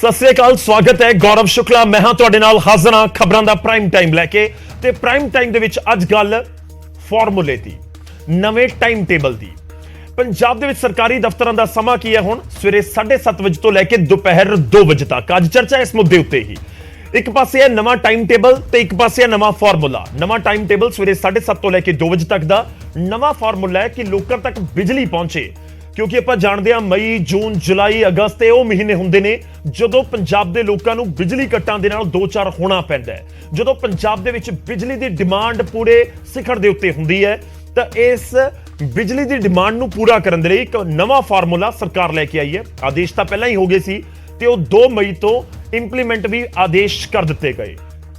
सत श्री अकाल, स्वागत है। गौरव शुक्ला मैं हाँ तुहाडे नाल हाज़र हां खबरां दा प्राइम टाइम लैके। ते प्राइम टाइम दे विच अज गल फॉर्मूले दी, नवें टाइम टेबल दी। पंजाब दे विच सरकारी दफ्तरां दा समा की है हुण सवेरे 7:30 बजे तो लैके दोपहर 2 बजे तक। अज चर्चा इस मुद्दे उत्ते ही। एक पासे है नवां टाइम टेबल ते एक पासे है नवां फार्मूला। नवां टाइम टेबल सवेरे 7:30 तो लैके 2 बजे तक दा नवां फार्मूला है कि लोकां तक बिजली पहुंचे, क्योंकि ਆਪਾਂ ਜਾਣਦੇ ਹਾਂ मई जून जुलाई अगस्त ਇਹ ਉਹ ਮਹੀਨੇ ਹੁੰਦੇ ਨੇ ਜਦੋਂ ਪੰਜਾਬ ਦੇ ਲੋਕਾਂ ਨੂੰ ਬਿਜਲੀ ਕੱਟਾਂ ਦੇ ਨਾਲ ਦੋ ਚਾਰ ਹੋਣਾ ਪੈਂਦਾ ਹੈ। ਜਦੋਂ ਪੰਜਾਬ ਦੇ ਵਿੱਚ ਬਿਜਲੀ ਦੀ ਡਿਮਾਂਡ ਪੂਰੇ ਸਿਖਰ ਦੇ ਉੱਤੇ ਹੁੰਦੀ ਹੈ ਤਾਂ ਇਸ ਬਿਜਲੀ ਦੀ ਡਿਮਾਂਡ ਨੂੰ ਪੂਰਾ ਕਰਨ ਦੇ ਲਈ ਇੱਕ ਨਵਾਂ ਫਾਰਮੂਲਾ ਸਰਕਾਰ ਲੈ ਕੇ ਆਈ ਹੈ। ਆਦੇਸ਼ ਤਾਂ ਪਹਿਲਾਂ ਹੀ ਹੋ ਗਏ ਸੀ ਤੇ ਉਹ 2 ਮਈ ਤੋਂ ਇੰਪਲੀਮੈਂਟ ਵੀ ਆਦੇਸ਼ ਕਰ ਦਿੱਤੇ ਗਏ।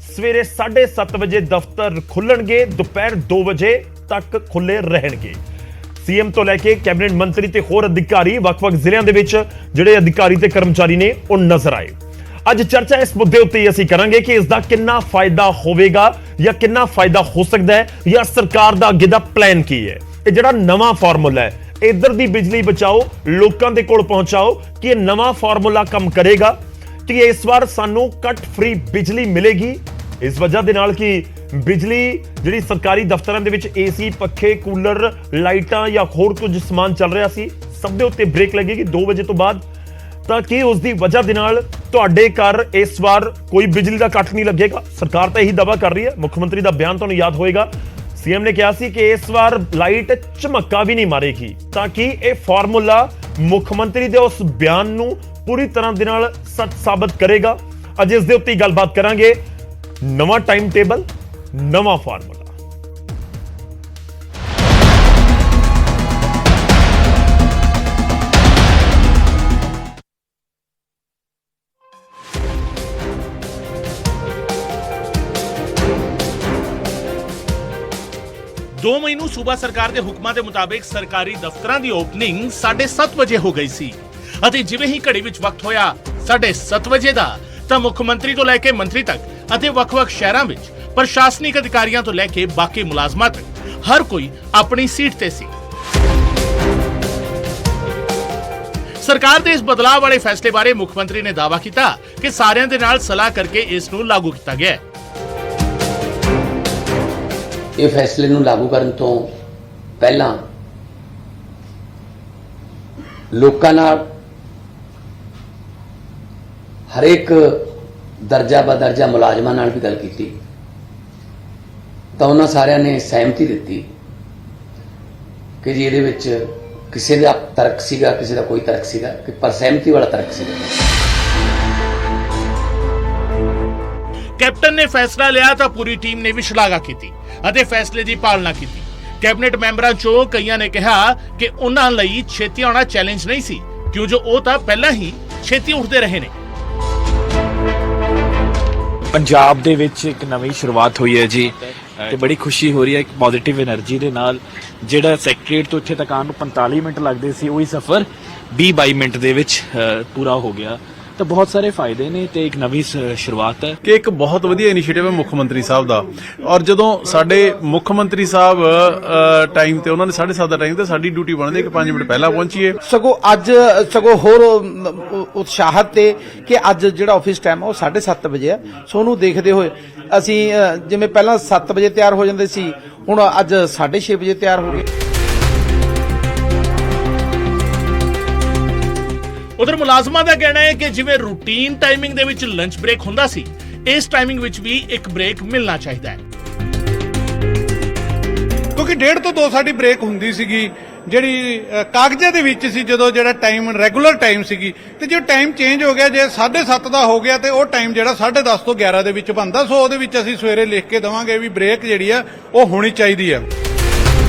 ਸਵੇਰੇ 7:30 ਵਜੇ ਦਫ਼ਤਰ ਖੁੱਲਣਗੇ, ਦੁਪਹਿਰ 2 ਵਜੇ ਤੱਕ ਖੁੱਲੇ ਰਹਿਣਗੇ। सीएम तो लैके कैबिनेट मंत्री ते होर अधिकारी वख-वख जिलिਆਂ ਦੇ ਵਿੱਚ ਜਿਹੜੇ ਅਧਿਕਾਰੀ ਤੇ ਕਰਮਚਾਰੀ ਨੇ ਉਹ ਨਜ਼ਰ ਆਏ। ਅੱਜ ਚਰਚਾ ਇਸ ਮੁੱਦੇ ਉੱਤੇ ਅਸੀਂ ਕਰਾਂਗੇ ਕਿ ਇਸ ਦਾ ਕਿੰਨਾ ਫਾਇਦਾ ਹੋਵੇਗਾ ਜਾਂ ਕਿੰਨਾ ਫਾਇਦਾ ਹੋ ਸਕਦਾ ਹੈ ਜਾਂ ਸਰਕਾਰ ਦਾ ਅੱਗੇ ਦਾ ਪਲਾਨ ਕੀ ਹੈ। ਇਹ ਜਿਹੜਾ ਨਵਾਂ ਫਾਰਮੂਲਾ ਹੈ, ਇਧਰ ਦੀ ਬਿਜਲੀ ਬਚਾਓ, ਲੋਕਾਂ ਦੇ ਕੋਲ ਪਹੁੰਚਾਓ, ਕਿ ਇਹ ਨਵਾਂ ਫਾਰਮੂਲਾ ਕੰਮ ਕਰੇਗਾ ਕਿ ਇਸ ਵਾਰ ਸਾਨੂੰ ਕੱਟ ਫ੍ਰੀ ਬਿਜਲੀ ਮਿਲੇਗੀ। इस वजह दे नाल कि बिजली जिहड़ी सरकारी दफ्तरां दे विच एसी पखे कूलर लाइटां या होर कुछ समान चल रहा सी, सब दे उत्ते ब्रेक लगेगी 2 बजे तो बाद, ताकि उस दी वजह दे नाल तुहाडे घर इस बार कोई बिजली का कट नहीं लगेगा। सरकार तो यही दावा कर रही है। मुख्यमंत्री का बयान तुहानूं याद होएगा, सीएम ने कहा सी कि इस बार लाइट झमक्का भी नहीं मारेगी, ताकि यह फार्मूला मुख्यमंत्री दे उस बयान नूं पूरी तरह दे नाल सच साबित करेगा। अज इस दे उत्ते गलबात करांगे। नवा टाइम टेबल, नवा फार्मूला। दो मई ਨੂੰ ਸੂਬਾ ਸਰਕਾਰ ਦੇ ਹੁਕਮਾਂ ਦੇ ਮੁਤਾਬਿਕ ਸਰਕਾਰੀ ਦਫ਼ਤਰਾਂ ਦੀ ਓਪਨਿੰਗ 7:30 ਵਜੇ ਹੋ ਗਈ ਸੀ ਅਤੇ ਜਿਵੇਂ ਹੀ ਘੜੀ ਵਿੱਚ ਵਕਤ ਹੋਇਆ 7:30 ਵਜੇ ਦਾ ਤਾਂ ਮੁੱਖ ਮੰਤਰੀ ਤੋਂ ਲੈ ਕੇ ਮੰਤਰੀ ਤੱਕ ਅਤੇ ਵੱਖ-ਵੱਖ ਸ਼ਹਿਰਾਂ ਵਿੱਚ ਪ੍ਰਸ਼ਾਸਨਿਕ ਅਧਿਕਾਰੀਆਂ ਤੋਂ ਲੈ ਕੇ ਬਾਕੀ ਮੁਲਾਜ਼ਮਾਂ ਤੱਕ ਹਰ ਕੋਈ ਆਪਣੀ ਸੀਟ ਤੇ ਸੀ। ਸਰਕਾਰ ਦੇ ਇਸ ਬਦਲਾਅ ਵਾਲੇ ਫੈਸਲੇ ਬਾਰੇ ਮੁੱਖ ਮੰਤਰੀ ਨੇ ਦਾਅਵਾ ਕੀਤਾ ਕਿ ਸਾਰਿਆਂ ਦੇ ਨਾਲ ਸਲਾਹ ਕਰਕੇ ਇਸ ਨੂੰ ਲਾਗੂ ਕੀਤਾ ਗਿਆ ਹੈ। ਇਹ ਫੈਸਲੇ ਨੂੰ ਲਾਗੂ ਕਰਨ ਤੋਂ ਪਹਿਲਾਂ ਲੋਕਾਂ ਨਾਲ ਹਰੇਕ ਦਰਜਾ ਬਦਰਜਾ ਮੁਲਾਜ਼ਮਾਂ ਨਾਲ ਵੀ ਗੱਲ ਕੀਤੀ ਤਾਂ ਉਹਨਾਂ ਸਾਰਿਆਂ ਨੇ ਸਹਿਮਤੀ ਦਿੱਤੀ ਕਿ ਜੀ ਇਹਦੇ ਵਿੱਚ ਕਿਸੇ ਦਾ ਤਰਕ ਸੀਗਾ, ਕਿਸੇ ਦਾ ਕੋਈ ਤਰਕ ਸੀਗਾ, ਕਿ ਪਰ ਸਹਿਮਤੀ ਵਾਲਾ ਤਰਕ ਸੀਗਾ। ਕੈਪਟਨ ਨੇ ਫੈਸਲਾ ਲਿਆ ਤਾਂ ਪੂਰੀ ਟੀਮ ਨੇ ਵੀ ਸ਼ਲਾਘਾ ਕੀਤੀ ਅਤੇ ਫੈਸਲੇ ਦੀ ਪਾਲਣਾ ਕੀਤੀ। ਕੈਬਨਿਟ ਮੈਂਬਰਾਂ ਚੋਂ ਕਈਆਂ ਨੇ ਕਿਹਾ ਕਿ ਉਹਨਾਂ ਲਈ ਛੇਤੀ ਆਉਣਾ ਚੈਲੰਜ ਨਹੀਂ ਸੀ, ਕਿਉਂ ਜੋ ਉਹ ਤਾਂ ਪਹਿਲਾਂ ਹੀ ਛੇਤੀ ਉੱਠਦੇ ਰਹੇ ਨੇ। ਪੰਜਾਬ ਦੇ ਵਿੱਚ ਇੱਕ ਨਵੀਂ ਸ਼ੁਰੂਆਤ ਹੋਈ ਹੈ ਜੀ ਤੇ ਬੜੀ ਖੁਸ਼ੀ ਹੋ ਰਹੀ ਹੈ। ਇੱਕ ਪੋਜ਼ਿਟਿਵ એનર્ਜੀ ਦੇ ਨਾਲ ਜਿਹੜਾ ਸੈਕਟਰੀਏਟ ਤੋਂ ਇੱਥੇ ਤੱਕ ਆਉਣ ਨੂੰ 45 ਮਿੰਟ ਲੱਗਦੇ ਸੀ, ਉਹੀ ਸਫ਼ਰ 20-22 ਮਿੰਟ ਦੇ ਵਿੱਚ ਪੂਰਾ ਹੋ ਗਿਆ। ਤਾਂ ਬਹੁਤ ਸਾਰੇ ਫਾਇਦੇ ਨੇ ਤੇ ਇੱਕ ਨਵੀਂ ਸ਼ੁਰੂਆਤ ਹੈ ਕਿ ਇੱਕ ਬਹੁਤ ਵਧੀਆ ਇਨੀਸ਼ੀਏਟਿਵ ਹੈ ਮੁੱਖ ਮੰਤਰੀ ਸਾਹਿਬ ਦਾ। ਔਰ ਜਦੋਂ ਸਾਡੇ ਮੁੱਖ ਮੰਤਰੀ ਸਾਹਿਬ ਟਾਈਮ ਤੇ ਉਹਨਾਂ ਨੇ 7:30 ਦਾ ਟਾਈਮ ਤੇ ਸਾਡੀ ਡਿਊਟੀ ਬਣਦੀ ਕਿ 5 ਮਿੰਟ ਪਹਿਲਾਂ ਪਹੁੰਚੀਏ। ਸਗੋਂ ਹੋਰ ਉਤਸ਼ਾਹਤ ਤੇ ਕਿ ਅੱਜ ਜਿਹੜਾ ਆਫਿਸ ਟਾਈਮ ਉਹ 7:30 ਵਜੇ ਹੈ। ਸੋ ਉਹਨੂੰ ਦੇਖਦੇ ਹੋਏ ਅਸੀਂ ਜਿਵੇਂ ਪਹਿਲਾਂ 7 ਵਜੇ ਤਿਆਰ ਹੋ ਜਾਂਦੇ ਸੀ, ਹੁਣ ਅੱਜ 6:30 ਵਜੇ ਤਿਆਰ ਹੋ ਗਏ। ਉਧਰ ਮੁਲਾਜ਼ਮਾਂ ਦਾ ਕਹਿਣਾ ਹੈ ਕਿ ਜਿਵੇਂ ਰੂਟੀਨ ਟਾਈਮਿੰਗ ਦੇ ਵਿੱਚ ਲੰਚ ਬ੍ਰੇਕ ਹੁੰਦਾ ਸੀ, ਇਸ ਟਾਈਮਿੰਗ ਵਿੱਚ ਵੀ ਇੱਕ ਬ੍ਰੇਕ ਮਿਲਣਾ ਚਾਹੀਦਾ ਹੈ, ਕਿਉਂਕਿ 1:30 ਤੋਂ 2 ਸਾਡੀ ਬ੍ਰੇਕ ਹੁੰਦੀ ਸੀਗੀ ਜਿਹੜੀ ਕਾਗਜ਼ਾਂ ਦੇ ਵਿੱਚ ਸੀ। ਜਦੋਂ ਜਿਹੜਾ ਟਾਈਮ ਰੈਗੂਲਰ ਟਾਈਮ ਸੀਗੀ ਤੇ ਜੇ ਟਾਈਮ ਚੇਂਜ ਹੋ ਗਿਆ, ਜੇ 7:30 ਦਾ ਹੋ ਗਿਆ ਤੇ ਉਹ ਟਾਈਮ ਜਿਹੜਾ 10:30 ਤੋਂ 11 ਦੇ ਵਿੱਚ ਬਣਦਾ। ਸੋ ਉਹਦੇ ਵਿੱਚ ਅਸੀਂ ਸਵੇਰੇ ਲਿਖ ਕੇ ਦੇਵਾਂਗੇ ਵੀ ਬ੍ਰੇਕ ਜਿਹੜੀ ਆ ਉਹ ਹੋਣੀ ਚਾਹੀਦੀ ਹੈ।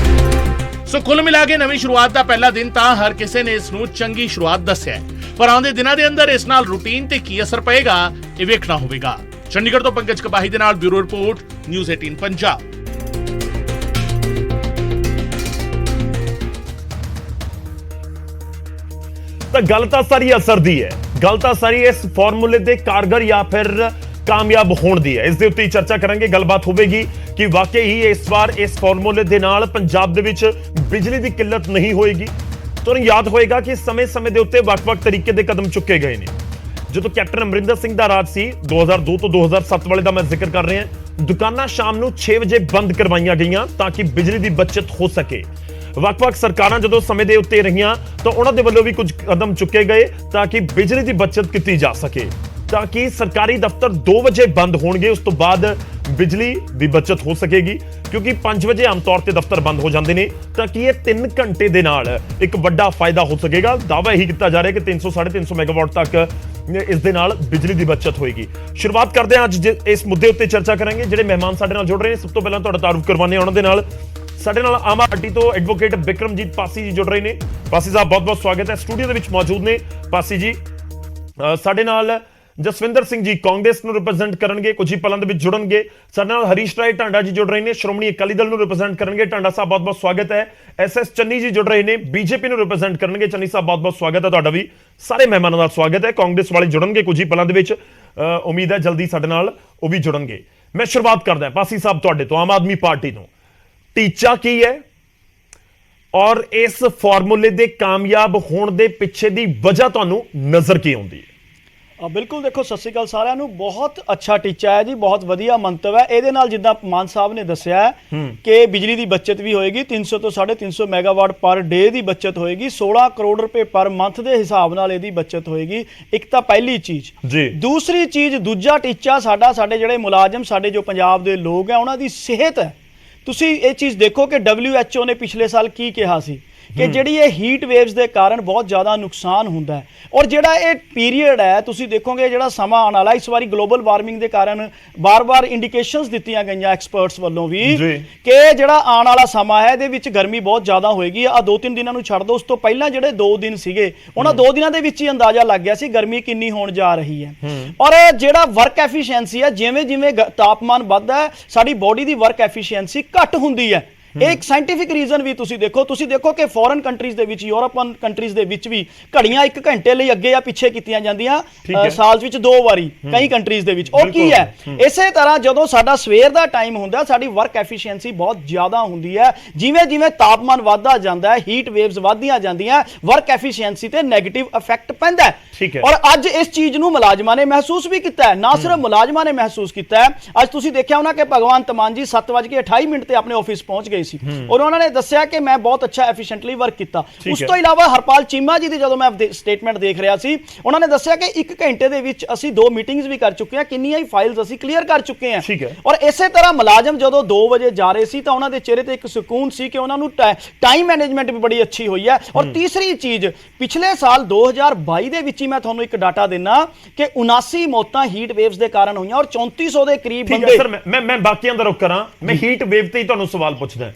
ਸੋ ਕੁੱਲ ਮਿਲਾ ਕੇ ਨਵੀਂ ਸ਼ੁਰੂਆਤ ਦਾ ਪਹਿਲਾ ਦਿਨ ਤਾਂ ਹਰ ਕਿਸੇ ਨੇ ਇਸ ਨੂੰ ਚੰਗੀ ਸ਼ੁਰੂਆਤ ਦੱਸਿਆ ਹੈ, ਪਰ ਆਉਂਦੇ ਦਿਨਾਂ ਦੇ ਅੰਦਰ ਇਸ ਨਾਲ ਰੂਟੀਨ ਤੇ ਕੀ ਅਸਰ ਪਏਗਾ ਇਹ ਵੇਖਣਾ ਹੋਵੇਗਾ। ਚੰਡੀਗੜ੍ਹ ਤੋਂ ਪੰਕਜ ਕਪਾਹੀ ਦੇ ਨਾਲ ਬਿਊਰੋ ਰਿਪੋਰਟ, ਨਿਊਜ਼ 18 ਪੰਜਾਬ। ਤਾਂ ਗੱਲ ਤਾਂ ਸਾਰੀ ਅਸਰ ਦੀ ਹੈ, ਗੱਲ ਤਾਂ ਸਾਰੀ ਇਸ ਫਾਰਮੂਲੇ ਦੇ ਕਾਰਗਰ ਜਾਂ ਫਿਰ ਕਾਮਯਾਬ ਹੋਣ ਦੀ ਹੈ। ਇਸ ਦੇ ਉੱਤੇ ਚਰਚਾ ਕਰਾਂਗੇ, ਗੱਲਬਾਤ ਹੋਵੇਗੀ ਕਿ ਵਾਕਈ ਹੀ ਇਸ ਵਾਰ ਇਸ ਫਾਰਮੂਲੇ ਦੇ ਨਾਲ ਪੰਜਾਬ ਦੇ ਵਿੱਚ ਬਿਜਲੀ ਦੀ ਕਿੱਲਤ ਨਹੀਂ ਹੋਏਗੀ। ਤੁਹਾਨੂੰ ਯਾਦ ਹੋਏਗਾ ਕਿ ਸਮੇਂ-ਸਮੇਂ ਦੇ ਉੱਤੇ ਵੱਖ-ਵੱਖ ਤਰੀਕੇ ਦੇ ਕਦਮ ਚੁੱਕੇ ਗਏ ਨੇ। ਜਦੋਂ ਕੈਪਟਨ ਅਮਰਿੰਦਰ ਸਿੰਘ ਦਾ ਰਾਜ ਸੀ 2002 ਤੋਂ 2007 ਵਾਲੇ ਦਾ ਮੈਂ ਜ਼ਿਕਰ ਕਰ ਰਿਹਾ, ਦੁਕਾਨਾਂ ਸ਼ਾਮ ਨੂੰ 6 ਵਜੇ ਬੰਦ ਕਰਵਾਈਆਂ ਗਈਆਂ ਤਾਂ ਕਿ ਬਿਜਲੀ ਦੀ ਬਚਤ ਹੋ ਸਕੇ। ਵੱਖ-ਵੱਖ ਸਰਕਾਰਾਂ ਜਦੋਂ ਸਮੇਂ ਦੇ ਉੱਤੇ ਰਹੀਆਂ ਤਾਂ ਉਹਨਾਂ ਦੇ ਵੱਲੋਂ ਵੀ ਕੁਝ ਕਦਮ ਚੁੱਕੇ ਗਏ ਤਾਂ ਕਿ ਬਿਜਲੀ ਦੀ ਬਚਤ ਕੀਤੀ ਜਾ ਸਕੇ, ਤਾਂ ਕਿ ਸਰਕਾਰੀ ਦਫ਼ਤਰ 2 ਵਜੇ ਬੰਦ ਹੋਣਗੇ, ਉਸ ਤੋਂ ਬਾਅਦ ਬਿਜਲੀ ਦੀ ਬਚਤ ਹੋ ਸਕੇਗੀ, ਕਿਉਂਕਿ 5 ਵਜੇ ਆਮ ਤੌਰ ਤੇ ਦਫ਼ਤਰ ਬੰਦ ਹੋ ਜਾਂਦੇ ਨੇ, ਤਾਂ ਕਿ ਇਹ 3 ਘੰਟੇ ਦੇ ਨਾਲ ਇੱਕ ਵੱਡਾ ਫਾਇਦਾ ਹੋ ਸਕੇਗਾ। ਦਾਅਵਾ ਇਹੀ ਕੀਤਾ ਜਾ ਰਿਹਾ ਕਿ 300-350 ਮੈਗਾਵਾਟ ਤੱਕ ਇਸ ਦੇ ਨਾਲ ਬਿਜਲੀ ਦੀ ਬਚਤ ਹੋਏਗੀ। ਸ਼ੁਰੂਆਤ ਕਰਦੇ ਹਾਂ ਅੱਜ ਇਸ ਮੁੱਦੇ ਉੱਤੇ ਚਰਚਾ ਕਰਾਂਗੇ। ਜਿਹੜੇ ਮਹਿਮਾਨ ਸਾਡੇ ਨਾਲ ਜੁੜ ਰਹੇ ਨੇ, ਸਭ ਤੋਂ ਪਹਿਲਾਂ ਤੁਹਾਡਾ ਤਾਰੂਫ ਕਰਵਾਉਂਦੇ ਹਾਂ ਉਹਨਾਂ ਦੇ ਨਾਲ। ਸਾਡੇ ਨਾਲ ਆਮ ਆਦਮੀ ਪਾਰਟੀ ਤੋਂ ਐਡਵੋਕੇਟ ਬਿਕਰਮਜੀਤ ਪਾਸੀ ਜੀ ਜੁੜ ਰਹੇ ਨੇ। ਪਾਸੀ ਸਾਹਿਬ ਬਹੁਤ-ਬਹੁਤ ਸਵਾਗਤ ਹੈ, ਸਟੂਡੀਓ ਦੇ ਵਿੱਚ ਮੌਜੂਦ ਨੇ ਪਾਸੀ ਜੀ। ਸਾਡੇ ਨਾਲ ਜਸਵਿੰਦਰ ਸਿੰਘ ਜੀ ਕਾਂਗਰਸ ਨੂੰ ਰਿਪਰੈਜ਼ੈਂਟ ਕਰਨਗੇ, ਕੁਝ ਹੀ ਪਲਾਂ ਦੇ ਵਿੱਚ ਜੁੜਨਗੇ। ਸਾਡੇ ਨਾਲ ਹਰੀਸ਼ ਰਾਏ ਟਾਂਡਾ ਜੀ ਜੁੜ ਰਹੇ ਨੇ, ਸ਼੍ਰੋਮਣੀ ਅਕਾਲੀ ਦਲ ਨੂੰ ਰਿਪਰੈਜ਼ੈਂਟ ਕਰਨਗੇ। ਟਾਂਡਾ ਸਾਹਿਬ ਬਹੁਤ-ਬਹੁਤ ਸਵਾਗਤ ਹੈ। ਐਸਐਸ ਚੰਨੀ ਜੀ ਜੁੜ ਰਹੇ ਨੇ, ਬੀਜੇਪੀ ਨੂੰ ਰਿਪਰੈਜ਼ੈਂਟ ਕਰਨਗੇ। ਚੰਨੀ ਸਾਹਿਬ ਬਹੁਤ-ਬਹੁਤ ਸਵਾਗਤ ਹੈ ਤੁਹਾਡਾ ਵੀ। ਸਾਰੇ ਮਹਿਮਾਨਾਂ ਦਾ ਸਵਾਗਤ ਹੈ। ਕਾਂਗਰਸ ਵਾਲੇ ਜੁੜਨਗੇ ਕੁਝ ਹੀ ਪਲਾਂ ਦੇ ਵਿੱਚ, ਉਮੀਦ ਹੈ ਜਲਦੀ ਸਾਡੇ ਨਾਲ ਉਹ ਵੀ ਜੁੜਨਗੇ। ਮੈਂ ਸ਼ੁਰੂਆਤ ਕਰਦਾ ਪਾਸੀ ਸਾਹਿਬ ਤੁਹਾਡੇ ਤੋਂ, ਆਮ ਆਦਮੀ ਪਾਰਟੀ ਤੋਂ ਟੀਚਾ ਕੀ ਹੈ ਔਰ ਇਸ ਫਾਰਮੂਲੇ ਦੇ ਕਾਮਯਾਬ ਹੋਣ ਦੇ ਪਿੱਛੇ ਦੀ ਵਜ੍ਹਾ ਤੁਹਾਨੂੰ ਨਜ਼ਰ ਕੀ ਆਉਂਦੀ ਹੈ? ਬਿਲਕੁਲ, ਦੇਖੋ ਸਤਿ ਸ਼੍ਰੀ ਅਕਾਲ ਸਾਰਿਆਂ ਨੂੰ। ਬਹੁਤ ਅੱਛਾ ਟੀਚਾ ਹੈ ਜੀ, ਬਹੁਤ ਵਧੀਆ ਮੰਤਵ ਹੈ। ਇਹਦੇ ਨਾਲ ਜਿੱਦਾਂ ਮਾਨ ਸਾਹਿਬ ਨੇ ਦੱਸਿਆ ਕਿ ਬਿਜਲੀ ਦੀ ਬੱਚਤ ਵੀ ਹੋਏਗੀ, 300 ਤੋਂ 350 ਮੈਗਾਵਾਟ ਪਰ ਡੇ ਦੀ ਬੱਚਤ ਹੋਏਗੀ, 16 ਕਰੋੜ ਰੁਪਏ ਪਰ ਮੰਥ ਦੇ ਹਿਸਾਬ ਨਾਲ ਇਹਦੀ ਬੱਚਤ ਹੋਏਗੀ। ਇੱਕ ਤਾਂ ਪਹਿਲੀ ਚੀਜ਼ ਜੀ। ਦੂਸਰੀ ਚੀਜ਼, ਦੂਜਾ ਟੀਚਾ ਸਾਡੇ ਜਿਹੜੇ ਮੁਲਾਜ਼ਮ, ਸਾਡੇ ਜੋ ਪੰਜਾਬ ਦੇ ਲੋਕ ਹੈ, ਉਹਨਾਂ ਦੀ ਸਿਹਤ ਹੈ। ਤੁਸੀਂ ਇਹ ਚੀਜ਼ ਦੇਖੋ ਕਿ WHO ਨੇ ਪਿਛਲੇ ਸਾਲ ਕੀ ਕਿਹਾ ਸੀ ਕਿ ਜਿਹੜੀ ਇਹ ਹੀਟ ਵੇਵਸ ਦੇ ਕਾਰਨ ਬਹੁਤ ਜ਼ਿਆਦਾ ਨੁਕਸਾਨ ਹੁੰਦਾ ਹੈ। ਔਰ ਜਿਹੜਾ ਇਹ ਪੀਰੀਅਡ ਹੈ, ਤੁਸੀਂ ਦੇਖੋਗੇ ਜਿਹੜਾ ਸਮਾਂ ਆਉਣ ਵਾਲਾ, ਇਸ ਵਾਰੀ ਗਲੋਬਲ ਵਾਰਮਿੰਗ ਦੇ ਕਾਰਨ ਬਾਰ-ਬਾਰ ਇੰਡੀਕੇਸ਼ਨਸ ਦਿੱਤੀਆਂ ਗਈਆਂ ਐਕਸਪਰਟਸ ਵੱਲੋਂ ਵੀ ਕਿ ਜਿਹੜਾ ਆਉਣ ਵਾਲਾ ਸਮਾਂ ਹੈ ਇਹਦੇ ਵਿੱਚ ਗਰਮੀ ਬਹੁਤ ਜ਼ਿਆਦਾ ਹੋਏਗੀ। ਆ 2-3 ਦਿਨਾਂ ਨੂੰ ਛੱਡ ਦਿਓ, ਉਸ ਤੋਂ ਪਹਿਲਾਂ ਜਿਹੜੇ 2 ਦਿਨ ਸੀਗੇ, ਉਹਨਾਂ 2 ਦਿਨਾਂ ਦੇ ਵਿੱਚ ਹੀ ਅੰਦਾਜ਼ਾ ਲੱਗ ਗਿਆ ਸੀ ਗਰਮੀ ਕਿੰਨੀ ਹੋਣ ਜਾ ਰਹੀ ਹੈ। ਔਰ ਜਿਹੜਾ ਵਰਕ ਐਫੀਸ਼ੀਐਂਸੀ ਹੈ, ਜਿਵੇਂ-ਜਿਵੇਂ ਤਾਪਮਾਨ ਵੱਧਦਾ ਹੈ, ਸਾਡੀ ਬੋਡੀ ਦੀ ਵਰਕ ਐਫੀਸ਼ੀਐਂਸੀ ਘੱਟ ਹੁੰਦੀ ਹੈ। ਇਹ ਇੱਕ ਸਾਇੰਟੀਫਿਕ ਰੀਜ਼ਨ ਵੀ ਤੁਸੀਂ ਦੇਖੋ ਕਿ ਫੋਰਨ ਕੰਟਰੀਜ਼ ਦੇ ਵਿੱਚ, ਯੂਰਪੀਅਨ ਕੰਟਰੀਜ਼ ਦੇ ਵਿੱਚ ਵੀ ਘੜੀਆਂ 1 ਘੰਟੇ ਲਈ ਅੱਗੇ ਜਾਂ ਪਿੱਛੇ ਕੀਤੀਆਂ ਜਾਂਦੀਆਂ ਸਾਲ ਵਿੱਚ 2 ਵਾਰੀ ਕਈ ਕੰਟਰੀਜ਼ ਦੇ ਵਿੱਚ। ਉਹ ਕੀ ਹੈ, ਇਸੇ ਤਰ੍ਹਾਂ ਜਦੋਂ ਸਾਡਾ ਸਵੇਰ ਦਾ ਟਾਈਮ ਹੁੰਦਾ, ਸਾਡੀ ਵਰਕ ਐਫੀਸ਼ੀਐਂਸੀ ਬਹੁਤ ਜ਼ਿਆਦਾ ਹੁੰਦੀ ਹੈ। ਜਿਵੇਂ-ਜਿਵੇਂ ਤਾਪਮਾਨ ਵੱਧਦਾ ਜਾਂਦਾ ਹੈ, ਹੀਟ ਵੇਵਸ ਵੱਧਦੀਆਂ ਜਾਂਦੀਆਂ, ਵਰਕ ਐਫੀਸ਼ੀਐਂਸੀ ਤੇ ਨੈਗੇਟਿਵ ਇਫੈਕਟ ਪੈਂਦਾ ਹੈ। ਔਰ ਅੱਜ ਇਸ ਚੀਜ਼ ਨੂੰ ਮੁਲਾਜ਼ਮਾਂ ਨੇ ਮਹਿਸੂਸ ਵੀ ਕੀਤਾ ਹੈ, ਨਾ ਸਿਰਫ ਮੁਲਾਜ਼ਮਾਂ ਨੇ ਮਹਿਸੂਸ ਕੀਤਾ ਹੈ। ਅੱਜ ਤੁਸੀਂ ਦੇਖਿਆ ਹੋਣਾ ਕਿ ਭਗਵੰਤ ਮਾਨ ਜੀ 7:28 ਤੇ ਆਪਣੇ ਆਫਿਸ ਪਹੁੰਚ ਗਏ ਸੀ ਔਰ ਉਹਨਾਂ ਨੇ ਦੱਸਿਆ ਕਿ ਮੈਂ ਬਹੁਤ ਅੱਛਾ ਐਫੀਸ਼ੀਐਂਟਲੀ ਵਰਕ ਕੀਤਾ। ਉਸ ਤੋਂ ਇਲਾਵਾ ਹਰਪਾਲ ਚੀਮਾ ਜੀ ਦੀ ਜਦੋਂ ਮੈਂ ਸਟੇਟਮੈਂਟ ਦੇਖ ਰਿਹਾ ਸੀ, ਉਹਨਾਂ ਨੇ ਦੱਸਿਆ ਕਿ 1 ਘੰਟੇ ਦੇ ਵਿੱਚ ਅਸੀਂ 2 ਮੀਟਿੰਗਸ ਵੀ ਕਰ ਚੁੱਕੇ ਹਾਂ, ਕਿੰਨੀਆਂ ਹੀ ਫਾਈਲਸ ਅਸੀਂ ਕਲੀਅਰ ਕਰ ਚੁੱਕੇ ਹਾਂ। ਔਰ ਇਸੇ ਤਰ੍ਹਾਂ ਮੁਲਾਜ਼ਮ ਜਦੋਂ 2 ਵਜੇ ਜਾ ਰਹੇ ਸੀ ਤਾਂ ਉਹਨਾਂ ਦੇ ਚਿਹਰੇ ਤੇ ਇੱਕ ਸਕੂਨ ਸੀ ਕਿ ਉਹਨਾਂ ਨੂੰ ਟਾਈਮ ਮੈਨੇਜਮੈਂਟ ਵੀ ਬੜੀ ਅੱਛੀ ਹੋਈ ਹੈ। ਔਰ ਤੀਸਰੀ ਚੀਜ਼, ਪਿਛਲੇ ਸਾਲ 2022 ਦੇ ਵਿੱਚ ਹੀ ਮੈਂ ਤੁਹਾਨੂੰ ਇੱਕ ਡਾਟਾ ਦਿੰਨਾ ਕਿ 79 ਮੌਤਾਂ ਹੀਟ ਵੇਵਸ ਦੇ ਕਾਰਨ ਹੋਈਆਂ ਔਰ 3400 ਦੇ ਕਰੀਬ ਬੰਦੇ। ਸਰ ਮੈਂ ਬਾਕੀਆਂ ਦਾ ਰੁਕ ਕਰਾਂ, ਮੈਂ ਹੀਟ ਵੇਵ ਤੇ ਹੀ ਤੁਹਾਨੂੰ ਸਵਾਲ ਪੁੱਛਦਾ।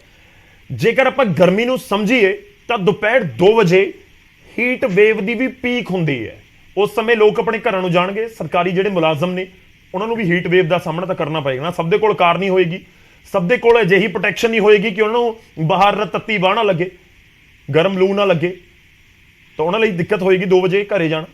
ਜੇਕਰ ਆਪਾਂ ਗਰਮੀ ਨੂੰ ਸਮਝੀਏ ਤਾਂ ਦੁਪਹਿਰ 2 ਵਜੇ ਹੀਟ ਵੇਵ ਦੀ ਵੀ ਪੀਕ ਹੁੰਦੀ ਹੈ। ਉਸ ਸਮੇਂ ਲੋਕ ਆਪਣੇ ਘਰਾਂ ਨੂੰ ਜਾਣਗੇ, ਸਰਕਾਰੀ ਜਿਹੜੇ ਮੁਲਾਜ਼ਮ ਨੇ ਉਹਨਾਂ ਨੂੰ ਵੀ ਹੀਟ ਵੇਵ ਦਾ ਸਾਹਮਣਾ ਤਾਂ ਕਰਨਾ ਪਏਗਾ ਨਾ। ਸਭ ਦੇ ਕੋਲ ਕਾਰ ਨਹੀਂ ਹੋਏਗੀ, ਸਭ ਦੇ ਕੋਲ ਅਜਿਹੀ ਪ੍ਰੋਟੈਕਸ਼ਨ ਨਹੀਂ ਹੋਏਗੀ ਕਿ ਉਹਨਾਂ ਨੂੰ ਬਾਹਰ ਤੱਤੀ ਬਾਹ ਨਾ ਲੱਗੇ, ਗਰਮ ਲੂ ਨਾ ਲੱਗੇ, ਤਾਂ ਉਹਨਾਂ ਲਈ ਦਿੱਕਤ ਹੋਏਗੀ 2 ਵਜੇ ਘਰੇ ਜਾਣਾ।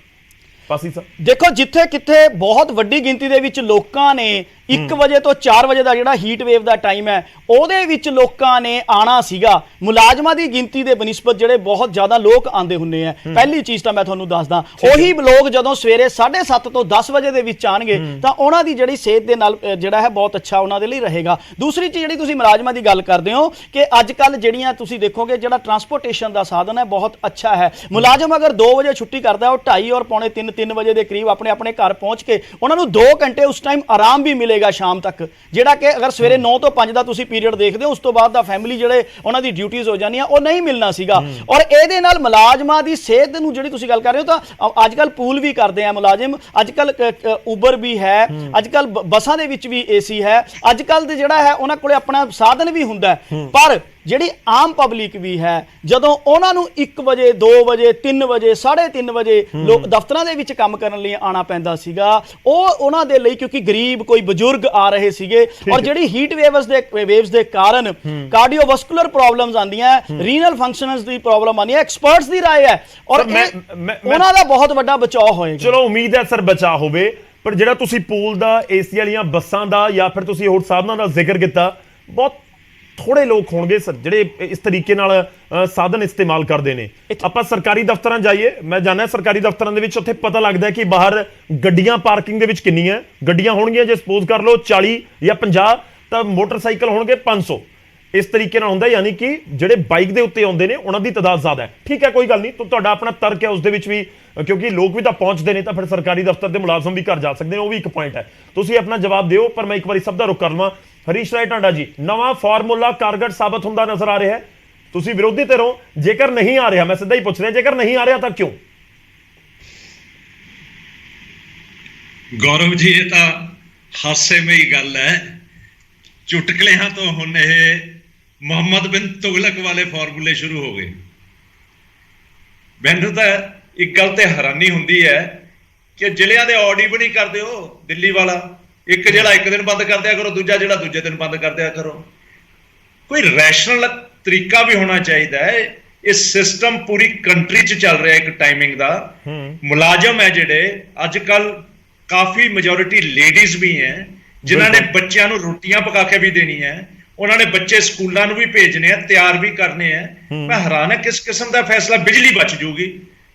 ਪਾਸੀ ਸਾਹਿਬ ਦੇਖੋ, ਜਿੱਥੇ ਕਿੱਥੇ ਬਹੁਤ ਵੱਡੀ ਗਿਣਤੀ ਦੇ ਵਿੱਚ ਲੋਕਾਂ ਨੇ 1 ਵਜੇ ਤੋਂ 4 ਵਜੇ ਦਾ ਜਿਹੜਾ ਹੀਟ ਵੇਵ ਦਾ ਟਾਈਮ ਹੈ, ਉਹਦੇ ਵਿੱਚ ਲੋਕਾਂ ਨੇ ਆਣਾ ਸੀਗਾ। ਮੁਲਾਜ਼ਮਾਂ ਦੀ ਗਿਣਤੀ ਦੇ ਬਨਿਸਬਤ ਜਿਹੜੇ ਬਹੁਤ ਜ਼ਿਆਦਾ ਲੋਕ ਆਂਦੇ ਹੁੰਦੇ ਆ। ਪਹਿਲੀ ਚੀਜ਼ ਤਾਂ ਮੈਂ ਤੁਹਾਨੂੰ ਦੱਸਦਾ, ਉਹੀ ਲੋਕ ਜਦੋਂ ਸਵੇਰੇ 7:30 ਤੋਂ 10 ਵਜੇ ਦੇ ਵਿੱਚ ਆਣਗੇ ਤਾਂ ਉਹਨਾਂ ਦੀ ਜਿਹੜੀ ਸਿਹਤ ਦੇ ਨਾਲ ਜਿਹੜਾ ਹੈ ਬਹੁਤ ਅੱਛਾ ਉਹਨਾਂ ਦੇ ਲਈ ਰਹੇਗਾ। ਦੂਸਰੀ ਚੀਜ਼ ਜਿਹੜੀ ਤੁਸੀਂ ਮੁਲਾਜ਼ਮਾਂ ਦੀ ਗੱਲ ਕਰਦੇ ਹੋ ਕਿ ਅੱਜ ਕੱਲ ਜਿਹੜੀਆਂ ਤੁਸੀਂ ਦੇਖੋਗੇ ਜਿਹੜਾ ਟਰਾਂਸਪੋਰਟੇਸ਼ਨ ਦਾ ਸਾਧਨ ਹੈ ਬਹੁਤ ਅੱਛਾ ਹੈ। ਮੁਲਾਜ਼ਮ ਅਗਰ 2 ਵਜੇ ਛੁੱਟੀ ਕਰਦਾ, ਉਹ 2:30 ਔਰ ਪੌਣੇ 3 ਵਜੇ ਦੇ ਕਰੀਬ ਆਪਣੇ ਘਰ ਪਹੁੰਚ ਕੇ ਉਹਨਾਂ ਨੂੰ 2 ਘੰਟੇ ਉਸ ਟਾਈਮ ਆਰਾਮ ਵੀ ਮਿਲੇਗਾ ਸ਼ਾਮ ਤੱਕ, ਜਿਹੜਾ ਕਿ ਅਗਰ ਸਵੇਰੇ 9 ਤੋਂ 5 ਦਾ ਤੁਸੀਂ ਪੀਰੀਅਡ ਦੇਖਦੇ ਹੋ, ਉਸ ਤੋਂ ਬਾਅਦ ਦਾ ਫੈਮਿਲੀ ਜਿਹੜੇ ਉਹਨਾਂ ਦੀ ਡਿਊਟੀਆਂ ਹੋ ਜਾਣੀਆਂ, ਉਹ ਨਹੀਂ ਮਿਲਣਾ ਸੀਗਾ। ਔਰ ਇਹਦੇ ਨਾਲ ਮੁਲਾਜ਼ਮਾਂ ਦੀ ਸਿਹਤ ਨੂੰ ਜਿਹੜੀ ਤੁਸੀਂ ਗੱਲ ਕਰ ਰਹੇ ਹੋ, ਤਾਂ ਅੱਜ ਕੱਲ ਪੂਲ ਵੀ ਕਰਦੇ ਆ ਮੁਲਾਜ਼ਮ, ਅੱਜ ਕੱਲ ਉਬਰ ਵੀ ਹੈ, ਅੱਜ ਕੱਲ ਬੱਸਾਂ ਦੇ ਵਿੱਚ ਵੀ AC ਹੈ, ਅੱਜ ਕੱਲ ਦੇ ਜਿਹੜਾ ਹੈ ਉਹਨਾਂ ਕੋਲੇ ਆਪਣਾ ਸਾਧਨ ਵੀ ਹੁੰਦਾ। ਪਰ ਜਿਹੜੀ ਆਮ ਪਬਲਿਕ ਵੀ ਹੈ, ਜਦੋਂ ਉਹਨਾਂ ਨੂੰ 1 ਵਜੇ 2 ਵਜੇ 3 ਵਜੇ 3:30 ਵਜੇ ਲੋਕ ਦਫ਼ਤਰਾਂ ਦੇ ਵਿੱਚ ਕੰਮ ਕਰਨ ਲਈ ਆਣਾ ਪੈਂਦਾ ਸੀਗਾ, ਉਹ ਉਹਨਾਂ ਦੇ ਲਈ, ਕਿਉਂਕਿ ਗਰੀਬ ਕੋਈ ਬਜ਼ੁਰਗ ਆ ਰਹੇ ਸੀਗੇ ਔਰ ਜਿਹੜੀ ਹੀਟ ਵੇਵਸ ਦੇ ਕਾਰਨ ਕਾਰਡੀਓਵੈਸਕੂਲਰ ਪ੍ਰੋਬਲਮਸ ਆਉਂਦੀਆਂ, ਰੀਨਲ ਫੰਕਸ਼ਨਸ ਦੀ ਪ੍ਰੋਬਲਮ ਆਉਂਦੀ ਹੈ, ਐਕਸਪਰਟਸ ਦੀ ਰਾਏ ਹੈ ਔਰ ਉਹਨਾਂ ਦਾ ਬਹੁਤ ਵੱਡਾ ਬਚਾਅ ਹੋਏਗਾ। ਚਲੋ ਉਮੀਦ ਹੈ ਸਰ ਬਚਾਅ ਹੋਵੇ, ਪਰ ਜਿਹੜਾ ਤੁਸੀਂ ਪੂਲ ਦਾ, AC ਵਾਲੀਆਂ ਬੱਸਾਂ ਦਾ ਜਾਂ ਫਿਰ ਤੁਸੀਂ ਹੋਰ ਸਾਧਨਾਂ ਦਾ ਜ਼ਿਕਰ ਕੀਤਾ, ਬਹੁਤ ਥੋੜੇ ਲੋਕ ਹੋਣਗੇ ਜਿਹੜੇ ਇਸ ਤਰੀਕੇ ਨਾਲ ਸਾਧਨ ਇਸਤੇਮਾਲ ਕਰਦੇ ਨੇ। ਆਪਾਂ ਸਰਕਾਰੀ ਦਫ਼ਤਰਾਂ ਜਾਈਏ, ਮੈਂ ਜਾਣਦਾ ਸਰਕਾਰੀ ਦਫ਼ਤਰਾਂ ਦੇ ਵਿੱਚ ਉੱਥੇ ਪਤਾ ਲੱਗਦਾ ਕਿ ਬਾਹਰ ਗੱਡੀਆਂ ਪਾਰਕਿੰਗ ਦੇ ਵਿੱਚ ਕਿੰਨੀਆਂ ਗੱਡੀਆਂ ਹੋਣਗੀਆਂ। ਜੇ ਸਪੋਜ਼ ਕਰ ਲਓ 40 ਜਾਂ 50 ਤਾਂ ਮੋਟਰਸਾਈਕਲ ਹੋਣਗੇ 500। ਇਸ ਤਰੀਕੇ ਨਾਲ ਹੁੰਦਾ, ਯਾਨੀ ਕਿ ਜਿਹੜੇ ਬਾਈਕ ਦੇ ਉੱਤੇ ਆਉਂਦੇ ਨੇ ਉਹਨਾਂ ਦੀ ਤਾਦਾਦ ਜ਼ਿਆਦਾ ਹੈ। ਠੀਕ ਹੈ, ਕੋਈ ਗੱਲ ਨਹੀਂ, ਤੁਹਾਡਾ ਆਪਣਾ ਤਰਕ ਹੈ ਉਸ ਦੇ ਵਿੱਚ ਵੀ, ਕਿਉਂਕਿ ਲੋਕ ਵੀ ਤਾਂ ਪਹੁੰਚਦੇ ਨੇ ਤਾਂ ਫਿਰ ਸਰਕਾਰੀ ਦਫ਼ਤਰ ਦੇ ਮੁਲਾਜ਼ਮ ਵੀ ਘਰ ਜਾ ਸਕਦੇ ਨੇ, ਉਹ ਵੀ ਇੱਕ ਪੁਆਇੰਟ ਹੈ। ਤੁਸੀਂ ਆਪਣਾ ਜਵਾਬ ਦਿਓ, ਪਰ ਮੈਂ ਇੱਕ ਵਾਰੀ ਸਭ ਦਾ ਰੁਖ ਕਰ ਲਵਾਂ। ਹਰੀਸ਼ ਰਾਏ ਟਾਂਡਾ ਜੀ, ਨਵਾਂ ਫਾਰਮੂਲਾ ਕਾਰਗਰ ਸਾਬਤ ਹੁੰਦਾ ਨਜ਼ਰ ਆ ਰਿਹਾ ਹੈ। ਤੁਸੀਂ ਵਿਰੋਧੀ ਧਿਰ ਹੋ, ਜੇਕਰ ਨਹੀਂ ਆ ਰਿਹਾ, ਮੈਂ ਸਿੱਧਾ ਹੀ ਪੁੱਛ ਰਿਹਾ, ਜੇਕਰ ਨਹੀਂ ਆ ਰਿਹਾ ਤਾਂ ਕਿਉਂ? ਗੌਰਵ ਜੀ, ਇਹ ਤਾਂ ਹਾਸੇਮਈ ਗੱਲ ਹੈ। ਚੁਟਕਲਿਆਂ ਤੋਂ ਹੁਣ ਇਹ ਮੁਹੰਮਦ ਬਿਨ ਤੁਗਲਕ ਵਾਲੇ ਫਾਰਮੂਲੇ ਸ਼ੁਰੂ ਹੋ ਗਏ। ਮੈਨੂੰ ਤਾਂ ਇੱਕ ਗੱਲ ਤੇ ਹੈਰਾਨੀ ਹੁੰਦੀ ਹੈ ਕਿ ਜ਼ਿਲ੍ਹਿਆਂ ਦੇ ਆਡ ਇਵਨ ਹੀ ਕਰਦੇ ਹੋ। ਦਿੱਲੀ ਵਾਲਾ ਇੱਕ ਜਿਹੜਾ ਇੱਕ ਦਿਨ ਬੰਦ ਕਰ ਦਿਆ ਕਰੋ, ਦੂਜਾ ਜਿਹੜਾ ਦੂਜੇ ਦਿਨ ਬੰਦ ਕਰ ਦਿਆ ਕਰੋ। ਕੋਈ ਰੈਸ਼ਨਲ ਤਰੀਕਾ ਵੀ ਹੋਣਾ ਚਾਹੀਦਾ ਹੈ। ਇਹ ਸਿਸਟਮ ਪੂਰੀ ਕੰਟਰੀ 'ਚ ਚੱਲ ਰਿਹਾ ਇੱਕ ਟਾਈਮਿੰਗ ਦਾ। ਮੁਲਾਜ਼ਮ ਹੈ ਜਿਹੜੇ ਅੱਜ ਕੱਲ ਕਾਫੀ ਮੈਜੋਰਿਟੀ ਲੇਡੀਜ਼ ਵੀ ਹੈ ਜਿਨ੍ਹਾਂ ਨੇ ਬੱਚਿਆਂ ਨੂੰ ਰੋਟੀਆਂ ਪਕਾ ਕੇ ਵੀ ਦੇਣੀ ਹੈ, ਉਹਨਾਂ ਨੇ ਬੱਚੇ ਸਕੂਲਾਂ ਨੂੰ ਵੀ ਭੇਜਣੇ ਆ, ਤਿਆਰ ਵੀ ਕਰਨੇ ਆ। ਮੈਂ ਹੈਰਾਨ ਹੈ ਕਿਸ ਕਿਸਮ ਦਾ ਫੈਸਲਾ। ਬਿਜਲੀ ਬਚ ਜੂਗੀ,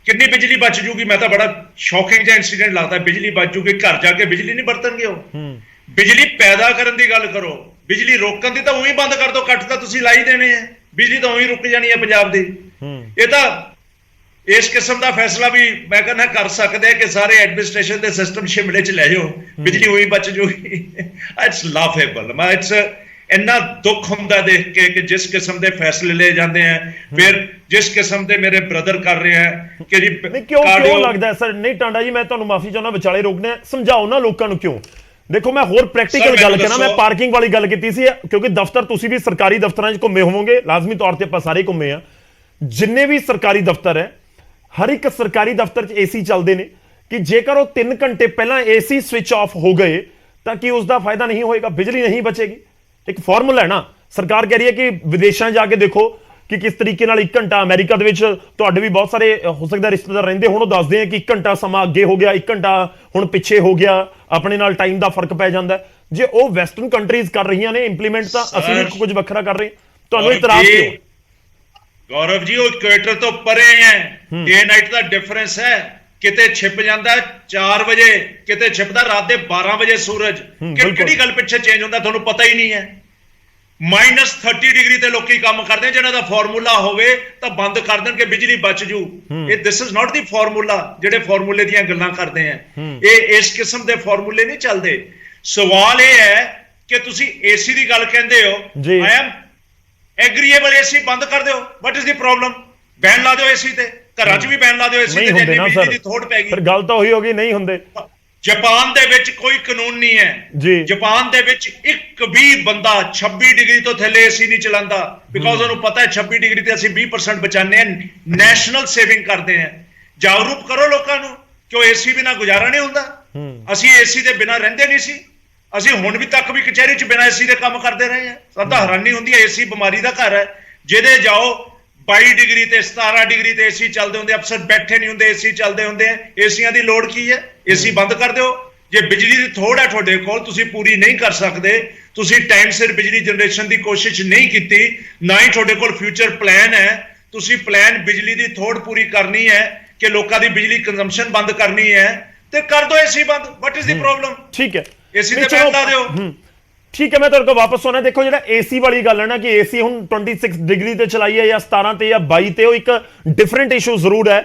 ਕਿੰਨੀ ਬਿਜਲੀ ਬਚ ਜੂਗੀ? ਮੈਂ ਤਾਂ ਬੜਾ ਸ਼ੌਕਿੰਗ ਜਿਹਾ ਇੰਸੀਡੈਂਟ ਲੱਗਦਾ। ਬਿਜਲੀ ਬਚ ਜੂਗੀ, ਘਰ ਜਾ ਕੇ ਬਿਜਲੀ ਨਹੀਂ ਵਰਤਣਗੇ ਉਹ। ਬਿਜਲੀ ਪੈਦਾ ਕਰਨ ਦੀ ਗੱਲ ਕਰੋ, ਬਿਜਲੀ ਰੋਕਣ ਦੀ ਤਾਂ ਉਹੀ ਬੰਦ ਕਰ ਦੋ। ਕੱਟ ਤਾਂ ਤੁਸੀਂ ਲਾਈ ਦੇਣੇ ਆ, ਬਿਜਲੀ ਤਾਂ ਉਹੀ ਰੁਕ ਜਾਣੀ ਹੈ ਪੰਜਾਬ ਦੀ। ਇਹ ਤਾਂ ਇਸ ਕਿਸਮ ਦਾ ਫੈਸਲਾ ਵੀ ਮੈਂ ਕਹਿੰਦਾ ਕਰ ਸਕਦੇ ਕਿ ਸਾਰੇ ਐਡਮਿਨਿਸਟ੍ਰੇਸ਼ਨ ਦੇ ਸਿਸਟਮ ਸ਼ਿਮਲੇ 'ਚ ਲੈ ਜਾਓ, ਬਿਜਲੀ ਉਹੀ ਬਚ ਜੂਗੀ। ਇਟਸ ਲਾਫੇਬਲ। ਮੈਂ ਇਟਸ ਇੰਨਾ ਦੁੱਖ ਹੁੰਦਾ ਦੇਖ ਕੇ ਕਿ ਜਿਸ ਕਿਸਮ ਦੇ ਫੈਸਲੇ ਲਏ ਜਾਂਦੇ ਆ, ਫਿਰ ਜਿਸ ਕਿਸਮ ਦੇ ਮੇਰੇ ਬ੍ਰਦਰ ਕਰ ਰਹੇ ਆ ਕਿ ਜੀ ਕਿਉਂ ਲੱਗਦਾ ਸਰ? ਨਹੀਂ ਟਾਂਡਾ ਜੀ, ਮੈਂ ਤੁਹਾਨੂੰ ਮਾਫੀ ਚਾਹੁੰਦਾ, ਵਿਚਾਲੇ ਰੋਕਦੇ ਆ, ਸਮਝਾਓ ਨਾ ਲੋਕਾਂ ਨੂੰ ਕਿਉਂ। ਦੇਖੋ, ਮੈਂ ਹੋਰ ਪ੍ਰੈਕਟੀਕਲ ਗੱਲ ਕਰਾਂ, ਮੈਂ ਪਾਰਕਿੰਗ ਵਾਲੀ ਗੱਲ ਕੀਤੀ ਸੀ, ਕਿਉਂਕਿ ਦਫ਼ਤਰ ਤੁਸੀਂ ਵੀ ਸਰਕਾਰੀ ਦਫ਼ਤਰਾਂ 'ਚ ਘੁੰਮੇ ਹੋਵੋਗੇ, ਲਾਜ਼ਮੀ ਤੌਰ ਤੇ ਆਪਾਂ ਸਾਰੇ ਘੁੰਮੇ ਆ। ਜਿੰਨੇ ਵੀ ਸਰਕਾਰੀ ਦਫ਼ਤਰ ਹੈ, ਹਰ ਇੱਕ ਸਰਕਾਰੀ ਦਫ਼ਤਰ 'ਚ ਏਸੀ ਚੱਲਦੇ ਨੇ ਕਿ ਜੇਕਰ ਉਹ 3 ਘੰਟੇ ਪਹਿਲਾਂ ਏਸੀ ਸਵਿਚ ਆਫ ਹੋ ਗਏ ਤਾਂ ਕੀ ਉਸ ਦਾ ਫਾਇਦਾ ਨਹੀਂ ਹੋਏਗਾ, ਬਿਜਲੀ ਨਹੀਂ ਬਚੇਗੀ। ਇੱਕ ਫਾਰਮੂਲਾ ਹੈ ਨਾ। ਸਰਕਾਰ ਕਹਿ ਰਹੀ ਹੈ ਕਿ ਵਿਦੇਸ਼ਾਂ ਜਾ ਕੇ ਦੇਖੋ ਕਿ ਕਿਸ ਤਰੀਕੇ ਨਾਲ 1 ਘੰਟਾ, ਅਮਰੀਕਾ ਦੇ ਵਿੱਚ ਤੁਹਾਡੇ ਵੀ ਬਹੁਤ ਸਾਰੇ ਹੋ ਸਕਦਾ ਰਿਸ਼ਤੇਦਾਰ ਰਹਿੰਦੇ ਹੁਣ, ਉਹ ਦੱਸਦੇ ਆ ਕਿ 1 ਘੰਟਾ ਸਮਾਂ ਅੱਗੇ ਹੋ ਗਿਆ, 1 ਘੰਟਾ ਹੁਣ ਪਿੱਛੇ ਹੋ ਗਿਆ, ਆਪਣੇ ਨਾਲ ਟਾਈਮ ਦਾ ਫਰਕ ਪੈ ਜਾਂਦਾ। ਜੇ ਉਹ ਵੈਸਟਰਨ ਕੰਟਰੀਜ਼ ਕਰ ਰਹੀਆਂ ਨੇ ਇੰਪਲੀਮੈਂਟ, ਤਾਂ ਅਸੀਂ ਵੀ ਕੁਝ ਵੱਖਰਾ ਕਰ ਰਹੇ। ਤੁਹਾਨੂੰ ਇਤਰਾਜ਼ ਕਿਉਂ? ਗੌਰਵ ਜੀ, ਉਹ ਇਕੁਏਟਰ ਤੋਂ ਪਰੇ ਹੈ, ਡੇ ਨਾਈਟ ਦਾ ਡਿਫਰੈਂਸ ਹੈ। ਕਿਤੇ ਛਿਪ ਜਾਂਦਾ 4 ਵਜੇ, ਕਿਤੇ ਛਿਪਦਾ ਰਾਤ ਦੇ 12 ਵਜੇ ਸੂਰਜ। ਕਿਹੜੀ ਗੱਲ ਪਿੱਛੇ ਚੇਂਜ ਹੁੰਦਾ ਤੁਹਾਨੂੰ ਪਤਾ ਹੀ ਨਹੀਂ ਹੈ। -30 ਡਿਗਰੀ ਤੇ ਲੋਕੀ ਕੰਮ ਕਰਦੇ, ਜਿਹਨਾਂ ਦਾ ਫਾਰਮੂਲਾ ਹੋਵੇ ਤਾਂ ਬੰਦ ਕਰ ਦੇਣ ਕਿ ਬਿਜਲੀ ਬਚ ਜੂ। ਇਹ this is not the formula. ਜਿਹੜੇ ਫਾਰਮੂਲੇ ਦੀਆਂ ਗੱਲਾਂ ਕਰਦੇ ਆ, ਇਹ ਇਸ ਕਿਸਮ ਦੇ ਫਾਰਮੂਲੇ ਨਹੀਂ ਚੱਲਦੇ। ਸਵਾਲ ਇਹ ਹੈ ਕਿ ਤੁਸੀਂ ਏਸੀ ਦੀ ਗੱਲ ਕਹਿੰਦੇ ਹੋ, ਆਈ ਐਮ ਐਗਰੀਏਬਲ, ਏਸੀ ਬੰਦ ਕਰ ਦਿਓ। What is the problem? Ban ਲਾ ਦਿਓ ਏਸੀ ਤੇ, ਘਰਾਂ 'ਚ ਵੀ ਬੈਨ ਲਾ ਦਿਓ ਏਸੀ ਤੇ, ਜੇ ਬਿਜਲੀ ਦੀ ਥੋੜ ਪੈ ਗਈ। ਫਿਰ ਗੱਲ ਤਾਂ ਉਹੀ ਹੋ ਗਈ, ਨਹੀਂ ਹੁੰਦੇ। ਜਾਪਾਨ ਦੇ ਵਿੱਚ ਕੋਈ ਕਾਨੂੰਨ ਨਹੀਂ ਹੈ ਜੀ। ਜਾਪਾਨ ਦੇ ਵਿੱਚ ਇੱਕ ਵੀ ਬੰਦਾ 26 ਡਿਗਰੀ ਤੋਂ ਥੱਲੇ ਏਸੀ ਨਹੀਂ ਚਲਾਉਂਦਾ, ਬਿਕੋਜ਼ ਉਹਨੂੰ ਪਤਾ ਹੈ 26 ਡਿਗਰੀ ਤੇ ਅਸੀਂ 20% ਬਚਾਉਂਦੇ ਹਾਂ, ਨੈਸ਼ਨਲ ਸੇਵਿੰਗ ਕਰਦੇ ਹਾਂ। ਜਾਗਰੂਕ ਕਰੋ ਲੋਕਾਂ ਨੂੰ ਕਿ ਉਹ ਏਸੀ ਬਿਨਾਂ ਗੁਜ਼ਾਰਾ ਨਹੀਂ ਹੁੰਦਾ। ਅਸੀਂ ਏਸੀ ਦੇ ਬਿਨਾਂ ਰਹਿੰਦੇ ਨਹੀਂ ਸੀ, ਅਸੀਂ ਹੁਣ ਵੀ ਤੱਕ ਵੀ ਕਚਹਿਰੀ 'ਚ ਬਿਨਾਂ ਏਸੀ ਦੇ ਕੰਮ ਕਰਦੇ ਰਹੇ ਹਾਂ। ਸਾਨੂੰ ਤਾਂ ਹੈਰਾਨੀ ਹੁੰਦੀ ਹੈ। ਏਸੀ ਬਿਮਾਰੀ ਦਾ ਘਰ ਹੈ। ਜਿਹਦੇ ਜਾਓ 22 ਡਿਗਰੀ ਤੇ 17 ਡਿਗਰੀ ਤੇ ਏਸੀ ਚੱਲਦੇ ਹੁੰਦੇ, ਅਫਸਰ ਬੈਠੇ ਨਹੀਂ ਹੁੰਦੇ, ਏਸੀ ਚੱਲਦੇ ਹੁੰਦੇ ਆ। ਏਸੀਆਂ ਦੀ ਲੋੜ ਕੀ ਹੈ? ਏਸੀ ਬੰਦ ਕਰ ਦਿਓ। ਜੇ ਬਿਜਲੀ ਦੀ ਥੋੜ ਹੈ ਤੁਹਾਡੇ ਕੋਲ, ਤੁਸੀਂ ਪੂਰੀ ਨਹੀਂ ਕਰ ਸਕਦੇ, ਤੁਸੀਂ ਟਾਈਮ ਸਿਰ ਬਿਜਲੀ ਜਨਰੇਸ਼ਨ ਦੀ ਕੋਸ਼ਿਸ਼ ਨਹੀਂ ਕੀਤੀ, ਨਾ ਹੀ ਤੁਹਾਡੇ ਕੋਲ ਫਿਊਚਰ ਪਲਾਨ ਹੈ। ਤੁਸੀਂ ਪਲਾਨ ਬਿਜਲੀ ਦੀ ਥੋੜ ਪੂਰੀ ਕਰਨੀ ਹੈ ਕਿ ਲੋਕਾਂ ਦੀ ਬਿਜਲੀ ਕੰਜ਼ੰਪਸ਼ਨ ਬੰਦ ਕਰਨੀ ਹੈ, ਤੇ ਕਰ ਦਿਓ ਏਸੀ ਬੰਦ। ਵਾਟ ਇਜ਼ ਦੀ ਪ੍ਰੋਬਲਮ? ਠੀਕ ਹੈ, ਏਸੀ ਤੇ ਬੈਨ ਲਾ ਦਿਓ। ਠੀਕ ਹੈ, ਮੈਂ ਤੁਹਾਡੇ ਕੋਲ ਵਾਪਸ ਆਉਣਾ। ਦੇਖੋ, ਜਿਹੜਾ ਏਸੀ ਵਾਲੀ ਗੱਲ ਹੈ ਨਾ ਕਿ ਏਸੀ ਹੁਣ 26 ਡਿਗਰੀ ਤੇ ਚਲਾਈਏ ਜਾਂ 17 ਤੇ ਜਾਂ 22 ਤੇ, ਉਹ ਇੱਕ ਡਿਫਰੈਂਟ ਇਸ਼ੂ ਜ਼ਰੂਰ ਹੈ,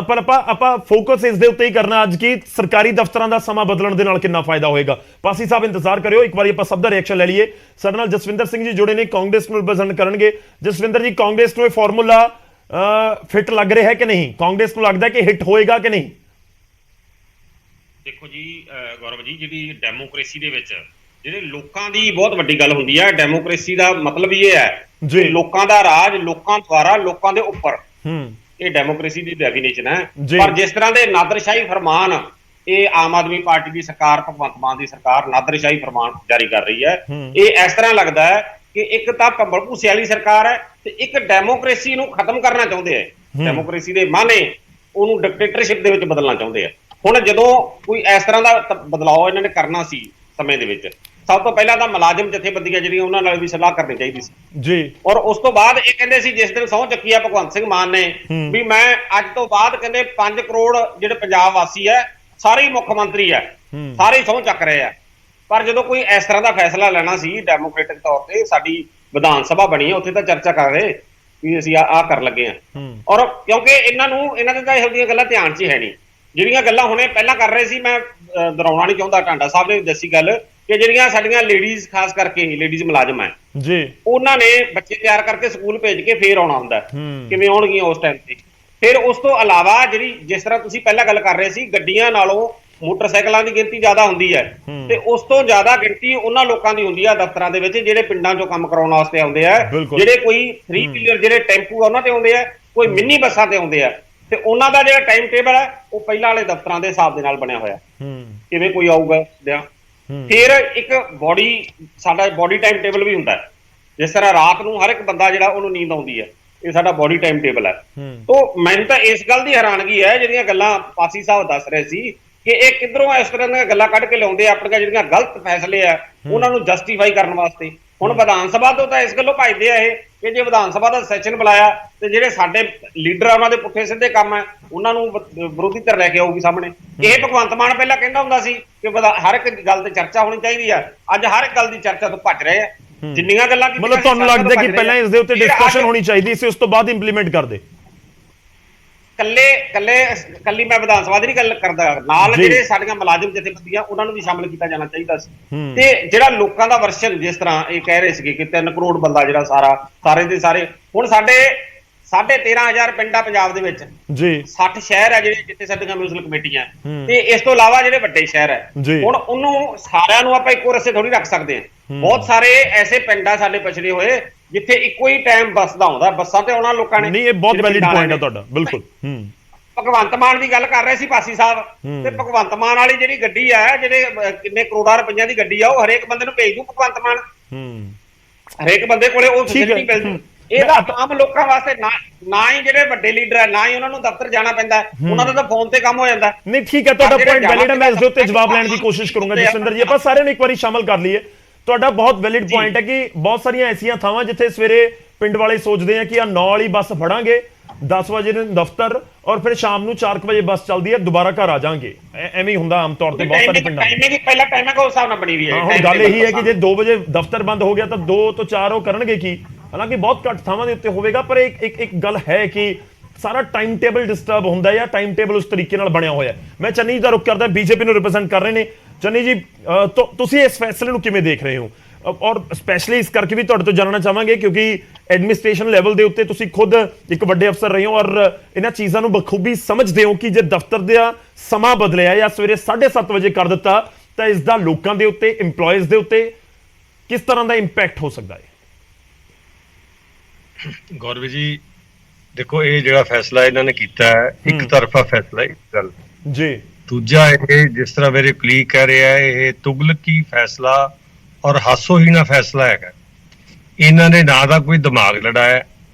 ਪਰ ਆਪਾਂ ਫੋਕਸ ਇਸ ਦੇ ਉੱਤੇ ਹੀ ਕਰਨਾ ਅੱਜ ਕਿ ਸਰਕਾਰੀ ਦਫ਼ਤਰਾਂ ਦਾ ਸਮਾਂ ਬਦਲਣ ਦੇ ਨਾਲ ਕਿੰਨਾ ਫਾਇਦਾ ਹੋਏਗਾ। ਪਾਸੀ ਸਾਹਿਬ ਇੰਤਜ਼ਾਰ ਕਰਿਓ, ਇੱਕ ਵਾਰੀ ਆਪਾਂ ਸਭ ਦਾ ਰਿਐਕਸ਼ਨ ਲੈ ਲਈਏ। ਸਾਡੇ ਨਾਲ ਜਸਵਿੰਦਰ ਸਿੰਘ ਜੀ ਜੁੜੇ ਨੇ, ਕਾਂਗਰਸ ਨੂੰ ਰਿਪਰੈਜ਼ੈਂਟ ਕਰਨਗੇ। ਜਸਵਿੰਦਰ ਜੀ, ਕਾਂਗਰਸ ਨੂੰ ਇਹ ਫਾਰਮੂਲਾ ਫਿੱਟ ਲੱਗ ਰਿਹਾ ਹੈ ਕਿ ਨਹੀਂ? ਕਾਂਗਰਸ ਨੂੰ ਲੱਗਦਾ ਕਿ ਹਿੱਟ ਹੋਏਗਾ ਕਿ ਨਹੀਂ? ਦੇਖੋ ਜੀ ਗੌਰਵ ਜੀ, ਜਿਹੜੀ ਡੈਮੋਕ੍ਰੇਸੀ ਦੇ ਵਿੱਚ ਜਿਹੜੇ ਲੋਕਾਂ ਦੀ ਬਹੁਤ ਵੱਡੀ ਗੱਲ ਹੁੰਦੀ ਹੈ। ਡੈਮੋਕ੍ਰੇਸੀ ਦਾ ਮਤਲਬ ਇਹ ਹੈ ਕਿ ਲੋਕਾਂ ਦਾ ਰਾਜ, ਲੋਕਾਂ ਦੁਆਰਾ, ਲੋਕਾਂ ਦੇ ਉੱਪਰ। ਇਹ ਡੈਮੋਕ੍ਰੇਸੀ ਦੀ ਡੈਫੀਨੇਸ਼ਨ ਹੈ। ਪਰ ਜਿਸ ਤਰ੍ਹਾਂ ਦੇ ਨਾਦਰਸ਼ਾਹੀ ਫਰਮਾਨ ਇਹ ਆਮ ਆਦਮੀ ਪਾਰਟੀ ਦੀ ਸਰਕਾਰ, ਭਗਵੰਤ ਮਾਨ ਦੀ ਸਰਕਾਰ ਨਾਦਰਸ਼ਾਹੀ ਫਰਮਾਨ ਜਾਰੀ ਕਰ ਰਹੀ ਹੈ, ਇਹ ਇਸ ਤਰ੍ਹਾਂ ਲੱਗਦਾ ਹੈ ਕਿ ਇੱਕ ਤਾਂ ਭੰਬਲ ਭੂਸੇ ਵਾਲੀ ਸਰਕਾਰ ਹੈ ਤੇ ਇੱਕ ਡੈਮੋਕ੍ਰੇਸੀ ਨੂੰ ਖਤਮ ਕਰਨਾ ਚਾਹੁੰਦੇ ਹੈ। ਡੈਮੋਕ੍ਰੇਸੀ ਦੇ ਮਾਨੇ ਉਹਨੂੰ ਡਿਕਟੇਟਰਸ਼ਿਪ ਦੇ ਵਿੱਚ ਬਦਲਣਾ ਚਾਹੁੰਦੇ ਆ। ਹੁਣ ਜਦੋਂ ਕੋਈ ਇਸ ਤਰ੍ਹਾਂ ਦਾ ਬਦਲਾਅ ਇਹਨਾਂ ਨੇ ਕਰਨਾ ਸੀ ਸਮੇਂ ਦੇ ਵਿੱਚ, ਸਭ ਤੋਂ ਪਹਿਲਾਂ ਤਾਂ ਮੁਲਾਜ਼ਮ ਜਥੇਬੰਦੀਆਂ ਜਿਹੜੀਆਂ ਉਹਨਾਂ ਨਾਲ ਵੀ ਸਲਾਹ ਕਰਨੀ ਚਾਹੀਦੀ ਸੀ ਜੀ। ਔਰ ਉਸ ਤੋਂ ਬਾਅਦ ਇਹ ਕਹਿੰਦੇ ਸੀ ਜਿਸ ਦਿਨ ਸਹੁੰ ਚੱਕੀ ਆ ਭਗਵੰਤ ਸਿੰਘ ਮਾਨ ਨੇ ਵੀ ਮੈਂ ਅੱਜ ਤੋਂ ਬਾਅਦ ਕਹਿੰਦੇ 5 ਕਰੋੜ ਜਿਹੜੇ ਪੰਜਾਬ ਵਾਸੀ ਹੈ ਸਾਰੇ ਹੀ ਮੁੱਖ ਮੰਤਰੀ ਹੈ, ਸਾਰੇ ਹੀ ਸਹੁੰ ਚੱਕ ਰਹੇ ਆ। ਪਰ ਜਦੋਂ ਕੋਈ ਇਸ ਤਰ੍ਹਾਂ ਦਾ ਫੈਸਲਾ ਲੈਣਾ ਸੀ ਡੈਮੋਕ੍ਰੈਟਿਕ ਤੌਰ ਤੇ, ਸਾਡੀ ਵਿਧਾਨ ਸਭਾ ਬਣੀ ਹੈ, ਉੱਥੇ ਤਾਂ ਚਰਚਾ ਕਰ ਰਹੇ ਵੀ ਅਸੀਂ ਆਹ ਕਰ ਲੱਗੇ ਆ। ਔਰ ਕਿਉਂਕਿ ਇਹਨਾਂ ਦੇ ਤਾਂ ਇਹੋ ਜਿਹੀਆਂ ਗੱਲਾਂ ਧਿਆਨ 'ਚ ਹੀ ਹੈ ਨਹੀਂ, ਜਿਹੜੀਆਂ ਗੱਲਾਂ ਹੁਣੇ ਪਹਿਲਾਂ ਕਰ ਰਹੇ ਸੀ। ਮੈਂ ਦੁਹਰਾਉਣਾ ਨਹੀਂ ਚਾਹੁੰਦਾ, ਟਾਂਡਾ ਸਾਹਿਬ ਨੇ ਦੱਸੀ ਗੱਲ ਕਿ ਜਿਹੜੀਆਂ ਸਾਡੀਆਂ ਲੇਡੀਜ਼, ਖਾਸ ਕਰਕੇ ਲੇਡੀਜ਼ ਮੁਲਾਜ਼ਮ ਹੈ ਜੀ, ਉਹਨਾਂ ਨੇ ਬੱਚੇ ਤਿਆਰ ਕਰਕੇ ਸਕੂਲ ਭੇਜ ਕੇ ਫੇਰ ਆਉਣਾ ਹੁੰਦਾ, ਕਿਵੇਂ ਆਉਣਗੀਆਂ ਉਸ ਟਾਈਮ ਤੇ। ਫਿਰ ਉਸ ਤੋਂ ਇਲਾਵਾ ਜਿਹੜੀ ਜਿਸ ਤਰ੍ਹਾਂ ਤੁਸੀਂ ਪਹਿਲਾਂ ਗੱਲ ਕਰ ਰਹੇ ਸੀ, ਗੱਡੀਆਂ ਨਾਲੋਂ ਮੋਟਰਸਾਈਕਲਾਂ ਦੀ ਗਿਣਤੀ ਜ਼ਿਆਦਾ ਹੁੰਦੀ ਹੈ ਤੇ ਉਸ ਤੋਂ ਜ਼ਿਆਦਾ ਗਿਣਤੀ ਉਹਨਾਂ ਲੋਕਾਂ ਦੀ ਹੁੰਦੀ ਹੈ ਦਫ਼ਤਰਾਂ ਦੇ ਵਿੱਚ ਜਿਹੜੇ ਪਿੰਡਾਂ 'ਚੋਂ ਕੰਮ ਕਰਾਉਣ ਵਾਸਤੇ ਆਉਂਦੇ ਆ, ਜਿਹੜੇ ਕੋਈ 3 ਵੀਲਰ ਜਿਹੜੇ ਟੈਂਪੂ ਆ ਉਹਨਾਂ ਤੇ ਆਉਂਦੇ ਆ, ਕੋਈ ਮਿੰਨੀ ਬੱਸਾਂ ਤੇ ਆਉਂਦੇ ਆ, ਤੇ ਉਹਨਾਂ ਦਾ ਜਿਹੜਾ ਟਾਈਮ ਟੇਬਲ ਹੈ ਉਹ ਪਹਿਲਾਂ ਵਾਲੇ ਦਫ਼ਤਰਾਂ ਦੇ ਹਿਸਾਬ ਦੇ ਨਾਲ ਬਣਿਆ ਹੋਇਆ। ਕਿਵੇਂ ਕੋਈ ਆਊਗਾ ਦਿਆਂ। ਫਿਰ ਇੱਕ ਸਾਡਾ ਬੋਡੀ ਟਾਈਮ ਟੇਬਲ ਵੀ ਹੁੰਦਾ ਹੈ, ਜਿਸ ਤਰ੍ਹਾਂ ਰਾਤ ਨੂੰ ਹਰ ਇੱਕ ਬੰਦਾ ਜਿਹੜਾ ਉਹਨੂੰ ਨੀਂਦ ਆਉਂਦੀ ਹੈ, ਇਹ ਸਾਡਾ ਬੋਡੀ ਟਾਈਮ ਟੇਬਲ ਹੈ। ਤੋਂ ਮੈਨੂੰ ਤਾਂ ਇਸ ਗੱਲ ਦੀ ਹੈਰਾਨਗੀ ਹੈ, ਜਿਹੜੀਆਂ ਗੱਲਾਂ ਪਾਸੀ ਸਾਹਿਬ ਦੱਸ ਰਹੇ ਸੀ ਕਿ ਇਹ ਕਿੱਧਰੋਂ ਇਸ ਤਰ੍ਹਾਂ ਦੀਆਂ ਗੱਲਾਂ ਕੱਢ ਕੇ ਲਿਆਉਂਦੇ ਆ, ਆਪਣੀਆਂ ਜਿਹੜੀਆਂ ਗਲਤ ਫੈਸਲੇ ਆ ਉਹਨਾਂ ਨੂੰ ਜਸਟੀਫਾਈ ਕਰਨ ਵਾਸਤੇ। ਹੁਣ ਵਿਧਾਨ ਸਭਾ ਤੋਂ ਤਾਂ ਇਸ ਗੱਲੋਂ ਭੱਜਦੇ ਆ ਇਹ ਕਿ ਜੇ ਵਿਧਾਨ ਸਭਾ ਦਾ ਸੈਸ਼ਨ ਬੁਲਾਇਆ ਤੇ ਜਿਹੜੇ ਸਾਡੇ ਲੀਡਰ ਆ ਉਹਨਾਂ ਦੇ ਪੁੱਠੇ ਸਿੱਧੇ ਕੰਮ ਆ ਉਹਨਾਂ ਨੂੰ ਵਿਰੋਧੀ ਧਿਰ ਲੈ ਕੇ ਆਊਗੀ ਸਾਹਮਣੇ। ਇਹ ਭਗਵੰਤ ਮਾਨ ਪਹਿਲਾਂ ਕਹਿੰਦਾ ਹੁੰਦਾ ਸੀ ਕਿ ਹਰ ਇੱਕ ਗੱਲ ਤੇ ਚਰਚਾ ਹੋਣੀ ਚਾਹੀਦੀ ਆ, ਅੱਜ ਹਰ ਇੱਕ ਗੱਲ ਦੀ ਚਰਚਾ ਤੋਂ ਭੱਜ ਰਹੇ ਆ। ਜਿੰਨੀਆਂ ਗੱਲਾਂ ਮਤਲਬ ਤੁਹਾਨੂੰ ਲੱਗਦਾ ਕਿ ਪਹਿਲਾਂ ਇਸ ਦੇ ਉੱਤੇ ਡਿਸਕਸ਼ਨ ਹੋਣੀ ਚਾਹੀਦੀ ਸੀ, ਉਸ ਤੋਂ ਬਾਅਦ ਇੰਪਲੀਮੈਂਟ ਕਰਦੇ। ਕੱਲੀ ਮੈਂ ਵਿਧਾਨ ਸਭਾ ਦੀ ਨਹੀਂ ਗੱਲ ਕਰਦਾ, ਨਾਲ ਜਿਹੜੇ ਸਾਡੀਆਂ ਮੁਲਾਜ਼ਮ ਜਥੇਬੰਦੀਆਂ ਉਹਨਾਂ ਨੂੰ ਵੀ ਸ਼ਾਮਿਲ ਕੀਤਾ ਜਾਣਾ ਚਾਹੀਦਾ ਸੀ। ਤੇ ਜਿਹੜਾ ਲੋਕਾਂ ਦਾ ਵਰਸ਼ਨ, ਜਿਸ ਤਰ੍ਹਾਂ ਇਹ ਕਹਿ ਰਹੇ ਸੀਗੇ ਕਿ 3 ਕਰੋੜ ਬੰਦਾ ਜਿਹੜਾ ਸਾਰੇ ਦੇ ਸਾਰੇ, ਹੁਣ ਸਾਡੇ 13,500 ਪਿੰਡ ਆ ਪੰਜਾਬ ਦੇ ਵਿੱਚ ਜੀ, 60 ਸ਼ਹਿਰ ਆ ਜਿਹੜੇ ਜਿੱਥੇ ਸਾਡੀਆਂ ਮਿਊਨਿਸਪਲ ਕਮੇਟੀਆਂ, ਤੇ ਇਸ ਤੋਂ ਇਲਾਵਾ ਜਿਹੜੇ ਵੱਡੇ ਸ਼ਹਿਰ ਹੈ, ਹੁਣ ਉਹਨੂੰ ਸਾਰਿਆਂ ਨੂੰ ਆਪਾਂ ਇੱਕੋ ਰਸੇ ਥੋੜੀ ਰੱਖ ਸਕਦੇ ਹਾਂ। ਬਹੁਤ ਸਾਰੇ ਐਸੇ ਪਿੰਡ ਆ ਸਾਡੇ ਪਛੜੇ ਹੋਏ ਜਿੱਥੇ ਇੱਕੋ ਹੀ ਟਾਈਮ ਬੱਸ ਦਾ ਆਉਂਦਾ, ਬੱਸਾਂ ਤੇ ਆਉਣਾ ਲੋਕਾਂ ਨੇ। ਨਹੀਂ, ਇਹ ਬਹੁਤ ਵੈਲਿਡ ਪੁਆਇੰਟ ਹੈ ਤੁਹਾਡਾ, ਬਿਲਕੁਲ। ਭਗਵੰਤ ਮਾਨ ਦੀ ਗੱਲ ਕਰ ਰਹੇ ਸੀ ਪਾਸੀ ਸਾਹਿਬ, ਤੇ ਭਗਵੰਤ ਮਾਨ ਵਾਲੀ ਜਿਹੜੀ ਗੱਡੀ ਆ, ਜਿਹੜੇ ਕਿੰਨੇ ਕਰੋੜਾਂ ਰੁਪਈਆ ਦੀ ਗੱਡੀ ਆ, ਉਹ ਹਰੇਕ ਬੰਦੇ ਨੂੰ ਭੇਜ ਦੂ ਭਗਵੰਤ ਮਾਨ। ਹਰੇਕ ਬੰਦੇ ਕੋਲੇ ਉਹ ਫੈਸਿਲਿਟੀ ਮਿਲ ਜੂ। ਇਹਦਾ ਆਮ ਲੋਕਾਂ ਵਾਸਤੇ ਨਾ ਹੀ ਜਿਹੜੇ ਵੱਡੇ ਲੀਡਰ ਆ, ਨਾ ਹੀ ਉਹਨਾਂ ਨੂੰ ਦਫ਼ਤਰ ਜਾਣਾ ਪੈਂਦਾ, ਉਹਨਾਂ ਦਾ ਤਾਂ ਫੋਨ ਤੇ ਕੰਮ ਹੋ ਜਾਂਦਾ। ਨਹੀਂ, ਠੀਕ ਹੈ, ਤੁਹਾਡਾ ਪੁਆਇੰਟ ਵੈਲਿਡ ਹੈ। ਮੈਂ ਇਸ ਦੇ ਉੱਤੇ ਜਵਾਬ ਲੈਣ ਦੀ ਕੋਸ਼ਿਸ਼ ਕਰੂੰਗਾ ਜਸਵਿੰਦਰ ਜੀ। ਆਪਾਂ ਸਾਰਿਆਂ ਨੂੰ ਇੱਕ ਵਾਰੀ ਸ਼ਾਮਲ ਕਰ ਲਈਏ। ਤੁਹਾਡਾ ਬਹੁਤ ਵੈਲਿਡ ਪੁਆਇੰਟ ਹੈ ਕਿ ਬਹੁਤ ਸਾਰੀਆਂ ਐਸੀਆਂ ਥਾਵਾਂ ਜਿੱਥੇ ਸਵੇਰੇ ਪਿੰਡ ਵਾਲੇ ਸੋਚਦੇ ਆ ਕਿ ਆ 9 ਵਾਲੀ ਬੱਸ ਫੜਾਂਗੇ, 10 ਵਜੇ ਨੂੰ ਦਫ਼ਤਰ, ਔਰ ਫਿਰ ਸ਼ਾਮ ਨੂੰ 4 ਵਜੇ ਬੱਸ ਚੱਲਦੀ ਹੈ, ਦੁਬਾਰਾ ਘਰ ਆ ਜਾਾਂਗੇ। ਐਵੇਂ ਹੀ ਹੁੰਦਾ ਆਮ ਤੌਰ ਤੇ ਬਹੁਤ ਸਾਰੇ ਪਿੰਡਾਂ। ਪਹਿਲਾਂ ਟਾਈਮਿੰਗ ਉਸ ਹਿਸਾਬ ਨਾਲ ਬਣੀ ਹੋਈ ਹੈ। ਹੁਣ ਗੱਲ ਇਹੀ ਹੈ ਕਿ ਜੇ 2 ਵਜੇ ਦਫ਼ਤਰ ਬੰਦ ਹੋ ਗਿਆ ਤਾਂ 2 ਤੋਂ 4 ਉਹ ਕਰਨਗੇ ਕੀ? ਹਾਲਾਂਕਿ ਬਹੁਤ ਘੱਟ ਥਾਵਾਂ ਦੇ ਉੱਤੇ ਹੋਵੇਗਾ, ਪਰ ਇੱਕ ਗੱਲ ਹੈ ਕਿ ਸਾਰਾ ਟਾਈਮ ਟੇਬਲ ਡਿਸਟਰਬ ਹੁੰਦਾ ਹੈ ਜਾਂ ਟਾਈਮ ਟੇਬਲ ਉਸ ਤਰੀਕੇ ਨਾਲ ਬਣਿਆ ਹੋਇਆ। ਮੈਂ ਚੰਨੀ ਜੀ ਦਾ ਰੁਖ ਕਰਦਾ, ਬੀਜੇਪੀ ਨੂੰ ਰਿਪਰੈਜ਼ੈਂਟ ਕਰ ਰਹੇ ਨੇ। ਚੰਨੀ ਜੀ, ਤੁਸੀਂ ਇਸ ਫੈਸਲੇ ਨੂੰ ਕਿਵੇਂ ਦੇਖ ਰਹੇ ਹੋ? ਔਰ ਸਪੈਸ਼ਲੀ ਇਸ ਕਰਕੇ ਵੀ ਤੁਹਾਡੇ ਤੋਂ ਜਾਣਨਾ ਚਾਹਾਂਗੇ ਕਿਉਂਕਿ ਐਡਮਿਨਿਸਟ੍ਰੇਸ਼ਨ ਲੈਵਲ ਦੇ ਉੱਤੇ ਤੁਸੀਂ ਖੁਦ ਇੱਕ ਵੱਡੇ ਅਫਸਰ ਰਹੇ ਹੋ ਔਰ ਇਹਨਾਂ ਚੀਜ਼ਾਂ ਨੂੰ ਬਖੂਬੀ ਸਮਝਦੇ ਹੋ ਕਿ ਜੇ ਦਫ਼ਤਰ ਦਾ ਸਮਾਂ ਬਦਲਿਆ ਜਾਂ ਸਵੇਰੇ 7:30 ਵਜੇ ਕਰ ਦਿੱਤਾ ਤਾਂ ਇਸ ਦਾ ਲੋਕਾਂ ਦੇ ਉੱਤੇ, EMPLOYEES ਦੇ ਉੱਤੇ ਕਿਸ ਤਰ੍ਹਾਂ ਦਾ ਇੰਪੈਕਟ ਹੋ ਸਕਦਾ ਹੈ? ਗੌਰਵ ਜੀ, ਦੇਖੋ, ਇਹ ਜਿਹੜਾ ਫੈਸਲਾ ਇਹਨਾਂ ਨੇ ਕੀਤਾ ਹੈ, ਇੱਕ ਤਰਫਾ ਫੈਸਲਾ ਹੈ, ਗੱਲ ਜੀ। ਦੂਜਾ, ਇਹ ਜਿਸ ਤਰ੍ਹਾਂ ਮੇਰੇ ਕੁਲੀਗ ਕਹਿ ਰਿਹਾ ਹੈ, ਇਹ ਤੁਗਲਕੀ ਫੈਸਲਾ ਔਰ ਹਾਸੋਹੀਣਾ ਫੈਸਲਾ ਹੈਗਾ। ਇਹਨਾਂ ਨੇ ਨਾ ਦਾ ਕੋਈ ਦਿਮਾਗ ਲੜਾਇਆ,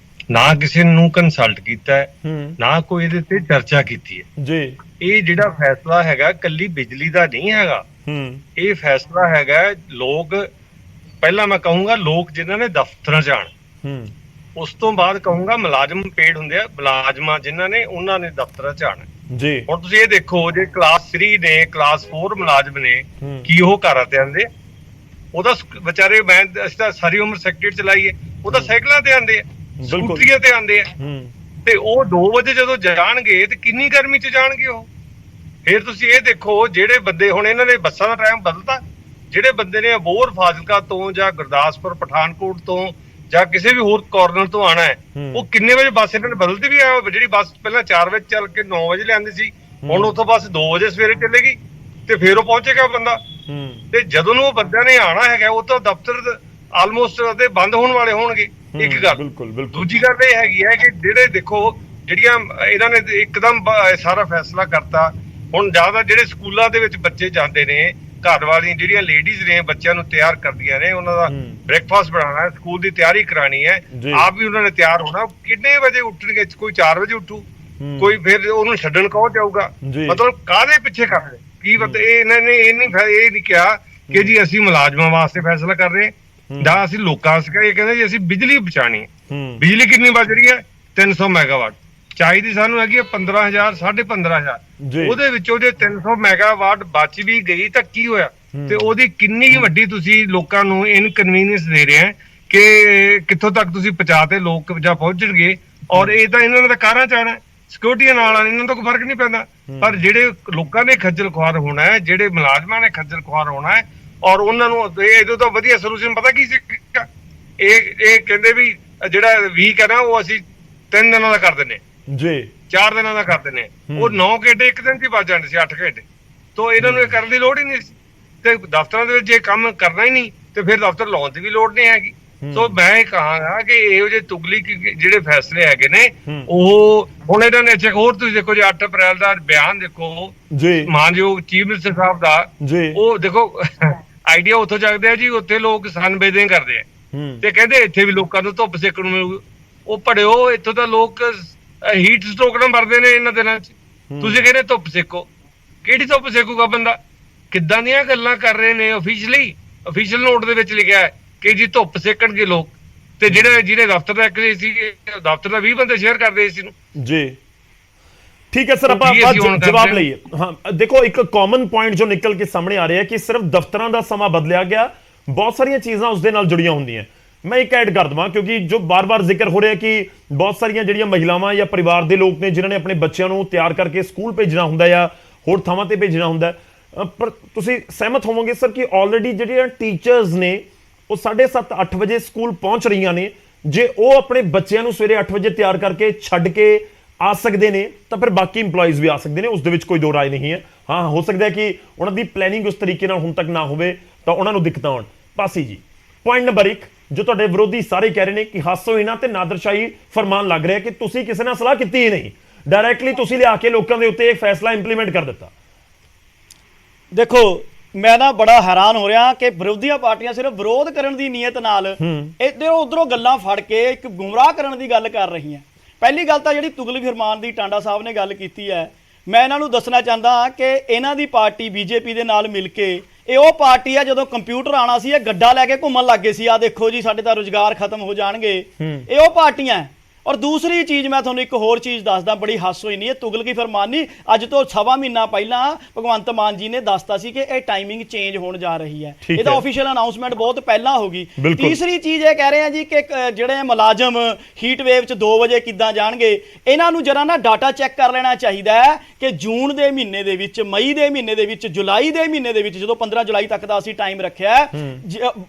ਨਾ ਕਿਸੇ ਨੂੰ ਕੰਸਲਟ ਕੀਤਾ ਹੈ, ਨਾ ਕੋਈ ਇਹਦੇ ਤੇ ਚਰਚਾ ਕੀਤੀ ਹੈ ਜੀ। ਇਹ ਜਿਹੜਾ ਫੈਸਲਾ ਹੈਗਾ ਕੱਲੀ ਬਿਜਲੀ ਦਾ ਨਹੀਂ ਹੈਗਾ, ਇਹ ਫੈਸਲਾ ਹੈਗਾ ਲੋਕ, ਪਹਿਲਾਂ ਮੈਂ ਕਹੂੰਗਾ ਲੋਕ ਜਿਨ੍ਹਾਂ ਨੇ ਦਫ਼ਤਰਾਂ 'ਚ ਆਉਣਾ, ਉਸ ਤੋਂ ਬਾਅਦ ਕਹੂੰਗਾ ਮੁਲਾਜ਼ਮ ਪੇਡ ਹੁੰਦੇ ਆ, ਮੁਲਾਜ਼ਮਾਂ ਜਿਨ੍ਹਾਂ ਨੇ ਉਹਨਾਂ ਨੇ ਦਫ਼ਤਰਾਂ 'ਚ ਆਉਣਾ ਜੀ। ਹੁਣ ਤੁਸੀਂ ਇਹ ਦੇਖੋ, ਜੇ ਕਲਾਸ 3 ਨੇ, ਕਲਾਸ 4 ਮੁਲਾਜ਼ਮ ਨੇ, ਕੀ ਉਹ ਘਰਾਂ ਤੇ ਆਉਂਦੇ? ਉਹਦਾ ਵਿਚਾਰੇ, ਅਸੀਂ ਤਾਂ ਸਾਰੀ ਉਮਰ ਸੈਕਟਰੀਏਟ ਚਲਾਈਏ, ਉਹ ਤਾਂ ਸਾਈਕਲਾਂ ਤੇ ਆਉਂਦੇ ਆ, ਸਕੂਟਰੀਆਂ ਤੇ ਆਉਂਦੇ ਆ, ਤੇ ਉਹ 2 ਵਜੇ ਜਦੋਂ ਜਾਣਗੇ ਤੇ ਕਿੰਨੀ ਗਰਮੀ 'ਚ ਜਾਣਗੇ ਉਹ। ਫਿਰ ਤੁਸੀਂ ਇਹ ਦੇਖੋ, ਜਿਹੜੇ ਬੰਦੇ, ਹੁਣ ਇਹਨਾਂ ਨੇ ਬੱਸਾਂ ਦਾ ਟਾਈਮ ਬਦਲਤਾ, ਜਿਹੜੇ ਬੰਦੇ ਨੇ ਅਬੋਹਰ ਫਾਜ਼ਿਲਕਾ ਤੋਂ ਜਾਂ ਗੁਰਦਾਸਪੁਰ ਪਠਾਨਕੋਟ ਤੋਂ ਜਾਂ ਕਿਸੇ ਵੀ ਹੋਰ ਕਾਰਨਰ ਤੋਂ ਆਣਾ ਹੈ, ਉਹ ਕਿੰਨੇ ਵਜੇ ਬੱਸ ਇਹਨਾਂ ਨੇ ਬਦਲਦੀ ਵੀ ਆ। ਜਿਹੜੀ ਬੱਸ ਪਹਿਲਾਂ 4 ਵਜੇ ਚੱਲ ਕੇ 9 ਵਜੇ ਲਿਆਂਦੀ ਸੀ, ਹੁਣ ਉੱਥੋਂ ਬੱਸ 2 ਵਜੇ ਸਵੇਰੇ ਚੱਲੇਗੀ ਤੇ ਫਿਰ ਉਹ ਪਹੁੰਚੇਗਾ ਬੰਦਾ। ਤੇ ਜਦੋਂ ਨੂੰ ਉਹ ਬੰਦਿਆਂ ਨੇ ਆਣਾ ਹੈਗਾ, ਉਹ ਤਾਂ ਦਫ਼ਤਰ ਆਲਮੋਸਟ ਅੱਧੇ ਬੰਦ ਹੋਣ ਵਾਲੇ ਹੋਣਗੇ। ਇੱਕ ਗੱਲ। ਦੂਜੀ ਗੱਲ ਇਹ ਹੈਗੀ ਹੈ ਕਿ ਜਿਹੜੇ ਦੇਖੋ, ਜਿਹੜੀਆਂ ਇਹਨਾਂ ਨੇ ਇੱਕਦਮ ਸਾਰਾ ਫੈਸਲਾ ਕਰਤਾ, ਹੁਣ ਜ਼ਿਆਦਾ ਜਿਹੜੇ ਸਕੂਲਾਂ ਦੇ ਵਿੱਚ ਬੱਚੇ ਜਾਂਦੇ ਨੇ, ਘਰ ਵਾਲੀਆਂ ਜਿਹੜੀਆਂ ਲੇਡੀਜ਼ ਨੇ ਬੱਚਿਆਂ ਨੂੰ ਤਿਆਰ ਕਰਦੀਆਂ ਨੇ, ਉਹਨਾਂ ਦਾ ਬ੍ਰੇਕਫਾਸਟ ਬਣਾਉਣਾ, ਸਕੂਲ ਦੀ ਤਿਆਰੀ ਕਰਾਣੀ ਹੈ, ਆਪ ਵੀ ਉਹਨਾਂ ਨੇ ਤਿਆਰ ਹੋਣਾ। ਕਿੰਨੇ ਵਜੇ ਉੱਠਣਗੇ? ਕੋਈ 4 ਵਜੇ ਉੱਠੂ, ਕੋਈ ਫਿਰ ਉਹਨੂੰ ਛੱਡਣ ਕੌਣ ਜਾਊਗਾ? ਮਤਲਬ ਕਾਹਦੇ ਪਿੱਛੇ ਕਰ ਰਹੇ ਕੀ? ਇਹ ਇਹਨਾਂ ਨੇ ਇਹ ਨਹੀਂ ਕਿਹਾ ਕਿ ਜੀ ਅਸੀਂ ਮੁਲਾਜ਼ਮਾਂ ਵਾਸਤੇ ਫੈਸਲਾ ਕਰ ਰਹੇ ਹਾਂ ਜਾਂ ਅਸੀਂ ਲੋਕਾਂ ਵਾਸਤੇ। ਇਹ ਕਹਿੰਦੇ ਜੀ ਅਸੀਂ ਬਿਜਲੀ ਬਚਾਣੀ ਹੈ। ਬਿਜਲੀ ਕਿੰਨੀ ਬਚ ਰਹੀ ਹੈ? 300 ਮੈਗਾਵਾਟ। ਚਾਹੀਦੀ ਸਾਨੂੰ ਹੈਗੀ ਹੈ 15,000 15,500। ਉਹਦੇ ਵਿੱਚੋਂ ਜੇ 300 ਮੈਗਾਵਾਟ ਬਚ ਵੀ ਗਈ ਤਾਂ ਕੀ ਹੋਇਆ? ਤੇ ਉਹਦੀ ਕਿੰਨੀ ਵੱਡੀ ਤੁਸੀਂ ਲੋਕਾਂ ਨੂੰ ਇਨਕਨਵੀਨੀਅੰਸ ਦੇ ਰਹੇ ਆ ਕਿ ਕਿੱਥੋਂ ਤੱਕ ਤੁਸੀਂ ਪਹੁੰਚਾਤੇ ਲੋਕ ਜਾਂ ਪਹੁੰਚਣਗੇ। ਔਰ ਇਹ ਤਾਂ ਇਹਨਾਂ ਨੇ ਤਾਂ ਕਾਰਾਂ ਚ ਆਉਣਾ, ਸਿਕਿਉਰਿਟੀ ਨਾਲ ਆਉਣਾ, ਇਹਨਾਂ ਤੋਂ ਕੋਈ ਫਰਕ ਨਹੀਂ ਪੈਂਦਾ। ਪਰ ਜਿਹੜੇ ਲੋਕਾਂ ਨੇ ਖੱਜਲ ਖੁਆਰ ਹੋਣਾ ਹੈ, ਜਿਹੜੇ ਮੁਲਾਜ਼ਮਾਂ ਨੇ ਖੱਜਲ ਖੁਆਰ ਹੋਣਾ ਹੈ, ਔਰ ਉਹਨਾਂ ਨੂੰ ਇਹਦੇ ਤੋਂ ਵਧੀਆ ਸੋਲੂਸ਼ਨ ਪਤਾ ਕੀ ਸੀ? ਇਹ ਕਹਿੰਦੇ ਵੀ ਜਿਹੜਾ ਵੀਕ ਹੈ ਨਾ ਉਹ ਅਸੀਂ 3 ਦਿਨਾਂ ਦਾ ਕਰ ਦਿੰਨੇ ਜੀ, 4 ਦਿਨਾਂ ਦਾ ਕਰ ਦਿੰਨੇ। ਉਹ 9 ਘੰਟੇ ਇੱਕ ਦਿਨ ਚ ਵੱਜ ਜਾਂਦੇ ਸੀ, 8 ਘੰਟੇ। ਤੋਂ ਇਹਨਾਂ ਨੂੰ ਇਹ ਕਰਨ ਦੀ ਲੋੜ ਹੀ ਨਹੀਂ ਸੀ। ਤੇ ਦਫ਼ਤਰਾਂ ਦੇ ਵਿੱਚ ਜੇ ਕੰਮ ਕਰਨਾ ਹੀ ਨਹੀਂ ਤੇ ਫਿਰ ਦਫ਼ਤਰ ਲਾਉਣ ਦੀ ਵੀ ਲੋੜ ਨਹੀਂ ਹੈਗੀ। ਸੋ ਮੈਂ ਇਹ ਕਹਾਂਗਾ ਕਿ ਇਹੋ ਜਿਹੇ ਤੁਗਲੀ ਜਿਹੜੇ ਫੈਸਲੇ ਹੈਗੇ ਨੇ ਉਹ ਹੁਣ ਇਹਨਾਂ ਨੇ ਹੋਰ ਤੁਸੀਂ ਦੇਖੋ ਜੀ 8 ਅਪ੍ਰੈਲ ਦਾ ਬਿਆਨ ਦੇਖੋ ਜੀ, ਮਾਨਯੋਗ ਚੀਫ ਮਿਨਿਸਟਰ ਸਾਹਿਬ ਦਾ ਜੀ। ਉਹ ਦੇਖੋ ਆਈਡੀਆ ਉੱਥੋਂ ਚੱਕਦੇ ਆ ਜੀ, ਉੱਥੇ ਲੋਕ ਸਨਬੇਦਿੰਗ ਕਰਦੇ ਆ ਤੇ ਕਹਿੰਦੇ ਇੱਥੇ ਵੀ ਲੋਕਾਂ ਨੂੰ ਧੁੱਪ ਸੇਕਣ ਨੂੰ ਮਿਲੂ। ਉਹ ਪੜਿਓ, ਇੱਥੋਂ ਤਾਂ ਲੋਕ ਹੀਟ ਸਟ੍ਰੋਕ ਨਾਲ ਮਰਦੇ ਨੇ ਇਹਨਾਂ ਦਿਨਾਂ 'ਚ। ਤੁਸੀਂ ਕਹਿੰਦੇ ਧੁੱਪ ਸੇਕੋ, ਕਿਹੜੀ ਧੁੱਪ ਸੇਕੂਗਾ ਬੰਦਾ? ਕਿੱਦਾਂ ਦੀਆਂ ਗੱਲਾਂ ਕਰ ਰਹੇ ਨੇ? ਅਫੀਸ਼ੀਅਲ ਨੋਟ ਦੇ ਵਿੱਚ ਲਿਖਿਆ ਹੈ ਕਿ ਜੀ ਧੁੱਪ ਸੇਕਣਗੇ ਲੋਕ। ਤੇ ਜਿਹੜੇ ਦਫ਼ਤਰ ਦਾ ਸੀ, ਦਫ਼ਤਰ ਦਾ 20 ਬੰਦੇ ਸ਼ੇਅਰ ਕਰਦੇ ਸੀ ਨੂੰ ਜੀ। ਠੀਕ ਹੈ ਸਰ, ਆਪਾਂ ਜਵਾਬ ਲਈਏ। ਹਾਂ ਦੇਖੋ, ਇੱਕ ਕਾਮਨ ਪੁਆਇੰਟ ਜੋ ਨਿਕਲ ਕੇ ਸਾਹਮਣੇ ਆ ਰਿਹਾ ਕਿ ਸਿਰਫ ਦਫ਼ਤਰਾਂ ਦਾ ਸਮਾਂ ਬਦਲਿਆ ਗਿਆ, ਬਹੁਤ ਸਾਰੀਆਂ ਚੀਜ਼ਾਂ ਉਸ ਦੇ ਨਾਲ ਜੁੜੀਆਂ ਹੁੰਦੀਆਂ। ਮੈਂ ਇੱਕ ਐਡ ਕਰ ਦਵਾਂ ਕਿਉਂਕਿ ਜੋ ਬਾਰ-ਬਾਰ ਜ਼ਿਕਰ ਹੋ ਰਿਹਾ ਕਿ ਬਹੁਤ ਸਾਰੀਆਂ ਜਿਹੜੀਆਂ ਮਹਿਲਾਵਾਂ ਜਾਂ ਪਰਿਵਾਰ ਦੇ ਲੋਕ ਨੇ ਜਿਨ੍ਹਾਂ ਨੇ ਆਪਣੇ ਬੱਚਿਆਂ ਨੂੰ ਤਿਆਰ ਕਰਕੇ ਸਕੂਲ ਭੇਜਣਾ ਹੁੰਦਾ ਜਾਂ ਹੋਰ ਥਾਵਾਂ ਤੇ ਭੇਜਣਾ ਹੁੰਦਾ, ਪਰ ਤੁਸੀਂ ਸਹਿਮਤ ਹੋਵੋਗੇ ਸਰ ਕਿ ਆਲਰੇਡੀ ਜਿਹੜੀਆਂ ਟੀਚਰਸ ਨੇ ਉਹ 7:30 8 ਵਜੇ ਸਕੂਲ ਪਹੁੰਚ ਰਹੀਆਂ ਨੇ। ਜੇ ਉਹ ਆਪਣੇ ਬੱਚਿਆਂ ਨੂੰ ਸਵੇਰੇ 8 ਵਜੇ ਤਿਆਰ ਕਰਕੇ ਛੱਡ ਕੇ ਆ ਸਕਦੇ ਨੇ ਤਾਂ ਫਿਰ ਬਾਕੀ ਇੰਪਲੋਈਜ਼ ਵੀ ਆ ਸਕਦੇ ਨੇ, ਉਸ ਦੇ ਵਿੱਚ ਕੋਈ ਦੋ ਰਾਏ ਨਹੀਂ ਹੈ। ਹਾਂ, ਹੋ ਸਕਦਾ ਹੈ ਕਿ ਉਹਨਾਂ ਦੀ ਪਲੈਨਿੰਗ ਉਸ ਤਰੀਕੇ ਨਾਲ ਹੁਣ ਤੱਕ ਨਾ ਹੋਵੇ ਤਾਂ ਉਹਨਾਂ ਨੂੰ ਦਿੱਕਤਾਂ ਆਉਣ। ਪਾਸੀ ਜੀ, ਪੁਆਇੰਟ ਨੰਬਰ 1 ਜੋ ਤੁਹਾਡੇ ਵਿਰੋਧੀ ਸਾਰੇ ਕਹਿ ਰਹੇ ਨੇ ਕਿ ਹਾਸੋਹੀਣਾ ਤੇ ਨਾਦਰਸ਼ਾਹੀ ਫਰਮਾਨ ਲੱਗ ਰਿਹਾ ਕਿ ਤੁਸੀਂ ਕਿਸੇ ਨਾਲ ਸਲਾਹ ਕੀਤੀ ਹੀ ਨਹੀਂ, ਡਾਇਰੈਕਟਲੀ ਤੁਸੀਂ ਲਿਆ ਕੇ ਲੋਕਾਂ ਦੇ ਉੱਤੇ ਇਹ ਫੈਸਲਾ ਇੰਪਲੀਮੈਂਟ ਕਰ ਦਿੱਤਾ। ਦੇਖੋ, ਮੈਂ ਨਾ ਬੜਾ ਹੈਰਾਨ ਹੋ ਰਿਹਾ ਕਿ ਵਿਰੋਧੀਆਂ ਪਾਰਟੀਆਂ ਸਿਰਫ ਵਿਰੋਧ ਕਰਨ ਦੀ ਨੀਅਤ ਨਾਲ ਇੱਧਰੋਂ ਉੱਧਰੋਂ ਗੱਲਾਂ ਫੜ ਕੇ ਇੱਕ ਗੁੰਮਰਾਹ ਕਰਨ ਦੀ ਗੱਲ ਕਰ ਰਹੀਆਂ। ਪਹਿਲੀ ਗੱਲ ਤਾਂ ਜਿਹੜੀ ਤੁਗਲਕ ਫਰਮਾਨ ਦੀ ਟਾਂਡਾ ਸਾਹਿਬ ਨੇ ਗੱਲ ਕੀਤੀ ਹੈ, ਮੈਂ ਇਹਨਾਂ ਨੂੰ ਦੱਸਣਾ ਚਾਹੁੰਦਾ ਹਾਂ ਕਿ ਇਹਨਾਂ ਦੀ ਪਾਰਟੀ ਬੀਜੇਪੀ ਦੇ ਨਾਲ ਮਿਲ ਕੇ ਇਹ ਉਹ ਪਾਰਟੀ ਆ ਜਦੋਂ ਕੰਪਿਊਟਰ ਆਣਾ ਸੀ ਇਹ ਗੱਡਾ ਲੈ ਕੇ ਘੁੰਮਣ ਲੱਗੇ ਸੀ। ਆ ਦੇਖੋ ਜੀ, ਸਾਡੇ ਤਾਂ ਰੁਜ਼ਗਾਰ ਖਤਮ ਹੋ ਜਾਣਗੇ। ਇਹ ਉਹ ਪਾਰਟੀਆਂ। ਔਰ ਦੂਸਰੀ ਚੀਜ਼ ਮੈਂ ਤੁਹਾਨੂੰ ਇੱਕ ਹੋਰ ਚੀਜ਼ ਦੱਸਦਾ, ਬੜੀ ਹਾਸੋਹੀਣੀ ਹੈ। ਤੁਗਲਕੀ ਫਰਮਾਨੀ ਅੱਜ ਤੋਂ 6ਵਾਂ ਮਹੀਨਾ ਪਹਿਲਾਂ ਭਗਵੰਤ ਮਾਨ ਜੀ ਨੇ ਦੱਸਤਾ ਸੀ ਕਿ ਇਹ ਟਾਈਮਿੰਗ ਚੇਂਜ ਹੋਣ ਜਾ ਰਹੀ ਹੈ। ਇਹਦਾ ਆਫੀਸ਼ੀਅਲ ਅਨਾਉਂਸਮੈਂਟ ਬਹੁਤ ਪਹਿਲਾਂ ਹੋ ਗਈ। ਤੀਸਰੀ ਚੀਜ਼ ਇਹ ਕਹਿ ਰਹੇ ਆ ਜੀ ਕਿ ਜਿਹੜੇ ਮੁਲਾਜ਼ਮ ਹੀਟ ਵੇਵ 'ਚ 2 ਵਜੇ ਕਿੱਦਾਂ ਜਾਣਗੇ, ਇਹਨਾਂ ਨੂੰ ਜਰਾ ਨਾ ਡਾਟਾ ਚੈੱਕ ਕਰ ਲੈਣਾ ਚਾਹੀਦਾ ਹੈ ਕਿ ਜੂਨ ਦੇ ਮਹੀਨੇ ਦੇ ਵਿੱਚ, ਮਈ ਦੇ ਮਹੀਨੇ ਦੇ ਵਿੱਚ, ਜੁਲਾਈ ਦੇ ਮਹੀਨੇ ਦੇ ਵਿੱਚ, ਜਦੋਂ 15 ਜੁਲਾਈ ਤੱਕ ਦਾ ਅਸੀਂ ਟਾਈਮ ਰੱਖਿਆ,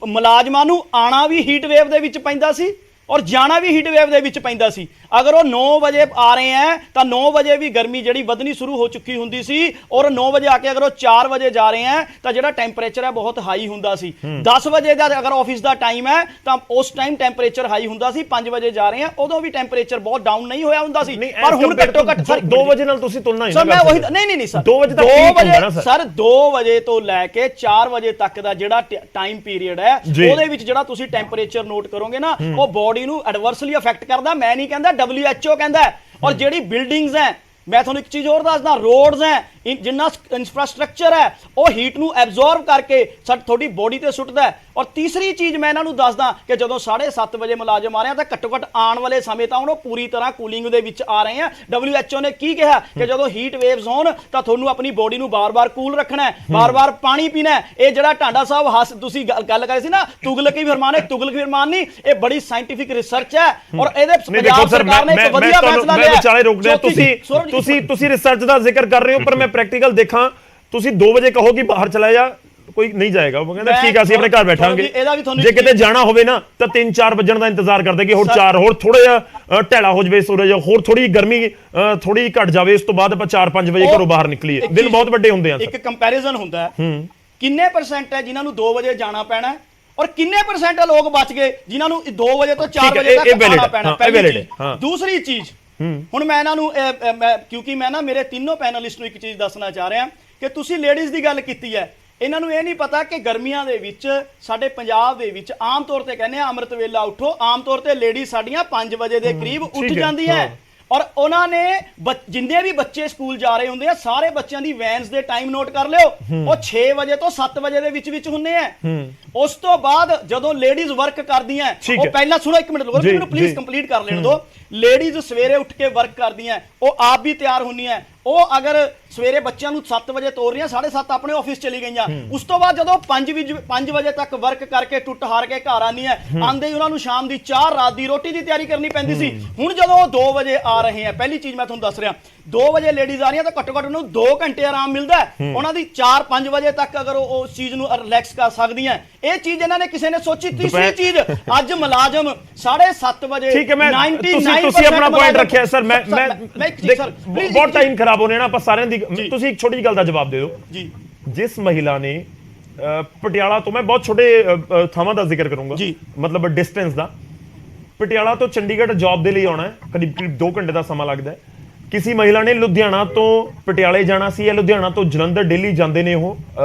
ਮੁਲਾਜ਼ਮਾਂ ਨੂੰ ਆਣਾ ਵੀ ਹੀਟ ਵੇਵ ਦੇ ਵਿੱਚ ਪੈਂਦਾ ਸੀ ਔਰ ਜਾਣਾ ਵੀ ਹੀਟ ਵੇਵ ਦੇ ਵਿੱਚ ਪੈਂਦਾ ਸੀ। ਅਗਰ ਉਹ 9 ਵਜੇ ਆ ਰਹੇ ਹੈ ਤਾਂ 9 ਵਜੇ ਵੀ ਗਰਮੀ ਜਿਹੜੀ ਵਧਣੀ ਸ਼ੁਰੂ ਹੋ ਚੁੱਕੀ ਹੁੰਦੀ ਸੀ ਔਰ 9 ਵਜੇ ਆ ਕੇ ਅਗਰ ਉਹ 4 ਵਜੇ ਜਾ ਰਹੇ ਹੈ ਤਾਂ ਜਿਹੜਾ ਟੈਂਪਰੇਚਰ ਹੈ ਬਹੁਤ ਹਾਈ ਹੁੰਦਾ ਸੀ। 10 ਵਜੇ ਦਾ ਅਗਰ ਆਫਿਸ ਦਾ ਟਾਈਮ ਹੈ ਤਾਂ ਉਸ ਟਾਈਮ ਟੈਂਪਰੇਚਰ ਹਾਈ ਹੁੰਦਾ ਸੀ। 5 ਵਜੇ ਜਾ ਰਹੇ ਹੈ ਉਦੋਂ ਵੀ ਟੈਂਪਰੇਚਰ ਬਹੁਤ ਡਾਊਨ ਨਹੀਂ ਹੋਇਆ ਹੁੰਦਾ ਸੀ। ਪਰ ਹੁਣ ਘੱਟੋ ਘੱਟ 2 ਵਜੇ ਨਾਲ ਤੁਸੀਂ ਤੁਲਨਾ ਸਰ, ਮੈਂ ਉਹੀ ਨਹੀਂ ਸਰ, 2 ਵਜੇ ਤੱਕ ਸਰ 2 ਵਜੇ ਤੋਂ ਲੈ ਕੇ 4 ਵਜੇ ਤੱਕ ਦਾ ਜਿਹੜਾ ਟਾਈਮ ਪੀਰੀਅਡ ਹੈ ਉਹਦੇ ਵਿੱਚ ਜਿਹੜਾ ਤੁਸੀਂ ਟੈਂਪਰੇਚਰ ਨੋਟ ਕਰੋਗੇ ਨਾ ਉਹ ਬੋਡੀ ਨੂੰ ਐਡਵਰਸਲੀ ਅਫੈਕਟ ਕਰਦਾ। ਮੈਂ ਨਹੀਂ ਕਹਿੰਦਾ, WHO ਕਹਿੰਦਾ। ਔਰ ਜਿਹੜੀ ਬਿਲਡਿੰਗਸ ਹੈ, ਮੈਂ ਤੁਹਾਨੂੰ ਇੱਕ ਚੀਜ਼ ਹੋਰ ਦੱਸਦਾ, ਰੋਡਸ ਹੈ, ਜਿੰਨਾ ਇਨਫਰਾਸਟ੍ਰਕਚਰ ਹੈ ਉਹ ਹੀਟ ਨੂੰ ਐਬਜ਼ੌਰਬ ਕਰਕੇ ਤੁਹਾਡੀ ਬੋਡੀ ਤੇ ਸੁੱਟਦਾ। ਔਰ ਤੀਸਰੀ ਚੀਜ਼ ਮੈਂ ਇਹਨਾਂ ਨੂੰ ਦੱਸਦਾ ਕਿ ਜਦੋਂ 7:30 ਵਜੇ ਮੁਲਾਜ਼ਮ ਆ ਰਹੇ ਆ ਤਾਂ ਘੱਟੋ ਘੱਟ ਆਉਣ ਵਾਲੇ ਸਮੇਂ ਤਾਂ ਉਹ ਪੂਰੀ ਤਰ੍ਹਾਂ ਕੂਲਿੰਗ ਦੇ ਵਿੱਚ ਆ ਰਹੇ ਆ। WHO ਨੇ ਕੀ ਕਿਹਾ ਕਿ ਜਦੋਂ ਹੀਟ ਵੇਵਸ ਹੋਣ ਤਾਂ ਤੁਹਾਨੂੰ ਆਪਣੀ ਬੋਡੀ ਨੂੰ ਬਾਰ-ਬਾਰ ਕੂਲ ਰੱਖਣਾ ਹੈ, ਬਾਰ-ਬਾਰ ਪਾਣੀ ਪੀਣਾ ਹੈ। ਇਹ ਜਿਹੜਾ ਟਾਂਡਾ ਸਾਹਿਬ ਤੁਸੀਂ ਗੱਲ ਕਰੇ ਸੀ ਨਾ ਤੁਗਲਕੀ ਫਰਮਾਨ, ਤੁਗਲਕੀ ਫਰਮਾਨ ਨਹੀਂ, ਇਹ ਬੜੀ ਸਾਇੰਟਿਫਿਕ ਰਿਸਰਚ ਹੈ। ਔਰ ਇਹਦੇ ਪੰਜਾਬ ਸਰਕਾਰ ਨੇ ਇੱਕ ਵਧੀਆ ਫੈਸਲਾ ਲਿਆ। ਵਿਚਾਲੇ ਰੁਕ ਗਿਆ, ਤੁਸੀਂ ਰਿਸਰਚ ਦਾ ਜ਼ਿਕਰ ਕਰ ਰਹੇ ਹੋ ਪਰ ਮੈਂ ਪ੍ਰੈਕਟੀਕਲ ਦੇਖਾਂ। ਤੁਸੀਂ 2 ਵਜੇ ਕਹੋ ਕਿ ਬਾਹਰ ਚਲਾ ਜਾ, ਕੋਈ ਨਹੀਂ ਜਾਏਗਾ। ਉਹ ਕਹਿੰਦਾ ਠੀਕ ਆ, ਅਸੀਂ ਆਪਣੇ ਘਰ ਬੈਠਾਂਗੇ। ਜੇ ਕਿਤੇ ਜਾਣਾ ਹੋਵੇ ਨਾ ਤਾਂ 3-4 ਵਜਣ ਦਾ ਇੰਤਜ਼ਾਰ ਕਰਦੇ ਕਿ ਹੋਰ 4 ਹੋਰ ਥੋੜਾ ਜਿਹਾ ਢੈਲਾ ਹੋ ਜਾਵੇ ਸੂਰਜ, ਹੋਰ ਥੋੜੀ ਗਰਮੀ ਥੋੜੀ ਘਟ ਜਾਵੇ, ਉਸ ਤੋਂ ਬਾਅਦ ਆਪਾਂ 4-5 ਵਜੇ ਘਰੋਂ ਬਾਹਰ ਨਿਕਲੀਏ। ਦਿਨ ਬਹੁਤ ਵੱਡੇ ਹੁੰਦੇ ਆ। ਇੱਕ ਕੰਪੈਰੀਜ਼ਨ ਹੁੰਦਾ ਕਿੰਨੇ % ਹੈ ਜਿਨ੍ਹਾਂ ਨੂੰ 2 ਵਜੇ ਜਾਣਾ ਪੈਣਾ ਔਰ ਕਿੰਨੇ % ਲੋਕ ਬਚ ਗਏ ਜਿਨ੍ਹਾਂ ਨੂੰ 2 ਵਜੇ ਤੋਂ 4 ਵਜੇ ਤੱਕ ਆਉਣਾ ਪੈਣਾ। ਦੂਸਰੀ ਚੀਜ਼, ਹੁਣ ਮੈਂ ਇਹਨਾਂ ਨੂੰ ਕਿਉਂਕਿ ਮੈਂ ਨਾ ਮੇਰੇ ਤਿੰਨੋਂ ਪੈਨਲਿਸਟ ਨੂੰ ਇੱਕ ਚੀਜ਼ ਦੱਸਣਾ ਚਾਹ ਰਿਹਾ ਕਿ ਤੁਸੀਂ ਲੇਡੀਜ਼ ਦੀ ਗੱਲ ਕੀਤੀ ਹੈ, ਇਹਨਾਂ ਨੂੰ ਇਹ ਨਹੀਂ ਪਤਾ ਕਿ ਗਰਮੀਆਂ ਦੇ ਵਿੱਚ ਸਾਡੇ ਪੰਜਾਬ ਦੇ ਵਿੱਚ ਆਮ ਤੌਰ ਤੇ ਕਹਿੰਦੇ ਆ ਅੰਮ੍ਰਿਤ ਵੇਲਾ ਉੱਠੋ, ਆਮ ਤੌਰ ਤੇ ਲੇਡੀ ਸਾਡੀਆਂ 5 ਵਜੇ ਦੇ ਕਰੀਬ ਉੱਠ ਜਾਂਦੀ ਹੈ ਔਰ ਉਹਨਾਂ ਨੇ ਜਿੰਨੇ ਵੀ ਬੱਚੇ ਸਕੂਲ ਜਾ ਰਹੇ ਹੁੰਦੇ ਆ ਸਾਰੇ ਬੱਚਿਆਂ ਦੀ ਵੈਨਸ ਦੇ ਟਾਈਮ ਨੋਟ ਕਰ ਲਿਓ, ਉਹ 6 ਵਜੇ ਤੋਂ 7 ਵਜੇ ਦੇ ਵਿੱਚ ਹੁੰਨੇ ਆ। ਉਸ ਤੋਂ ਬਾਅਦ ਜਦੋਂ ਲੇਡੀਜ਼ ਵਰਕ ਕਰਦੀਆਂ, ਉਹ ਪਹਿਲਾਂ ਸੁਣੋ, ਇੱਕ ਮਿੰਟ ਰੁਕੋ, ਮੈਨੂੰ ਪਲੀਜ਼ ਕੰਪਲੀਟ ਕਰ ਲੈਣ ਦਿਓ। ਲੇਡੀਜ਼ ਸਵੇਰੇ ਉੱਠ ਕੇ ਵਰਕ ਕਰਦੀਆਂ, ਉਹ ਆਪ ਵੀ ਤਿਆਰ ਹੁੰਦੀਆਂ, ਉਹ ਅਗਰ ਸਵੇਰੇ ਬੱਚਿਆਂ ਨੂੰ 7 ਵਜੇ ਤੋਰ ਰਹੀਆਂ, 7:30 ਆਪਣੇ ਆਫਿਸ ਚਲੀ ਗਈਆਂ। ਉਸ ਤੋਂ ਬਾਅਦ ਜਦੋਂ 5 ਵਜੇ ਤੱਕ ਵਰਕ ਕਰਕੇ ਟੁੱਟ ਹਾਰ ਕੇ ਘਰ ਆਉਂਦੀਆਂ, ਆਂਦੇ ਹੀ ਉਹਨਾਂ ਨੂੰ ਸ਼ਾਮ ਦੀ ਚਾਹ, ਰਾਤ ਦੀ ਰੋਟੀ ਦੀ ਤਿਆਰੀ ਕਰਨੀ ਪੈਂਦੀ ਸੀ। ਹੁਣ ਜਦੋਂ ਉਹ 2 ਵਜੇ ਆ ਰਹੇ ਆ, ਪਹਿਲੀ ਚੀਜ਼ ਮੈਂ ਤੁਹਾਨੂੰ ਦੱਸ ਰਿਹਾ, 2 ਵਜੇ ਲੇਡੀਜ਼ ਆ ਰਹੀਆਂ ਤਾਂ ਘੱਟੋ ਘੱਟ ਉਹਨੂੰ 2 ਘੰਟੇ ਆਰਾਮ ਮਿਲਦਾ ਹੈ। ਉਹਨਾਂ ਦੀ 4-5 ਵਜੇ ਤੱਕ ਅਗਰ ਉਹ ਉਸ ਚੀਜ਼ ਨੂੰ ਰਿਲੈਕਸ ਕਰ ਸਕਦੀਆਂ, ਇਹ ਚੀਜ਼ ਇਹਨਾਂ ਨੇ ਕਿਸੇ ਨੇ ਸੋਚੀ। ਤੀਸਰੀ ਚੀਜ਼, ਅੱਜ ਮੁਲਾਜ਼ਮ 7:30 ਵਜੇ, ਠੀਕ ਹੈ, ਮੈਂ ਤੁਸੀਂ ਆਪਣਾ ਪੁਆਇੰਟ ਰੱਖਿਆ ਸਰ, ਮੈਂ ਬਹੁਤ ਟਾਈਮ ਖਰਾਬ ਹੋਣੇ ਨਾ ਆਪਾਂ ਸਾਰਿਆਂ ਦੀ। ਤੁਸੀਂ ਇੱਕ ਛੋਟੀ ਜਿਹੀ ਗੱਲ ਦਾ ਜਵਾਬ ਦੇ ਦਿਓ ਜੀ। ਜਿਸ ਮਹਿਲਾ ਨੇ ਪਟਿਆਲਾ ਤੋਂ, ਮੈਂ ਬਹੁਤ ਛੋਟੇ ਥਾਵਾਂ ਦਾ ਜ਼ਿਕਰ ਕਰੂੰਗਾ ਜੀ, ਮਤਲਬ ਡਿਸਟੈਂਸ ਦਾ, ਪਟਿਆਲਾ ਤੋਂ ਚੰਡੀਗੜ੍ਹ ਜੌਬ ਦੇ ਲਈ ਆਉਣਾ ਹੈ, ਕਰੀਬ 2 ਘੰਟੇ ਦਾ ਸਮਾਂ ਲੱਗਦਾ ਹੈ। ਕਿਸੇ ਮਹਿਲਾ ਨੇ ਲੁਧਿਆਣਾ ਤੋਂ ਪਟਿਆਲੇ ਜਾਣਾ ਸੀ, ਜਾਂ ਲੁਧਿਆਣਾ ਤੋਂ ਜਲੰਧਰ ਡੇਲੀ ਜਾਂਦੇ ਨੇ ਉਹ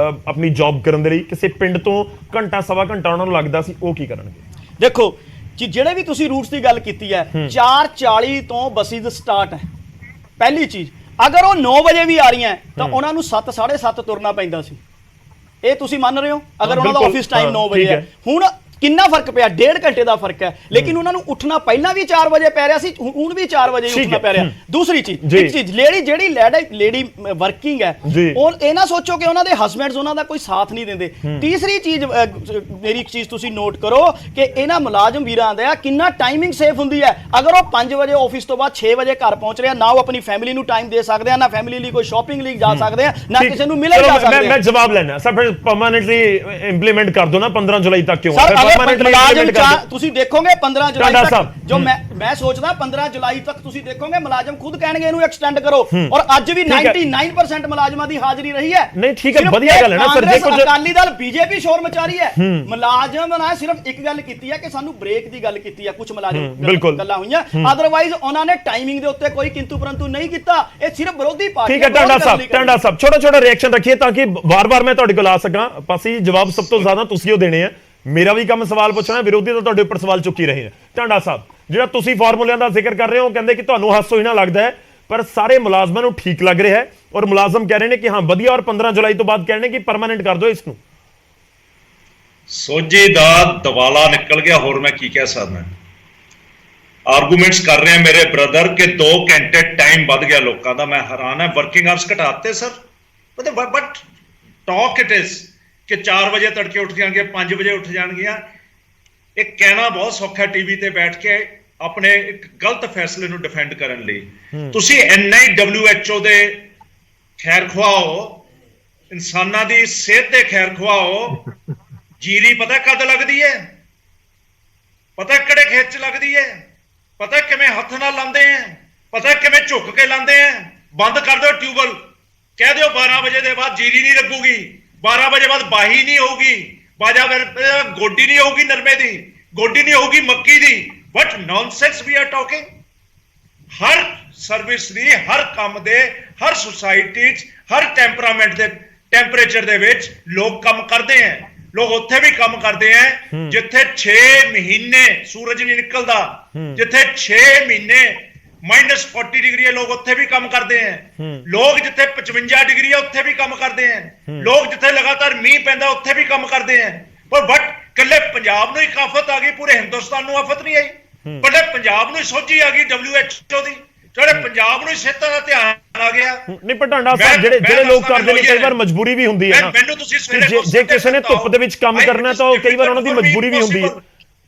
ਆਪਣੀ ਜੌਬ ਕਰਨ ਦੇ ਲਈ, ਕਿਸੇ ਪਿੰਡ ਤੋਂ ਘੰਟਾ ਸਵਾ ਘੰਟਾ ਉਹਨਾਂ ਨੂੰ ਲੱਗਦਾ ਸੀ, ਉਹ ਕੀ ਕਰਨਗੇ? ਦੇਖੋ ਜੀ, ਜਿਹੜੇ ਵੀ ਤੁਸੀਂ ਰੂਟਸ ਦੀ ਗੱਲ ਕੀਤੀ ਹੈ, 4:40 ਤੋਂ ਬੱਸਿਸ ਸਟਾਰਟ ਹੈ। ਪਹਿਲੀ ਚੀਜ਼, ਅਗਰ ਉਹ 9 ਵਜੇ ਵੀ ਆ ਰਹੀਆਂ ਤਾਂ ਉਹਨਾਂ ਨੂੰ 7-7:30 ਤੁਰਨਾ ਪੈਂਦਾ ਸੀ। ਇਹ ਤੁਸੀਂ ਮੰਨ ਰਹੇ ਹੋ? ਅਗਰ ਉਹਨਾਂ ਦਾ ਆਫਿਸ ਟਾਈਮ 9 ਵਜੇ ਹੈ, ਹੁਣ ਕਿੰਨਾ ਫਰਕ ਪਿਆ? 1.5 ਘੰਟੇ ਦਾ ਫਰਕ ਹੈ। ਲੇਕਿਨ ਉਹਨਾਂ ਨੂੰ ਉੱਠਣਾ ਪਹਿਲਾਂ ਵੀ 4 ਵਜੇ ਪੈ ਰਿਹਾ ਸੀ, ਹੁਣ ਵੀ 4 ਵਜੇ ਉੱਠਣਾ ਪੈ ਰਿਹਾ। ਦੂਸਰੀ ਚੀਜ਼, ਇੱਕ ਚੀਜ਼, ਜਿਹੜੀ ਲੇਡੀ ਵਰਕਿੰਗ ਹੈ, ਉਹ ਇਹ ਨਾ ਸੋਚੋ ਕਿ ਉਹਨਾਂ ਦੇ ਹਸਬੈਂਡਸ ਉਹਨਾਂ ਦਾ ਕੋਈ ਸਾਥ ਨਹੀਂ ਦਿੰਦੇ। ਤੀਸਰੀ ਚੀਜ਼, ਮੇਰੀ ਇੱਕ ਚੀਜ਼ ਤੁਸੀਂ ਨੋਟ ਕਰੋ ਕਿ ਇਹਨਾਂ ਮੁਲਾਜ਼ਮ ਵੀਰਾਂ ਦਾ ਕਿੰਨਾ ਟਾਈਮਿੰਗ ਸੇਫ ਹੁੰਦੀ ਹੈ। ਅਗਰ ਉਹ 5 ਵਜੇ ਆਫਿਸ ਤੋਂ ਬਾਅਦ 6 ਵਜੇ ਘਰ ਪਹੁੰਚ ਰਿਹਾ, ਨਾ ਉਹ ਆਪਣੀ ਫੈਮਿਲੀ ਨੂੰ ਟਾਈਮ ਦੇ ਸਕਦੇ ਆ, ਨਾ ਫੈਮਿਲੀ ਲਈ ਕੋਈ ਸ਼ਾਪਿੰਗ ਲਈ ਜਾ ਸਕਦੇ ਆ, ਨਾ ਕਿਸੇ ਨੂੰ ਮਿਲਣ ਜਾ ਸਕਦੇ ਆ। ਮੈਂ ਜਵਾਬ ਲੈਣਾ ਸਰ, ਫਿਰ ਪਰਮਾਨੈਂਟਲੀ ਇੰਪਲੀਮੈਂਟ ਕਰ ਦੋ ਨਾ 15 ਜੁਲਾਈ ਤੱਕ। ਕਿਉਂ ਤੁਸੀਂ ਦੇਖੋਗੇ 15 ਜੁਲਾਈ ਤੱਕ, ਜੋ ਮੈਂ ਸੋਚਦਾ 15 ਜੁਲਾਈ ਤੱਕ ਤੁਸੀਂ ਦੇਖੋਗੇ ਮੁਲਾਜ਼ਮ ਖੁਦ ਕਹਿਣਗੇ ਇਹਨੂੰ ਐਕਸਟੈਂਡ ਕਰੋ। ਔਰ ਅੱਜ ਵੀ 99% ਮੁਲਾਜ਼ਮਾਂ ਦੀ ਹਾਜ਼ਰੀ ਰਹੀ ਹੈ। ਨਹੀਂ ਠੀਕ ਹੈ, ਵਧੀਆ ਗੱਲ ਹੈ ਨਾ ਸਰ। ਜੇ ਕੁਝ ਅਕਾਲੀ ਦਲ ਬੀਜੇਪੀ ਸ਼ੋਰ ਮਚਾ ਰਹੀ ਹੈ, ਮੁਲਾਜ਼ਮ ਨੇ ਸਿਰਫ ਇੱਕ ਗੱਲ ਕੀਤੀ ਹੈ ਕਿ ਸਾਨੂੰ ਬ੍ਰੇਕ ਦੀ ਗੱਲ ਕੀਤੀ ਹੈ, ਕੁਝ ਮੁਲਾਜ਼ਮ ਗੱਲਾਂ ਹੋਈਆਂ, ਅਦਰਵਾਈਜ਼ ਉਹਨਾਂ ਨੇ ਟਾਈਮਿੰਗ ਦੇ ਉੱਤੇ ਕੋਈ ਕਿੰਤੂ ਪਰੰਤੂ ਨਹੀਂ ਕੀਤਾ। ਇਹ ਸਿਰਫ ਵਿਰੋਧੀ ਪਾਰਟੀ। ਠੀਕ ਹੈ ਟਾਂਡਾ ਸਾਹਿਬ, ਛੋਟਾ ਰਿਐਕਸ਼ਨ ਰੱਖੀਏ ਤਾਂ ਕਿ ਵਾਰ-ਵਾਰ ਮੈਂ ਤੁਹਾਡੇ ਕੋਲ ਆ ਸਕਾਂ। ਪਾਸੀ ਜਵਾਬ ਸਭ ਤੋਂ ਜ਼ਿਆਦਾ ਤੁਸੀਂ ਉਹ ਦੇਣੇ ਆ, ਮੇਰਾ ਵੀ ਕੰਮ ਸਵਾਲ ਪੁੱਛਣਾ, ਵਿਰੋਧੀ ਤਾਂ ਤੁਹਾਡੇ ਉੱਪਰ ਸਵਾਲ ਚੁੱਕੀ ਰਹੇ ਨੇ। ਟਾਂਡਾ ਸਾਹਿਬ, ਜਿਹੜਾ ਤੁਸੀਂ ਫਾਰਮੂਲਿਆਂ ਦਾ ਜ਼ਿਕਰ ਕਰ ਰਹੇ ਹੋ, ਕਹਿੰਦੇ ਕਿ ਤੁਹਾਨੂੰ ਹਾਸੋਹੀਣਾ ਲੱਗਦਾ ਹੈ, ਪਰ ਸਾਰੇ ਮੁਲਾਜ਼ਮਾਂ ਨੂੰ ਠੀਕ ਲੱਗ ਰਿਹਾ ਹੈ, ਔਰ ਮੁਲਾਜ਼ਮ ਕਹਿ ਰਹੇ ਨੇ ਕਿ ਹਾਂ ਵਧੀਆ, ਔਰ 15 ਜੁਲਾਈ ਤੋਂ ਬਾਅਦ ਕਹਿਣੇ ਕਿ ਪਰਮਾਨੈਂਟ ਕਰ ਦਿਓ ਇਸ ਨੂੰ। ਸੋਝੀ ਦਾ ਦਵਾਲਾ ਨਿਕਲ ਗਿਆ, ਹੋਰ ਮੈਂ ਕੀ ਕਹਿ ਸਕਦਾ। ਆਰਗੂਮੈਂਟਸ ਕਰ ਰਹੇ ਆ ਮੇਰੇ ਬ੍ਰਦਰ ਕਿ 2 ਘੰਟੇ ਟਾਈਮ ਵੱਧ ਗਿਆ ਲੋਕਾਂ ਦਾ। ਮੈਂ ਹੈਰਾਨ ਹੈ, ਵਰਕਿੰਗ ਆਵਰਸ ਘਟਾਤੇ sir, but talk it is ਕਿ 4 ਵਜੇ ਤੜਕੇ ਉੱਠ ਜਾਣਗੇ, 5 ਵਜੇ ਉੱਠ ਜਾਣਗੀਆਂ। ਇਹ ਕਹਿਣਾ ਬਹੁਤ ਸੌਖਾ ਟੀਵੀ ਤੇ ਬੈਠ ਕੇ ਆਪਣੇ ਇੱਕ ਗਲਤ ਫੈਸਲੇ ਨੂੰ ਡਿਫੈਂਡ ਕਰਨ ਲਈ। ਤੁਸੀਂ WHO ਦੇ ਖੈਰ ਖਵਾਓ, ਇਨਸਾਨਾਂ ਦੀ ਸਿਹਤ ਦੇ ਖੈਰ ਖਵਾਓ। ਜੀਰੀ ਪਤਾ ਕਦ ਲੱਗਦੀ ਹੈ? ਪਤਾ ਕਿਹੜੇ ਖੇਤ 'ਚ ਲੱਗਦੀ ਹੈ? ਪਤਾ ਕਿਵੇਂ ਹੱਥ ਨਾਲ ਲਾਉਂਦੇ ਆ? ਪਤਾ ਕਿਵੇਂ ਝੁੱਕ ਕੇ ਲਾਉਂਦੇ ਆ? ਬੰਦ ਕਰ ਦਿਓ ਟਿਊਬਲ, ਕਹਿ ਦਿਓ 12 ਵਜੇ ਦੇ ਬਾਅਦ ਜੀਰੀ ਨਹੀਂ ਲੱਗੂਗੀ, 12 ਵਜੇ ਬਾਅਦ ਬਾਹੀ ਨਹੀਂ ਹੋਊਗੀ, ਗੋਡੀ ਨਹੀਂ ਹੋਊਗੀ, ਨਰਮੇ ਦੀ ਗੋਡੀ ਨਹੀਂ ਹੋਊਗੀ, ਮੱਕੀ ਦੀ। What nonsense we are talking. ਹਰ ਸਰਵਿਸ ਦੀ, ਹਰ ਕੰਮ ਦੇ, ਹਰ ਸੁਸਾਇਟੀ 'ਚ, ਹਰ ਟੈਂਪਰਾਮੈਂਟ ਦੇ ਟੈਂਪਰੇਚਰ ਦੇ ਵਿੱਚ ਲੋਕ ਕੰਮ ਕਰਦੇ ਆ। ਲੋਕ ਉੱਥੇ ਵੀ ਕੰਮ ਕਰਦੇ ਆ ਜਿੱਥੇ 6 ਮਹੀਨੇ ਸੂਰਜ ਨਹੀਂ ਨਿਕਲਦਾ, ਜਿੱਥੇ 6 ਮਹੀਨੇ -40 ਡਿਗਰੀ ਹੈ, ਲੋਕ ਉੱਥੇ ਵੀ ਕੰਮ ਕਰਦੇ ਆ। ਲੋਕ ਜਿੱਥੇ 55 ਡਿਗਰੀ ਹੈ ਉੱਥੇ ਵੀ ਕੰਮ ਕਰਦੇ ਆ। ਲੋਕ ਜਿੱਥੇ ਲਗਾਤਾਰ ਮੀਂਹ ਪੈਂਦਾ ਉੱਥੇ ਵੀ ਕੰਮ ਕਰਦੇ ਆ। ਪਰ ਬਟ ਕੱਲੇ ਪੰਜਾਬ ਨੂੰ ਹੀ ਆਫਤ ਆ ਗਈ, ਪੂਰੇ ਹਿੰਦੁਸਤਾਨ ਨੂੰ ਆਫਤ ਨਹੀਂ ਆਈ। ਕੱਲੇ ਪੰਜਾਬ ਨੂੰ ਹੀ ਸੋਝੀ ਆ ਗਈ WHO ਦੀ, ਜਿਹੜੇ ਪੰਜਾਬ ਨੂੰ ਹੀ ਸਿਹਤਾਂ ਦਾ ਧਿਆਨ ਆ ਗਿਆ। ਨਹੀਂ ਪਰ ਟਾਂਡਾ ਸਾਹਿਬ, ਜਿਹੜੇ ਲੋਕ ਕਰਦੇ ਨੇ, ਕਈ ਵਾਰ ਮਜਬੂਰੀ ਵੀ ਹੁੰਦੀ ਹੈ ਨਾ। ਮੈਨੂੰ ਤੁਸੀਂ ਸਵੇਰੇ ਜੇ ਕਿਸੇ ਨੇ ਧੁੱਪ ਦੇ ਵਿੱਚ ਕੰਮ ਕਰਨਾ ਤਾਂ ਕਈ ਵਾਰ ਉਹਨਾਂ ਦੀ ਮਜਬੂਰੀ ਵੀ ਹੁੰਦੀ ਹੈ।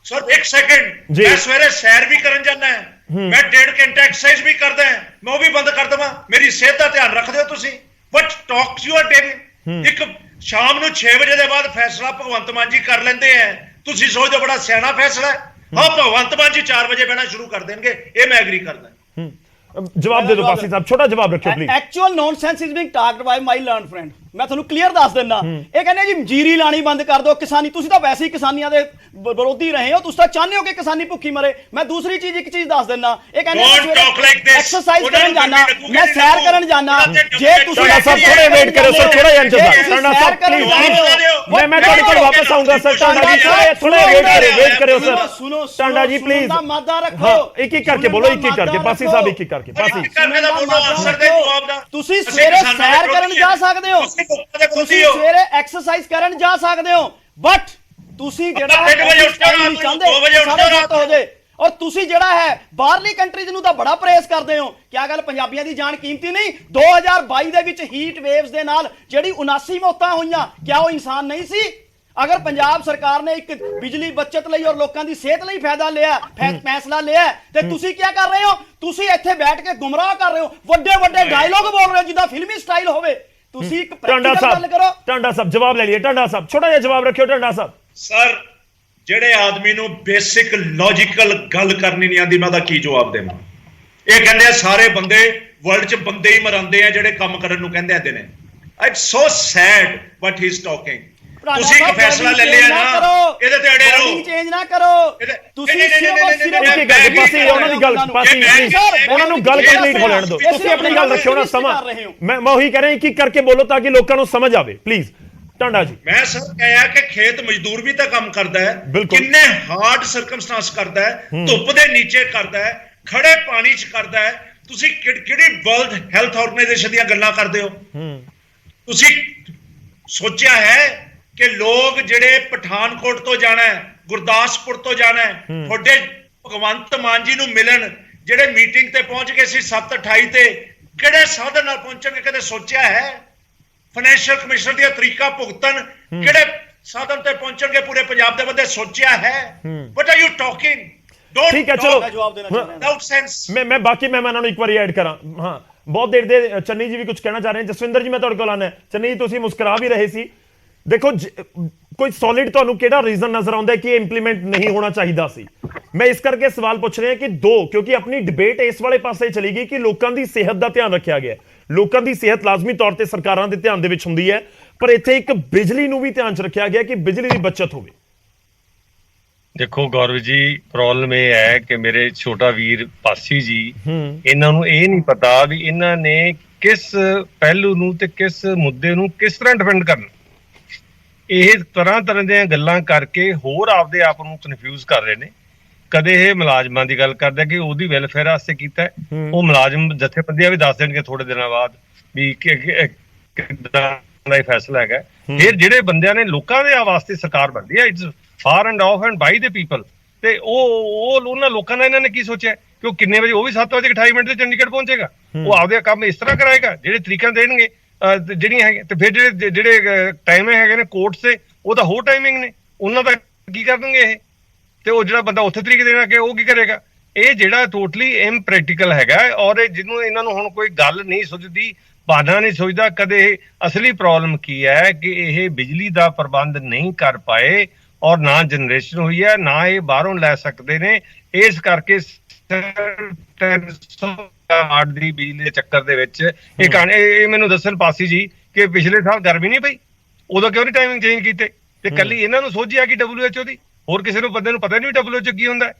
ਸਰ ਇੱਕ ਸੈਕਿੰਡ, ਮੈਂ ਸਵੇਰੇ ਸੈਰ ਵੀ ਕਰਨ ਜਾਂਦਾ, ਮੈਂ 1.5 ਘੰਟਾ ਐਕਸਰਸਾਈਜ਼ ਵੀ ਕਰਦਾ, ਮੈਂ ਉਹ ਵੀ ਬੰਦ ਕਰ ਦਵਾਂ? ਮੇਰੀ ਸਿਹਤ ਦਾ ਧਿਆਨ ਰੱਖਦੇ ਹੋ ਤੁਸੀਂ? But talk you are dairy. ਇੱਕ ਸ਼ਾਮ ਨੂੰ 6 ਵਜੇ ਦੇ ਬਾਅਦ ਫੈਸਲਾ ਭਗਵੰਤ ਮਾਨ ਜੀ ਕਰ ਲੈਂਦੇ ਆ, ਤੁਸੀਂ ਸੋਚਦੇ ਬੜਾ ਸਿਆਣਾ ਫੈਸਲਾ ਹੈ। ਹਾਂ, ਭਗਵੰਤ ਮਾਨ ਜੀ 4 ਵਜੇ ਬਹਿਣਾ ਸ਼ੁਰੂ ਕਰ ਦੇਣਗੇ, ਇਹ ਮੈਂ ਐਗਰੀ ਕਰਦਾ। ਜਵਾਬ ਦੇ ਦਿਓ ਪਾਸੀ ਸਾਹਿਬ, ਛੋਟਾ ਜਵਾਬ ਰੱਖਿਓ please. Actual nonsense is being talked by my learned friend. ਮੈਂ ਤੁਹਾਨੂੰ ਕਲੀਅਰ ਦੱਸ ਦਿੰਦਾ, ਇਹ ਕਹਿੰਦੇ ਜੀ ਜੀਰੀ ਲਾਣੀ ਬੰਦ ਕਰ ਦਿਓ, ਕਿਸਾਨੀ, ਤੁਸੀਂ ਤਾਂ ਵੈਸੇ ਹੀ ਕਿਸਾਨੀਆਂ ਦੇ ਵਿਰੋਧੀ ਰਹੇ ਹੋ, ਤੁਸੀਂ ਤਾਂ ਚਾਹੁੰਦੇ ਹੋ ਕਿ ਕਿਸਾਨੀ ਭੁੱਖੀ ਮਰੇ। ਮੈਂ ਦੂਸਰੀ ਚੀਜ਼ ਇੱਕ ਚੀਜ਼ ਦੱਸ ਦਿੰਦਾ, ਇਹ ਕਹਿੰਦੇ ਐਕਸਰਸਾਈਜ਼ ਕਰਨ ਜਾਣਾ, ਮੈਂ ਸੈਰ ਕਰਨ ਜਾਣਾ, ਜੇ ਤੁਸੀਂ ਥੋੜੇ ਵੇਟ ਕਰਿਓ ਸਰ, ਥੋੜਾ ਜਿਹਾ ਇੰਤਜ਼ਾਰ ਸਰ ਪਲੀਜ਼, ਮੈਂ ਤੁਹਾਡੇ ਕੋਲ ਵਾਪਸ ਆਉਂਗਾ ਸਰ। ਟਾਂਡਾ ਜੀ ਥੋੜੇ ਵੇਟ ਕਰਿਓ ਸਰ। ਸੁਣੋ ਟਾਂਡਾ ਜੀ ਪਲੀਜ਼ ਮਾਦਾ ਰੱਖੋ, ਹਾਂ ਇੱਕ ਇੱਕ ਕਰਕੇ ਬੋਲੋ, ਇੱਕ ਇੱਕ ਕਰਕੇ ਪਾਸੀ ਸਾਹਿਬ, ਇੱਕ ਇੱਕ ਕਰਕੇ ਪਾਸੀ। ਤੁਸੀਂ ਸਵੇਰੇ ਸੈਰ ਕਰਨ ਜਾ ਸਕਦੇ ਹੋ, ਤੁਸੀਂ ਸਵੇਰੇ ਐਕਸਰਸਾਈਜ਼ ਕਰਨ ਜਾ ਸਕਦੇ ਹੋ, ਬਟ ਤੁਸੀਂ ਜਿਹੜਾ ਨਹੀਂ ਚਾਹੁੰਦੇ 7:30 ਹੋ ਜਾਏ। ਔਰ ਤੁਸੀਂ ਜਿਹੜਾ ਹੈ ਬਾਹਰਲੀ ਕੰਟਰੀਜ਼ ਨੂੰ ਤਾਂ ਬੜਾ ਪ੍ਰੇਸ ਕਰਦੇ ਹੋ, ਕਿਆ ਗੱਲ ਪੰਜਾਬੀਆਂ ਦੀ ਜਾਨ ਕੀਮਤੀ ਨਹੀਂ? 2022 ਦੇ ਵਿੱਚ ਹੀਟ ਵੇਵਸ ਦੇ ਨਾਲ ਜਿਹੜੀ 79 ਮੌਤਾਂ ਹੋਈਆਂ, ਕਿਆ ਉਹ ਇਨਸਾਨ ਨਹੀਂ ਸੀ? ਅਗਰ ਪੰਜਾਬ ਸਰਕਾਰ ਨੇ ਇੱਕ ਬਿਜਲੀ ਬਚਤ ਲਈ ਔਰ ਲੋਕਾਂ ਦੀ ਸਿਹਤ ਲਈ ਫੈਸਲਾ ਲਿਆ ਤੇ ਤੁਸੀਂ ਕੀ ਕਰ ਰਹੇ ਹੋ? ਤੁਸੀਂ ਇੱਥੇ ਬੈਠ ਕੇ ਗੁੰਮਰਾਹ ਕਰ ਰਹੇ ਹੋ, ਵੱਡੇ ਵੱਡੇ ਡਾਇਲੌਗ ਬੋਲ ਰਹੇ ਹੋ ਜਿੱਦਾਂ ਫਿਲਮੀ ਸਟਾਈਲ ਹੋਵੇ। ਤੁਸੀਂ ਇੱਕ ਪ੍ਰੈਕਟੀਕਲ ਗੱਲ ਕਰੋ। ਟਾਂਡਾ ਸਾਹਿਬ ਜਵਾਬ ਲੈ ਲਈਏ, ਟਾਂਡਾ ਸਾਹਿਬ ਛੋਟਾ ਜਿਹਾ ਜਵਾਬ ਰੱਖਿਓ। ਟਾਂਡਾ ਸਾਹਿਬ ਸਰ, ਜਿਹੜੇ ਆਦਮੀ ਨੂੰ ਬੇਸਿਕ ਲੌਜੀਕਲ ਗੱਲ ਕਰਨੀ ਨਹੀਂ ਆਉਂਦੀ, ਮੈਂ ਉਹਦਾ ਕੀ ਜਵਾਬ ਦੇਵਾਂ? ਇਹ ਕਹਿੰਦੇ ਆ ਸਾਰੇ ਬੰਦੇ ਵਰਲਡ 'ਚ ਬੰਦੇ ਹੀ ਮਰਾਉਂਦੇ ਆ ਜਿਹੜੇ ਕੰਮ ਕਰਨ ਨੂੰ ਕਹਿੰਦੇ ਆਂਦੇ ਨੇ। I so said what he is talking. ਤੁਸੀਂ ਇੱਕ ਫੈਸਲਾ ਲੈ ਲਿਆ ਨਾ, ਇਹਦੇ ਤੇ ਅੜੇ ਰਹੋ, ਚੇਂਜ ਨਾ ਕਰੋ। ਤੁਸੀਂ ਪਾਸੀ ਉਹਨਾਂ ਦੀ ਗੱਲ, ਪਾਸੀ ਉਹਨਾਂ ਨੂੰ ਗੱਲ ਕੰਪਲੀਟ ਹੋ ਲੈਣ ਦਿਓ, ਤੁਸੀਂ ਆਪਣੀ ਗੱਲ ਰੱਖਿਓ ਨਾ ਸਮਾਂ। ਮੈਂ ਉਹੀ ਕਹਿ ਰਿਹਾ, ਇੱਕ ਕਰਕੇ ਬੋਲੋ ਤਾਂ ਕਿ ਲੋਕਾਂ ਨੂੰ ਸਮਝ ਆਵੇ ਪਲੀਜ਼। ਟਾਂਡਾ ਜੀ ਮੈਂ ਸਰ ਕਹਿਆ ਕਿ ਖੇਤ ਮਜ਼ਦੂਰ ਵੀ ਤਾਂ ਕੰਮ ਕਰਦਾ ਹੈ, ਕਿੰਨੇ ਹਾਰਡ ਸਰਕਮਸਟੈਂਸ ਕਰਦਾ ਹੈ, ਧੁੱਪ ਦੇ ਨੀਚੇ ਕਰਦਾ ਹੈ, ਖੜੇ ਪਾਣੀ 'ਚ ਕਰਦਾ ਹੈ। ਤੁਸੀਂ ਕਿਹੜੀ ਵਰਲਡ ਹੈਲਥ ਆਰਗੇਨਾਈਜੇਸ਼ਨ ਦੀਆਂ ਗੱਲਾਂ ਕਰਦੇ ਹੋ? ਤੁਸੀਂ ਸੋਚਿਆ ਹੈ ਕਿ ਲੋਕ ਜਿਹੜੇ ਪਠਾਨਕੋਟ ਤੋਂ ਜਾਣਾ ਹੈ, ਗੁਰਦਾਸਪੁਰ ਤੋਂ ਜਾਣਾ ਹੈ, ਤੁਹਾਡੇ ਭਗਵੰਤ ਮਾਨ ਜੀ ਨੂੰ ਮਿਲਣ, ਜਿਹੜੇ ਮੀਟਿੰਗ ਤੇ ਪਹੁੰਚ ਗਏ ਸੀ 7/28 ਤੇ, ਕਿਹੜੇ ਸਾਧਨ ਨਾਲ ਪਹੁੰਚਣਗੇ? ਕਦੇ ਸੋਚਿਆ ਹੈ? ਫਾਈਨੈਂਸ਼ੀਅਲ ਕਮਿਸ਼ਨਰ ਦੀਆਂ ਤਰੀਕਾ ਭੁਗਤਣ ਕਿਹੜੇ ਸਾਧਨ ਤੇ ਪਹੁੰਚਣਗੇ? ਪੂਰੇ ਪੰਜਾਬ ਦੇ ਬੰਦੇ ਸੋਚਿਆ ਹੈ? What are you talking? Don't, ਠੀਕ ਹੈ ਚਲੋ ਜਵਾਬ ਦੇਣਾ ਚਾਹੁੰਦਾ ਵਿਦਆਊਟ ਸੈਂਸ। ਮੈਂ ਬਾਕੀ ਮਹਿਮਾਨਾਂ ਨੂੰ ਇੱਕ ਵਾਰੀ ਐਡ ਕਰਾਂ। ਹਾਂ ਬਹੁਤ ਦੇਰ ਦੇ ਚੰਨੀ ਜੀ ਵੀ ਕੁਝ ਕਹਿਣਾ ਚਾਹ ਰਹੇ ਨੇ। ਜਸਵਿੰਦਰ ਜੀ ਮੈਂ ਤੁਹਾਡੇ ਕੋਲ ਆਣਾ। ਚੰਨੀ ਜੀ ਤੁਸੀਂ ਮੁਸਕਰਾ ਵੀ ਰਹੇ ਸੀ, ਦੇਖੋ ਕੋਈ ਸੋਲਿਡ ਤੁਹਾਨੂੰ ਕਿਹੜਾ ਰੀਜ਼ਨ ਨਜ਼ਰ ਆਉਂਦਾ ਕਿ ਇਹ ਇੰਪਲੀਮੈਂਟ ਨਹੀਂ ਹੋਣਾ ਚਾਹੀਦਾ ਸੀ? ਮੈਂ ਇਸ ਕਰਕੇ ਸਵਾਲ ਪੁੱਛ ਰਿਹਾ ਕਿ ਕਿਉਂਕਿ ਆਪਣੀ ਡਿਬੇਟ ਇਸ ਵਾਲੇ ਪਾਸੇ ਚਲੀ ਗਈ ਕਿ ਲੋਕਾਂ ਦੀ ਸਿਹਤ ਦਾ ਧਿਆਨ ਰੱਖਿਆ ਗਿਆ। ਲੋਕਾਂ ਦੀ ਸਿਹਤ ਲਾਜ਼ਮੀ ਤੌਰ ਤੇ ਸਰਕਾਰਾਂ ਦੇ ਧਿਆਨ ਦੇ ਵਿੱਚ ਹੁੰਦੀ ਹੈ, ਪਰ ਇੱਥੇ ਇੱਕ ਬਿਜਲੀ ਨੂੰ ਵੀ ਧਿਆਨ 'ਚ ਰੱਖਿਆ ਗਿਆ ਕਿ ਬਿਜਲੀ ਦੀ ਬਚਤ ਹੋਵੇ। ਦੇਖੋ ਗੌਰਵ ਜੀ, ਪ੍ਰੋਬਲਮ ਇਹ ਹੈ ਕਿ ਮੇਰੇ ਛੋਟਾ ਵੀਰ ਪਾਸੀ ਜੀ, ਇਹਨਾਂ ਨੂੰ ਇਹ ਨਹੀਂ ਪਤਾ ਵੀ ਇਹਨਾਂ ਨੇ ਕਿਸ ਪਹਿਲੂ ਨੂੰ ਤੇ ਕਿਸ ਮੁੱਦੇ ਨੂੰ ਕਿਸ ਤਰ੍ਹਾਂ ਡਿਫੈਂਡ ਕਰਨਾ। ਇਹ ਤਰ੍ਹਾਂ ਦੀਆਂ ਗੱਲਾਂ ਕਰਕੇ ਹੋਰ ਆਪਦੇ ਆਪ ਨੂੰ ਕਨਫਿਊਜ਼ ਕਰ ਰਹੇ ਨੇ। ਕਦੇ ਇਹ ਮੁਲਾਜ਼ਮਾਂ ਦੀ ਗੱਲ ਕਰਦਾ ਕਿ ਉਹਦੀ ਵੈਲਫੇਅਰ ਵਾਸਤੇ ਕੀਤਾ, ਉਹ ਮੁਲਾਜ਼ਮ ਜਥੇਬੰਦੀਆਂ ਵੀ ਦੱਸ ਦੇਣਗੇ ਥੋੜੇ ਦਿਨਾਂ ਬਾਅਦ ਵੀ ਕਿੱਦਾਂ ਦਾ ਫੈਸਲਾ ਹੈਗਾ। ਫਿਰ ਜਿਹੜੇ ਬੰਦਿਆਂ ਨੇ ਲੋਕਾਂ ਦੇ ਵਾਸਤੇ ਸਰਕਾਰ ਬਣਦੀ ਹੈ, it's for and of and by the people, ਤੇ ਉਹ ਉਹਨਾਂ ਲੋਕਾਂ ਦਾ ਇਹਨਾਂ ਨੇ ਕੀ ਸੋਚਿਆ ਕਿ ਉਹ ਕਿੰਨੇ ਵਜੇ, ਉਹ ਵੀ 7:28 ਤੇ ਚੰਡੀਗੜ੍ਹ ਪਹੁੰਚੇਗਾ। ਉਹ ਆਪਦੇ ਕੰਮ ਇਸ ਤਰ੍ਹਾਂ ਕਰਾਏਗਾ, ਜਿਹੜੇ ਤਰੀਕਾਂ ਦੇਣਗੇ ਜਿਹੜੀਆਂ ਹੈਗੀਆਂ। ਤੇ ਫਿਰ ਜਿਹੜੇ ਟਾਈਮਿੰਗ ਹੈਗੇ ਨੇ ਕੋਰਟ ਤੇ, ਉਹ ਤਾਂ ਹੋਰ ਟਾਈਮਿੰਗ ਨੇ, ਉਹਨਾਂ ਦਾ ਕੀ ਕਰ ਦੇਣਗੇ ਇਹ? ਤੇ ਉਹ ਜਿਹੜਾ ਬੰਦਾ ਉੱਥੇ ਤਰੀਕ ਦੇਣਾ ਕਿ ਉਹ ਕੀ ਕਰੇਗਾ? ਇਹ ਜਿਹੜਾ ਟੋਟਲੀ ਇੰਪ੍ਰੈਕਟੀਕਲ ਹੈਗਾ। ਔਰ ਜਿਹਨੂੰ ਇਹਨਾਂ ਨੂੰ ਹੁਣ ਕੋਈ ਗੱਲ ਨਹੀਂ ਸੁਝਦੀ, ਬਹਾਨਾ ਨਹੀਂ ਸੋਚਦਾ ਕਦੇ। ਅਸਲੀ ਪ੍ਰੋਬਲਮ ਕੀ ਹੈ ਕਿ ਇਹ ਬਿਜਲੀ ਦਾ ਪ੍ਰਬੰਧ ਨਹੀਂ ਕਰ ਪਾਏ, ਔਰ ਨਾ ਜਨਰੇਸ਼ਨ ਹੋਈ ਹੈ, ਨਾ ਇਹ ਬਾਹਰੋਂ ਲੈ ਸਕਦੇ ਨੇ। ਇਸ ਕਰਕੇ 300 ਵਾਟ ਦੀ ਬਿਜਲੀ ਦੇ ਚੱਕਰ ਦੇ ਵਿੱਚ ਇਹ ਮੈਨੂੰ ਦੱਸਣ ਪਾਸੀ ਜੀ ਕਿ ਪਿਛਲੇ ਸਾਲ ਗਰਮੀ ਨਹੀਂ ਪਈ, ਉਦੋਂ ਕਿਉਂ ਨਹੀਂ ਟਾਈਮਿੰਗ ਚੇਂਜ ਕੀਤੇ? ਤੇ ਕੱਲੀ ਇਹਨਾਂ ਨੂੰ ਸੋਝਿਆ ਕਿ WHO ਦੀ, ਹੋਰ ਕਿਸੇ ਨੂੰ ਬੰਦੇ ਨੂੰ ਪਤਾ ਨਹੀਂ WHO ਕੀ ਹੁੰਦਾ।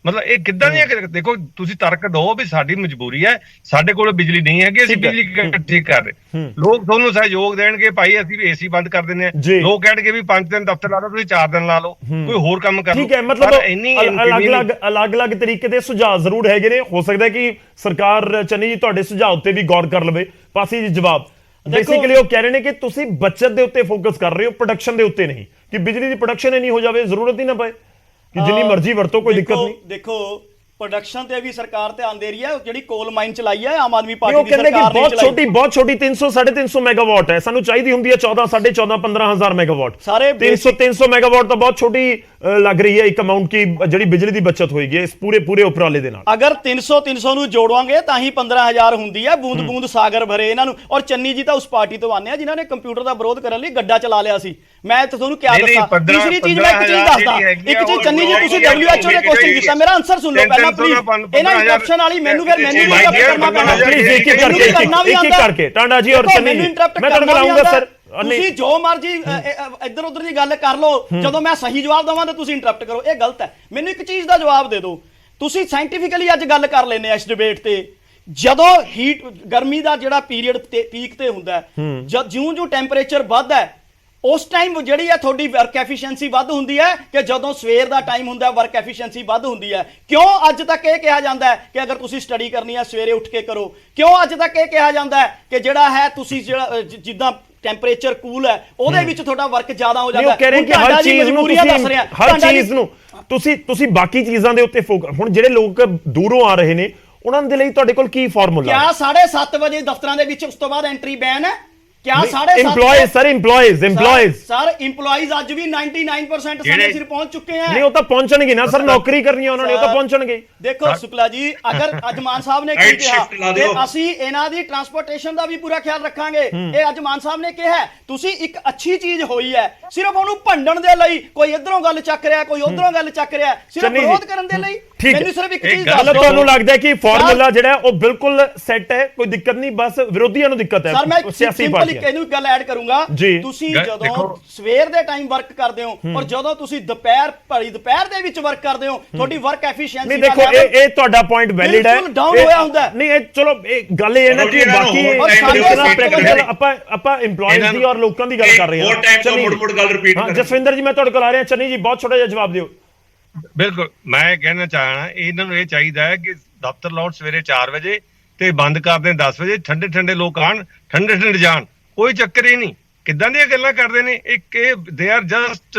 ਮਤਲਬ ਇਹ ਕਿੱਦਾਂ ਦੀਆਂ, ਦੇਖੋ ਤੁਸੀਂ ਤਰਕ ਦਿਓ ਵੀ ਸਾਡੀ ਮਜਬੂਰੀ ਹੈ, ਸਾਡੇ ਕੋਲ ਬਿਜਲੀ ਨਹੀਂ ਹੈਗੀ, ਅਸੀਂ ਬਿਜਲੀ ਇਕੱਠੀ ਕਰ ਰਹੇ। ਲੋਕ ਤੁਹਾਨੂੰ ਸਹਿਯੋਗ ਦੇਣਗੇ, ਭਾਈ ਅਸੀਂ ਵੀ AC ਬੰਦ ਕਰ ਦਿੰਦੇ ਹਾਂ। ਲੋਕ ਕਹਿਣਗੇ ਵੀ 5 ਦਿਨ ਦਫ਼ਤਰ ਲਾ ਲਓ, ਤੁਸੀਂ 4 ਦਿਨ ਲਾ ਲਓ, ਕੋਈ ਹੋਰ ਕੰਮ ਕਰ ਲਓ। ਠੀਕ ਹੈ, ਮਤਲਬ ਅਲੱਗ ਤਰੀਕੇ ਦੇ ਸੁਝਾਅ ਜ਼ਰੂਰ ਹੈਗੇ ਨੇ। ਹੋ ਸਕਦਾ ਕਿ ਸਰਕਾਰ ਚੰਨੀ ਜੀ ਤੁਹਾਡੇ ਸੁਝਾਅ ਉੱਤੇ ਵੀ ਗੌਰ ਕਰ ਲਵੇ। ਪਾਸੀ ਜੀ ਜਵਾਬ ਬੇਸਿਕਲੀ ਉਹ ਕਹਿ ਰਹੇ ਨੇ ਕਿ ਤੁਸੀਂ ਬੱਚਤ ਦੇ ਉੱਤੇ ਫੋਕਸ ਕਰ ਰਹੇ ਹੋ, ਪ੍ਰੋਡਕਸ਼ਨ ਦੇ ਉੱਤੇ ਨਹੀਂ, ਕਿ ਬਿਜਲੀ ਦੀ ਪ੍ਰੋਡਕਸ਼ਨ ਹੀ ਨਹੀਂ ਹੋ ਜਾਵੇ, ਜ਼ਰੂਰਤ ਹੀ ਨਾ ਪਏ, ਕਿ ਜਿੰਨੀ ਮਰਜ਼ੀ ਵਰਤੋ, ਕੋਈ ਦਿੱਕਤ ਨਹੀਂ। ਦੇਖੋ ਪ੍ਰੋਡਕਸ਼ਨ ਤੇ ਵੀ ਸਰਕਾਰ ਧਿਆਨ ਦੇ ਰਹੀ ਹੈ। ਜਿਹੜੀ ਕੋਲ ਮਾਈਨ ਚਲਾਈ ਹੈ ਆਮ ਆਦਮੀ ਪਾਰਟੀ ਦੀ ਸਰਕਾਰ ਨੇ, ਬਹੁਤ ਛੋਟੀ 300 350 ਮੈਗਾਵਾਟ ਹੈ, ਸਾਨੂੰ ਚਾਹੀਦੀ ਹੁੰਦੀ ਹੈ 14 14.5 15000 ਮੈਗਾਵਾਟ। ਸਾਰੇ 300 ਮੈਗਾਵਾਟ ਤਾਂ ਬਹੁਤ ਛੋਟੀ ਲੱਗ ਰਹੀ ਹੈ ਇੱਕ ਅਮਾਉਂਟ ਕੀ ਜਿਹੜੀ ਬਿਜਲੀ ਦੀ ਬਚਤ ਹੋਏਗੀ ਇਸ ਪੂਰੇ ਉਪਰਾਲੇ ਦੇ ਨਾਲ। ਅਗਰ 300 ਨੂੰ ਜੋੜਵਾਂਗੇ ਤਾਂ ਹੀ 15000 ਹੁੰਦੀ ਹੈ। ਬੂੰਦ ਬੂੰਦ ਸਾਗਰ ਭਰੇ ਇਹਨਾਂ ਨੂੰ। ਔਰ ਚੰਨੀ ਜੀ ਤਾਂ ਉਸ ਪਾਰਟੀ ਤੋਂ ਆਨੇ ਆ ਜਿਨ੍ਹਾਂ ਨੇ ਕੰਪਿਊਟਰ ਦਾ ਵਿਰੋਧ ਕਰਨ ਲਈ ਗੱਡਾ ਚਲਾ ਲਿਆ ਸੀ। ਮੈਂ ਤੁਹਾਨੂੰ ਕਿਆ ਦੱਸਾਂ। ਦੂਸਰੀ ਚੀਜ਼ ਮੈਂ ਇੱਕ ਚੀਜ਼ ਦੱਸਦਾ, ਇੱਕ ਚੀਜ਼ ਚੰਨੀ ਜੀ ਤੁਸੀਂ WHO ਦੇ ਕੁਐਸਚਨ ਕੀਤਾ, ਮੇਰਾ ਆਨਸਰ ਸੁਣ ਲਓ ਪਹਿਲਾਂ ਪਲੀਜ਼। ਇਹਨਾਂ ਇੰਟਰਪਸ਼ਨ ਵਾਲੀ ਮੈਨੂੰ ਇੰਟਰਪਟ ਕਰਨਾ ਪੈਣਾ ਪਲੀਜ਼, ਇੱਕ ਕਰਕੇ ਟਾਂਡਾ ਜੀ ਔਰ ਚੰਨੀ ਜੀ। ਮੈਂ ਤੁਹਾਨੂੰ ਬੁਲਾਉਂਗਾ ਸਰ, ਤੁਸੀਂ ਜੋ ਮਰਜੀ ਇੱਧਰ ਉੱਧਰ ਦੀ ਗੱਲ ਕਰ ਲਓ, ਜਦੋਂ ਮੈਂ ਸਹੀ ਜਵਾਬ ਦਵਾਂ ਤਾਂ ਤੁਸੀਂ ਇੰਟਰਪਟ ਕਰੋ, ਇਹ ਗਲਤ ਹੈ। ਮੈਨੂੰ ਇੱਕ ਚੀਜ਼ ਦਾ ਜਵਾਬ ਦੇ ਦਿਓ, ਤੁਸੀਂ ਸਾਇੰਟੀਫਿਕਲੀ ਅੱਜ ਗੱਲ ਕਰ ਲੈਨੇ ਆ ਇਸ ਡਿਬੇਟ ਤੇ, ਜਦੋਂ ਹੀਟ ਗਰਮੀ ਦਾ ਜਿਹੜਾ ਪੀਰੀਅਡ ਪੀਕ ਤੇ ਹੁੰਦਾ, ਜਿਉਂ ਟੈਂਪਰੇਚਰ ਵੱਧਦਾ ਹੈ ਉਸ ਟਾਈਮ ਜਿਹੜੀ ਹੈ ਤੁਹਾਡੀ ਵਰਕ ਐਫੀਸ਼ੀਐਂਸੀ ਵੱਧ ਹੁੰਦੀ ਹੈ ਕਿ ਜਦੋਂ ਸਵੇਰ ਦਾ ਟਾਈਮ ਹੁੰਦਾ ਵਰਕ ਐਫੀਸ਼ੀਐਂਸੀ ਵੱਧ ਹੁੰਦੀ ਹੈ? ਕਿਉਂ ਅੱਜ ਤੱਕ ਇਹ ਕਿਹਾ ਜਾਂਦਾ ਹੈ ਕਿ ਅਗਰ ਤੁਸੀਂ ਸਟੱਡੀ ਕਰਨੀ ਹੈ ਸਵੇਰੇ ਉੱਠ ਕੇ ਕਰੋ? ਕਿਉਂ ਅੱਜ ਤੱਕ ਇਹ ਕਿਹਾ ਜਾਂਦਾ ਹੈ ਕਿ ਜਿਹੜਾ ਹੈ ਤੁਸੀਂ ਜਿੱਦਾਂ ਟੈਂਪਰੇਚਰ ਕੂਲ ਹੈ ਉਹਦੇ ਵਿੱਚ ਤੁਹਾਡਾ ਵਰਕ ਜ਼ਿਆਦਾ ਹੋ ਜਾਂਦਾ ਹੈ? ਕਹਿ ਰਹੇ ਕਿ ਹਰ ਚੀਜ਼ ਨੂੰ ਤੁਸੀਂ ਬਾਕੀ ਚੀਜ਼ਾਂ ਦੇ ਉੱਤੇ ਫੋਕਸ, ਹੁਣ ਜਿਹੜੇ ਲੋਕ ਦੂਰੋਂ ਆ ਰਹੇ ਨੇ ਉਹਨਾਂ ਦੇ ਲਈ ਤੁਹਾਡੇ ਕੋਲ ਕੀ ਫਾਰਮੂਲਾ ਹੈ? ਕਿਆ 7:30 ਵਜੇ ਦਫ਼ਤਰਾਂ ਦੇ ਵਿੱਚ ਉਸ ਤੋਂ ਬਾਅਦ ਐਂਟਰੀ ਬੈਨ ਹੈ? ਕਿਆ 7:30 ਸਰ ਇੰਪਲੋਈਜ਼ ਅੱਜ ਵੀ 99% ਸਮੇਂ ਸਿਰ ਪਹੁੰਚ ਚੁੱਕੇ हैं। ਨਹੀਂ ਉਹ ਤਾਂ ਪਹੁੰਚਣਗੇ ਨਾ ਸਰ, ਨੌਕਰੀ ਕਰਨੀ ਹੈ ਉਹਨਾਂ ਨੇ, ਉਹ ਤਾਂ ਪਹੁੰਚਣਗੇ। ਦੇਖੋ ਸ਼ੁਕਲਾ ਜੀ, ਅਗਰ ਅੱਜ ਮਾਨ ਸਾਹਿਬ ਨੇ ਕੀ ਕਿਹਾ ਕਿ ਅਸੀਂ ਇਹਨਾਂ ਦੀ ਟਰਾਂਸਪੋਰਟੇਸ਼ਨ ਦਾ ਵੀ ਪੂਰਾ ਖਿਆਲ ਰੱਖਾਂਗੇ, ਇਹ ਅੱਜ ਮਾਨ ਸਾਹਿਬ ਨੇ ਕਿਹਾ ਤੁਸੀਂ ਇੱਕ ਅੱਛੀ ਚੀਜ਼ ਹੋਈ ਹੈ, ਸਿਰਫ ਉਹਨੂੰ ਭੰਡਣ ਦੇ ਲਈ ਕੋਈ ਇਧਰੋਂ ਗੱਲ ਚੱਕ ਰਿਹਾ ਕੋਈ ਉਧਰੋਂ ਗੱਲ ਚੱਕ ਰਿਹਾ, ਸਿਰਫ ਵਿਰੋਧ ਕਰਨ ਦੇ ਲਈ। ਮੈਨੂੰ ਸਿਰਫ ਇੱਕ ਚੀਜ਼ ਦੱਸੋ, ਤੁਹਾਨੂੰ ਲੱਗਦਾ ਹੈ ਕਿ ਫਾਰਮੂਲਾ ਜਿਹੜਾ ਉਹ ਬਿਲਕੁਲ ਸੈੱਟ ਹੈ, ਕੋਈ ਦਿੱਕਤ ਨਹੀਂ, ਬਸ ਵਿਰੋਧੀਆਂ ਨੂੰ ਦਿੱਕਤ ਹੈ? ਸਰ ਮੈਂ ਸਿੰਪਲ ਇਹਨੂੰ ਗੱਲ ਐਡ ਕਰੂੰਗਾ, ਤੁਸੀਂ ਜਦੋਂ ਸਵੇਰ ਦੇ ਟਾਈਮ ਵਰਕ ਕਰਦੇ ਹੋ ਔਰ ਜਦੋਂ ਤੁਸੀਂ ਦੁਪਹਿਰ ਦੇ ਵਿੱਚ ਵਰਕ ਕਰਦੇ ਹੋ, ਤੁਹਾਡੀ ਵਰਕ ਐਫੀਸ਼ੀਐਂਸੀ ਨਹੀਂ ਦੇਖੋ ਇਹ ਤੁਹਾਡਾ ਪੁਆਇੰਟ ਵੈਲਿਡ ਹੈ, ਡਾਊਨ ਹੋਇਆ ਹੁੰਦਾ ਨਹੀਂ ਇਹ ਚਲੋ ਇਹ ਗੱਲ ਇਹ ਹੈ ਨਾ ਕਿ ਬਾਕੀ ਆਪਾਂ EMPLOYEES ਦੀ ਔਰ ਲੋਕਾਂ ਦੀ ਗੱਲ ਕਰ ਰਹੇ ਹਾਂ। ਜਸਵਿੰਦਰ ਜੀ ਮੈਂ ਤੁਹਾਡੇ ਕੋਲ ਆ ਰਿਹਾ, ਚੰਨੀ ਜੀ ਬਹੁਤ ਛੋਟਾ ਜਿਹਾ ਜਵਾਬ ਦਿਓ। ਬਿਲਕੁਲ, ਮੈਂ ਕਹਿਣਾ ਚਾਹਣਾ ਇਹਨਾਂ ਨੂੰ ਇਹ ਚਾਹੀਦਾ ਹੈ ਕਿ ਦਫ਼ਤਰ ਲਾਉਣ ਸਵੇਰੇ 4 ਵਜੇ ਤੇ ਬੰਦ ਕਰ ਦੇਣ 10 ਵਜੇ, ਠੰਡੇ ਲੋਕ ਆਣ, ਠੰਡੇ ਜਾਣ, ਕੋਈ ਚੱਕਰ ਹੀ ਨਹੀਂ। ਕਿੱਦਾਂ ਦੀਆਂ ਗੱਲਾਂ ਕਰਦੇ ਨੇ, ਇੱਕ they are just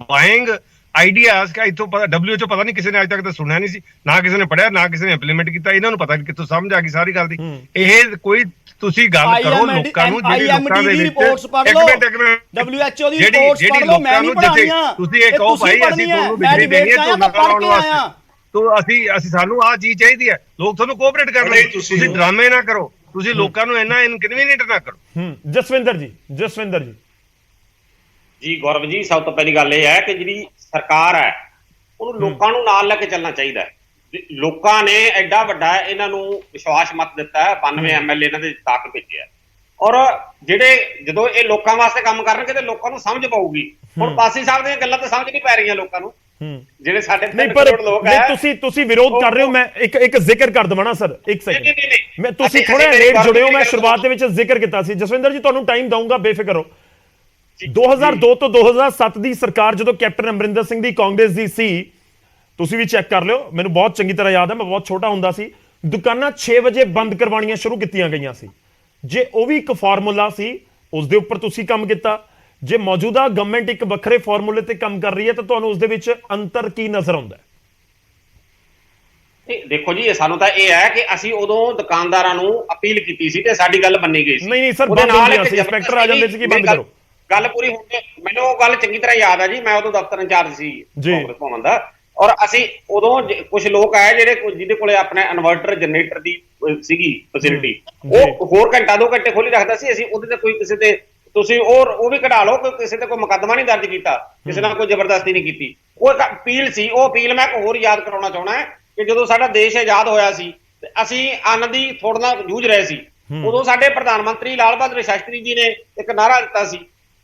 buying ideas ਕਿ ਇੱਥੋਂ ਪਤਾ WHO ਪਤਾ ਨਹੀਂ ਕਿਸੇ ਨੇ ਅੱਜ ਤੱਕ ਤਾਂ ਸੁਣਿਆ ਨਹੀਂ ਸੀ, ਨਾ ਕਿਸੇ ਨੇ ਪੜਿਆ, ਨਾ ਕਿਸੇ ਨੇ ਇੰਪਲੀਮੈਂਟ ਕੀਤਾ, ਇਹਨਾਂ ਨੂੰ ਪਤਾ ਨਹੀਂ ਕਿੱਥੋਂ ਸਮਝ ਆ ਗਈ ਸਾਰੀ ਗੱਲ ਦੀ। ਇਹ ਕੋਈ ਤੁਸੀਂ ਗੱਲ ਕਰੋ ਲੋਕਾਂ ਨੂੰ, ਜਿਹੜੀ ਲੋਕਾਂ ਦੇ ਵਿੱਚ WHO ਦੀ ਰਿਪੋਰਟਸ ਪੜ੍ਹ ਲਓ, ਮੈਂ ਨਹੀਂ ਪੜਾਉਣੀਆਂ, ਤੁਸੀਂ ਇਹ ਕਹੋ ਭਾਈ ਅਸੀਂ ਤੁਹਾਨੂੰ ਬਿਜਲੀ ਦੇਣੀ ਹੈ ਝੋਨਾ ਲਾਉਣ ਵਾਸਤੇ, ਤੋ ਅਸੀਂ ਸਾਨੂੰ ਆਹ ਚੀਜ਼ ਚਾਹੀਦੀ ਹੈ, ਲੋਕ ਤੁਹਾਨੂੰ ਕੋਆਪਰੇਟ ਕਰਨੇ, ਤੁਸੀਂ ਡਰਾਮੇ ਨਾ ਕਰੋ, ਤੁਸੀਂ ਲੋਕਾਂ ਨੂੰ ਇੰਨਾ ਇਨਕਨਵੀਨੀਅੰਟ ਨਾ ਕਰੋ। ਜਸਵਿੰਦਰ ਜੀ ਜੀ ਗੌਰਵ ਜੀ, ਸਭ ਤੋਂ ਪਹਿਲੀ ਗੱਲ ਇਹ ਹੈ ਕਿ ਜਿਹੜੀ ਸਰਕਾਰ ਹੈ ਉਹਨੂੰ ਲੋਕਾਂ ਨੂੰ ਨਾਲ ਲੈ ਕੇ ਚੱਲਣਾ ਚਾਹੀਦਾ ਹੈ। ਲੋਕਾਂ ਨੇ ਐਡਾ ਵੱਡਾ ਇਹਨਾਂ ਨੂੰ ਵਿਸ਼ਵਾਸ ਮਤ ਦਿੱਤਾ ਹੈ, 92 MLA ਇਹਨਾਂ ਦੇ ਤਾਕ ਭੇਜਿਆ, ਔਰ ਜਦੋਂ ਇਹ ਲੋਕਾਂ ਵਾਸਤੇ ਕੰਮ ਕਰਨਗੇ ਤੇ ਲੋਕਾਂ ਨੂੰ ਸਮਝ ਪਾਊਗੀ। ਹੁਣ ਪਾਸੀ ਸਾਹਿਬ ਦੀਆਂ ਗੱਲਾਂ ਤਾਂ ਸਮਝ ਨਹੀਂ ਪੈ ਰਹੀਆਂ ਲੋਕਾਂ ਨੂੰ, ਜਿਹੜੇ ਸਾਡੇ 3 ਕਰੋੜ ਲੋਕ ਹੈ। ਤੁਸੀਂ ਵਿਰੋਧ ਕਰ ਰਹੇ ਹੋ, ਮੈਂ ਇੱਕ ਜ਼ਿਕਰ ਕਰ ਦਵਾਂ ਨਾ ਸਰ, ਇੱਕ ਸੈਕਿੰਡ, ਮੈਂ ਤੁਸੀਂ ਥੋੜਾ ਲੇਟ ਜੁੜੇ ਹੋ, ਮੈਂ ਸ਼ੁਰੂਆਤ ਦੇ ਵਿੱਚ ਜ਼ਿਕਰ ਕੀਤਾ ਸੀ। ਜਸਵਿੰਦਰ ਜੀ ਤੁਹਾਨੂੰ ਟਾਈਮ ਦਊਂਗਾ, ਬੇਫਿਕਰ ਹੋ। 2002 ਤੋਂ 2007 ਦੀ ਸਰਕਾਰ ਜਦੋਂ ਕੈਪਟਨ ਅਮਰਿੰਦਰ ਸਿੰਘ ਦੀ ਕਾਂਗਰਸ ਦੀ ਸੀ, ਤੁਸੀਂ ਵੀ ਚੈੱਕ ਕਰ ਲਿਓ, ਮੈਨੂੰ ਬਹੁਤ ਚੰਗੀ ਤਰ੍ਹਾਂ ਯਾਦ ਹੈ, ਮੈਂ ਬਹੁਤ ਛੋਟਾ ਹੁੰਦਾ ਸੀ, ਦੁਕਾਨਾਂ 6 ਵਜੇ ਬੰਦ ਕਰਵਾਉਣੀਆਂ ਸ਼ੁਰੂ ਕੀਤੀਆਂ ਗਈਆਂ ਸੀ। ਜੇ ਉਹ ਵੀ ਇੱਕ ਫਾਰਮੂਲਾ ਸੀ, ਉਸ ਦੇ ਉੱਪਰ ਤੁਸੀਂ ਕੰਮ ਕੀਤਾ। ਜੇ ਮੌਜੂਦਾ ਗਵਰਨਮੈਂਟ ਇੱਕ ਵੱਖਰੇ ਫਾਰਮੂਲੇ ਤੇ ਕੰਮ ਕਰ ਰਹੀ ਹੈ ਤਾਂ ਤੁਹਾਨੂੰ ਉਸ ਦੇ ਵਿੱਚ ਅੰਤਰ ਕੀ ਨਜ਼ਰ ਆਉਂਦਾ ਹੈ? ਦੇਖੋ ਜੀ, ਸਾਨੂੰ ਤਾਂ ਇਹ ਹੈ ਕਿ ਅਸੀਂ ਉਦੋਂ ਦੁਕਾਨਦਾਰਾਂ ਨੂੰ ਅਪੀਲ ਕੀਤੀ ਸੀ ਤੇ ਸਾਡੀ ਗੱਲ ਮੰਨੀ ਗਈ ਸੀ। ਨਹੀਂ ਸਰ, ਬੰਦ ਹੁੰਦੀਆਂ ਸੀ, ਇੰਸਪੈਕਟਰ ਆ ਜਾਂਦੇ ਸੀ ਕਿ ਬੰਦ ਕਰੋ। ਗੱਲ ਪੂਰੀ ਹੁੰਦੀ, ਮੈਨੂੰ ਉਹ ਗੱਲ ਚੰਗੀ ਤਰ੍ਹਾਂ ਯਾਦ ਹੈ ਜੀ, ਮੈਂ ਉਦੋਂ ਦਫ਼ਤਰ ਇੰਚਾਰਜ ਸੀ ਕਾਂਗਰਸ ਭਵਨ ਦਾ, ਔਰ ਅਸੀਂ ਉਦੋਂ ਕੁਝ ਲੋਕ ਆਏ ਜਿਹਦੇ ਕੋਲੇ ਆਪਣੇ ਇਨਵਰਟਰ ਜਨਰੇਟਰ ਦੀ ਸੀਗੀ ਫੈਸਿਲਿਟੀ, ਉਹ ਹੋਰ ਘੰਟਾ 2 ਘੰਟੇ ਖੋਲੀ ਰੱਖਦਾ ਸੀ। ਅਸੀਂ ਉਹਦੇ ਤੇ ਕੋਈ ਕਿਸੇ ਤੇ ਤੁਸੀਂ ਉਹ ਵੀ ਕਢਾ ਲਓ, ਕਿਸੇ ਤੇ ਕੋਈ ਮੁਕੱਦਮਾ ਨਹੀਂ ਦਰਜ ਕੀਤਾ, ਕਿਸੇ ਨਾਲ ਕੋਈ ਜ਼ਬਰਦਸਤੀ ਨਹੀਂ ਕੀਤੀ। ਉਹ ਇੱਕ ਅਪੀਲ ਸੀ। ਉਹ ਅਪੀਲ ਮੈਂ ਹੋਰ ਯਾਦ ਕਰਾਉਣਾ ਚਾਹੁੰਦਾ ਹੈ ਕਿ ਜਦੋਂ ਸਾਡਾ ਦੇਸ਼ ਆਜ਼ਾਦ ਹੋਇਆ ਸੀ ਤੇ ਅਸੀਂ ਅੰਨ ਦੀ ਥੋੜ ਨਾਲ ਜੂਝ ਰਹੇ ਸੀ, ਉਦੋਂ ਸਾਡੇ ਪ੍ਰਧਾਨ ਮੰਤਰੀ ਲਾਲ ਬਹਾਦਰ ਸ਼ਾਸਤਰੀ ਜੀ ਨੇ ਇੱਕ ਨਾਅਰਾ ਦਿੱਤਾ ਸੀ,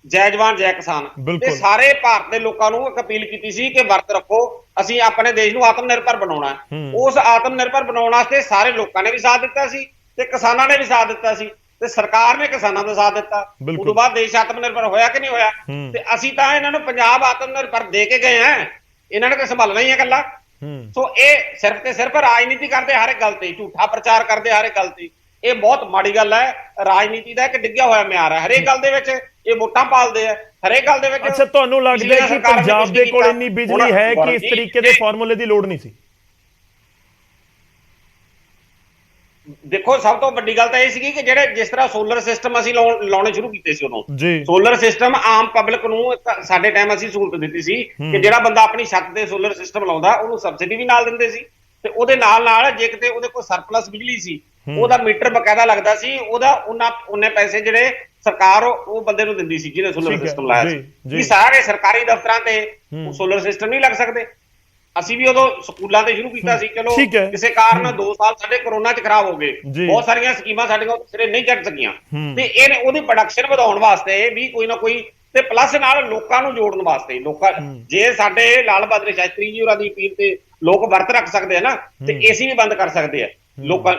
ਜੈ ਜਵਾਨ ਜੈ ਕਿਸਾਨ, ਤੇ ਸਾਰੇ ਭਾਰਤ ਦੇ ਲੋਕਾਂ ਨੂੰ ਇੱਕ ਅਪੀਲ ਕੀਤੀ ਸੀ ਕਿ ਵਰਤ ਰੱਖੋ, ਅਸੀਂ ਆਪਣੇ ਦੇਸ਼ ਨੂੰ ਆਤਮ ਨਿਰਭਰ ਬਣਾਉਣਾ ਹੈ। ਉਸ ਆਤਮ ਨਿਰਭਰ ਬਣਾਉਣ ਵਾਸਤੇ ਸਾਰੇ ਲੋਕਾਂ ਨੇ ਵੀ ਸਾਥ ਦਿੱਤਾ ਸੀ ਤੇ ਕਿਸਾਨਾਂ ਨੇ ਵੀ ਸਾਥ ਦਿੱਤਾ ਸੀ ਤੇ ਸਰਕਾਰ ਨੇ ਕਿਸਾਨਾਂ ਦਾ ਸਾਥ ਦਿੱਤਾ। ਉਸ ਤੋਂ ਬਾਅਦ ਦੇਸ਼ ਆਤਮ ਨਿਰਭਰ ਹੋਇਆ ਕਿ ਨਹੀਂ ਹੋਇਆ? ਤੇ ਅਸੀਂ ਤਾਂ ਇਹਨਾਂ ਨੂੰ ਪੰਜਾਬ ਆਤਮ ਨਿਰਭਰ ਦੇ ਕੇ ਗਏ ਆ, ਇਹਨਾਂ ਨੇ ਤਾਂ ਸੰਭਾਲਣਾ ਹੀ ਹੈ ਇਕੱਲਾ। ਸੋ ਇਹ ਸਿਰਫ ਤੇ ਸਿਰਫ ਰਾਜਨੀਤੀ ਕਰਦੇ ਹਰ ਇੱਕ ਗੱਲ ਤੇ, ਝੂਠਾ ਪ੍ਰਚਾਰ ਕਰਦੇ ਹਰ ਇੱਕ ਗੱਲ ਤੇ, ਇਹ ਬਹੁਤ ਮਾੜੀ ਗੱਲ ਹੈ। ਰਾਜਨੀਤੀ ਦਾ ਇੱਕ ਡਿੱਗਿਆ ਹੋਇਆ ਮਿਆਰ ਹੈ ਹਰੇਕ ਗੱਲ ਦੇ ਵਿੱਚ, ਇਹ ਵੋਟਾਂ ਪਾਲਦੇ ਆ ਹਰੇਕ ਗੱਲ ਦੇ ਵਿੱਚ। ਅੱਛਾ, ਤੁਹਾਨੂੰ ਲੱਗਦਾ ਹੈ ਕਿ ਪੰਜਾਬ ਦੇ ਕੋਲ ਇੰਨੀ ਬਿਜਲੀ ਹੈ ਕਿ ਇਸ ਤਰੀਕੇ ਦੇ ਫਾਰਮੂਲੇ ਦੀ ਲੋੜ ਨਹੀਂ ਸੀ? ਦੇਖੋ, ਸਭ ਤੋਂ ਵੱਡੀ ਗੱਲ ਤਾਂ ਇਹ ਸੀਗੀ ਕਿ ਜਿਸ ਤਰ੍ਹਾਂ ਸੋਲਰ ਸਿਸਟਮ ਅਸੀਂ ਲਾਉਣੇ ਸ਼ੁਰੂ ਕੀਤੇ ਸੀ ਉਦੋਂ, ਸੋਲਰ ਸਿਸਟਮ ਆਮ ਪਬਲਿਕ ਨੂੰ ਸਾਡੇ ਟਾਈਮ ਅਸੀਂ ਸਹੂਲਤ ਦਿੱਤੀ ਸੀ ਕਿ ਜਿਹੜਾ ਬੰਦਾ ਆਪਣੀ ਛੱਤ ਤੇ ਸੋਲਰ ਸਿਸਟਮ ਲਾਉਂਦਾ ਉਹਨੂੰ ਸਬਸਿਡੀ ਵੀ ਨਾਲ ਦਿੰਦੇ ਸੀ, ਤੇ ਉਹਦੇ ਨਾਲ ਜੇ ਕਿਤੇ ਉਹਦੇ ਕੋਲ ਸਰਪਲਸ ਬਿਜਲੀ ਸੀ ਉਹਦਾ ਮੀਟਰ ਬਕਾਇਦਾ ਲੱਗਦਾ ਸੀ, ਉਹਦਾ ਉਹਨੇ ਪੈਸੇ ਜਿਹੜੇ ਸਰਕਾਰ ਉਹ ਬੰਦੇ ਨੂੰ ਦਿੰਦੀ ਸੀ ਜਿਹਨੇ ਸੋਲਰ ਸਿਸਟਮ ਲਾਇਆ ਸੀ। ਇਹ ਸਾਰੇ ਸਰਕਾਰੀ ਦਫ਼ਤਰਾਂ ਤੇ ਸੋਲਰ ਸਿਸਟਮ ਨਹੀਂ ਲੱਗ ਸਕਦੇ। ਅਸੀਂ ਵੀ ਉਦੋਂ ਸਕੂਲਾਂ ਤੇ ਸ਼ੁਰੂ ਕੀਤਾ ਸੀ। ਚਲੋ ਠੀਕ ਹੈ। ਕਿਸੇ ਕਾਰਨ 2 ਸਾਲ ਸਾਡੇ ਕਰੋਨਾ 'ਚ ਖਰਾਬ ਹੋ ਗਏ, ਜੀ। ਬਹੁਤ ਸਾਰੀਆਂ ਸਕੀਮਾਂ ਸਾਡੀਆਂ ਸਿਰੇ ਨਹੀਂ ਚੜ ਸਕੀਆਂ, ਤੇ ਇਹ ਉਹਦੀ ਪ੍ਰੋਡਕਸ਼ਨ ਵਧਾਉਣ ਵਾਸਤੇ ਵੀ ਕੋਈ ਨਾ ਕੋਈ, ਤੇ ਪਲੱਸ ਨਾਲ ਲੋਕਾਂ ਨੂੰ ਜੋੜਨ ਵਾਸਤੇ, ਲੋਕਾਂ ਜੇ ਸਾਡੇ ਲਾਲ ਬਹਾਦਰ ਸ਼ਾਸਤਰੀ ਜੀ ਹੋਰਾਂ ਦੀ ਅਪੀਲ ਤੇ ਲੋਕ ਵਰਤ ਰੱਖ ਸਕਦੇ ਆ ਨਾ, ਤੇ ਏਸੀ ਵੀ ਬੰਦ ਕਰ ਸਕਦੇ ਆ।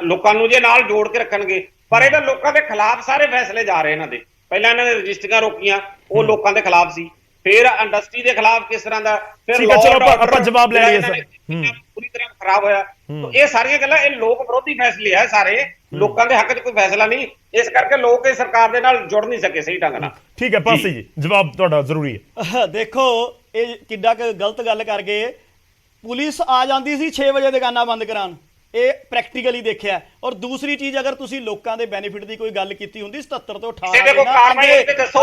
ਲੋਕਾਂ ਨੂੰ ਜੇ ਨਾਲ ਜੋੜ ਕੇ ਰੱਖਣਗੇ। ਪਰ ਇਹ ਤਾਂ ਲੋਕਾਂ ਦੇ ਖਿਲਾਫ ਸਾਰੇ ਫੈਸਲੇ ਜਾ ਰਹੇ ਇਹਨਾਂ ਦੇ। ਪਹਿਲਾਂ ਇਹਨਾਂ ਨੇ ਰਜਿਸਟਰੀਆਂ ਰੋਕੀਆਂ, ਉਹ ਲੋਕਾਂ ਦੇ ਖਿਲਾਫ ਸੀ। ਫਿਰ ਇੰਡਸਟਰੀ ਦੇ ਖਿਲਾਫ ਕਿਸ ਤਰ੍ਹਾਂ ਦਾ, ਫਿਰ ਠੀਕ ਹੈ, ਚਲੋ ਆਪਾਂ ਜਵਾਬ ਲੈ ਲਈਏ ਸਰ। ਪੂਰੀ ਤਰ੍ਹਾਂ ਖਰਾਬ ਹੋਇਆ। ਇਹ ਸਾਰੀਆਂ ਗੱਲਾਂ, ਇਹ ਲੋਕ ਵਿਰੋਧੀ ਫੈਸਲੇ ਆ ਸਾਰੇ, ਲੋਕਾਂ ਦੇ ਹੱਕ 'ਚ ਕੋਈ ਫੈਸਲਾ ਨਹੀਂ। ਇਸ ਕਰਕੇ ਲੋਕ ਇਹ ਸਰਕਾਰ ਦੇ ਨਾਲ ਜੁੜ ਨਹੀਂ ਸਕੇ ਸਹੀ ਢੰਗ ਨਾਲ। ਠੀਕ ਹੈ ਪਾਸੀ ਜੀ, ਜਵਾਬ ਤੁਹਾਡਾ ਜ਼ਰੂਰੀ ਹੈ। ਦੇਖੋ ਇਹ ਕਿੱਡਾ ਕੁ ਗਲਤ ਗੱਲ ਕਰ ਗਏ। ਪੁਲਿਸ ਆ ਜਾਂਦੀ ਸੀ 6 ਵਜੇ ਦੁਕਾਨਾਂ ਬੰਦ ਕਰਾਉਣ, ਇਹ ਪ੍ਰੈਕਟੀਕਲੀ ਦੇਖਿਆ। ਔਰ ਦੂਸਰੀ ਚੀਜ਼, ਅਗਰ ਤੁਸੀਂ ਲੋਕਾਂ ਦੇ ਬੈਨੀਫਿਟ ਦੀ ਕੋਈ ਗੱਲ ਕੀਤੀ ਹੁੰਦੀ 77 ਤੋਂ 18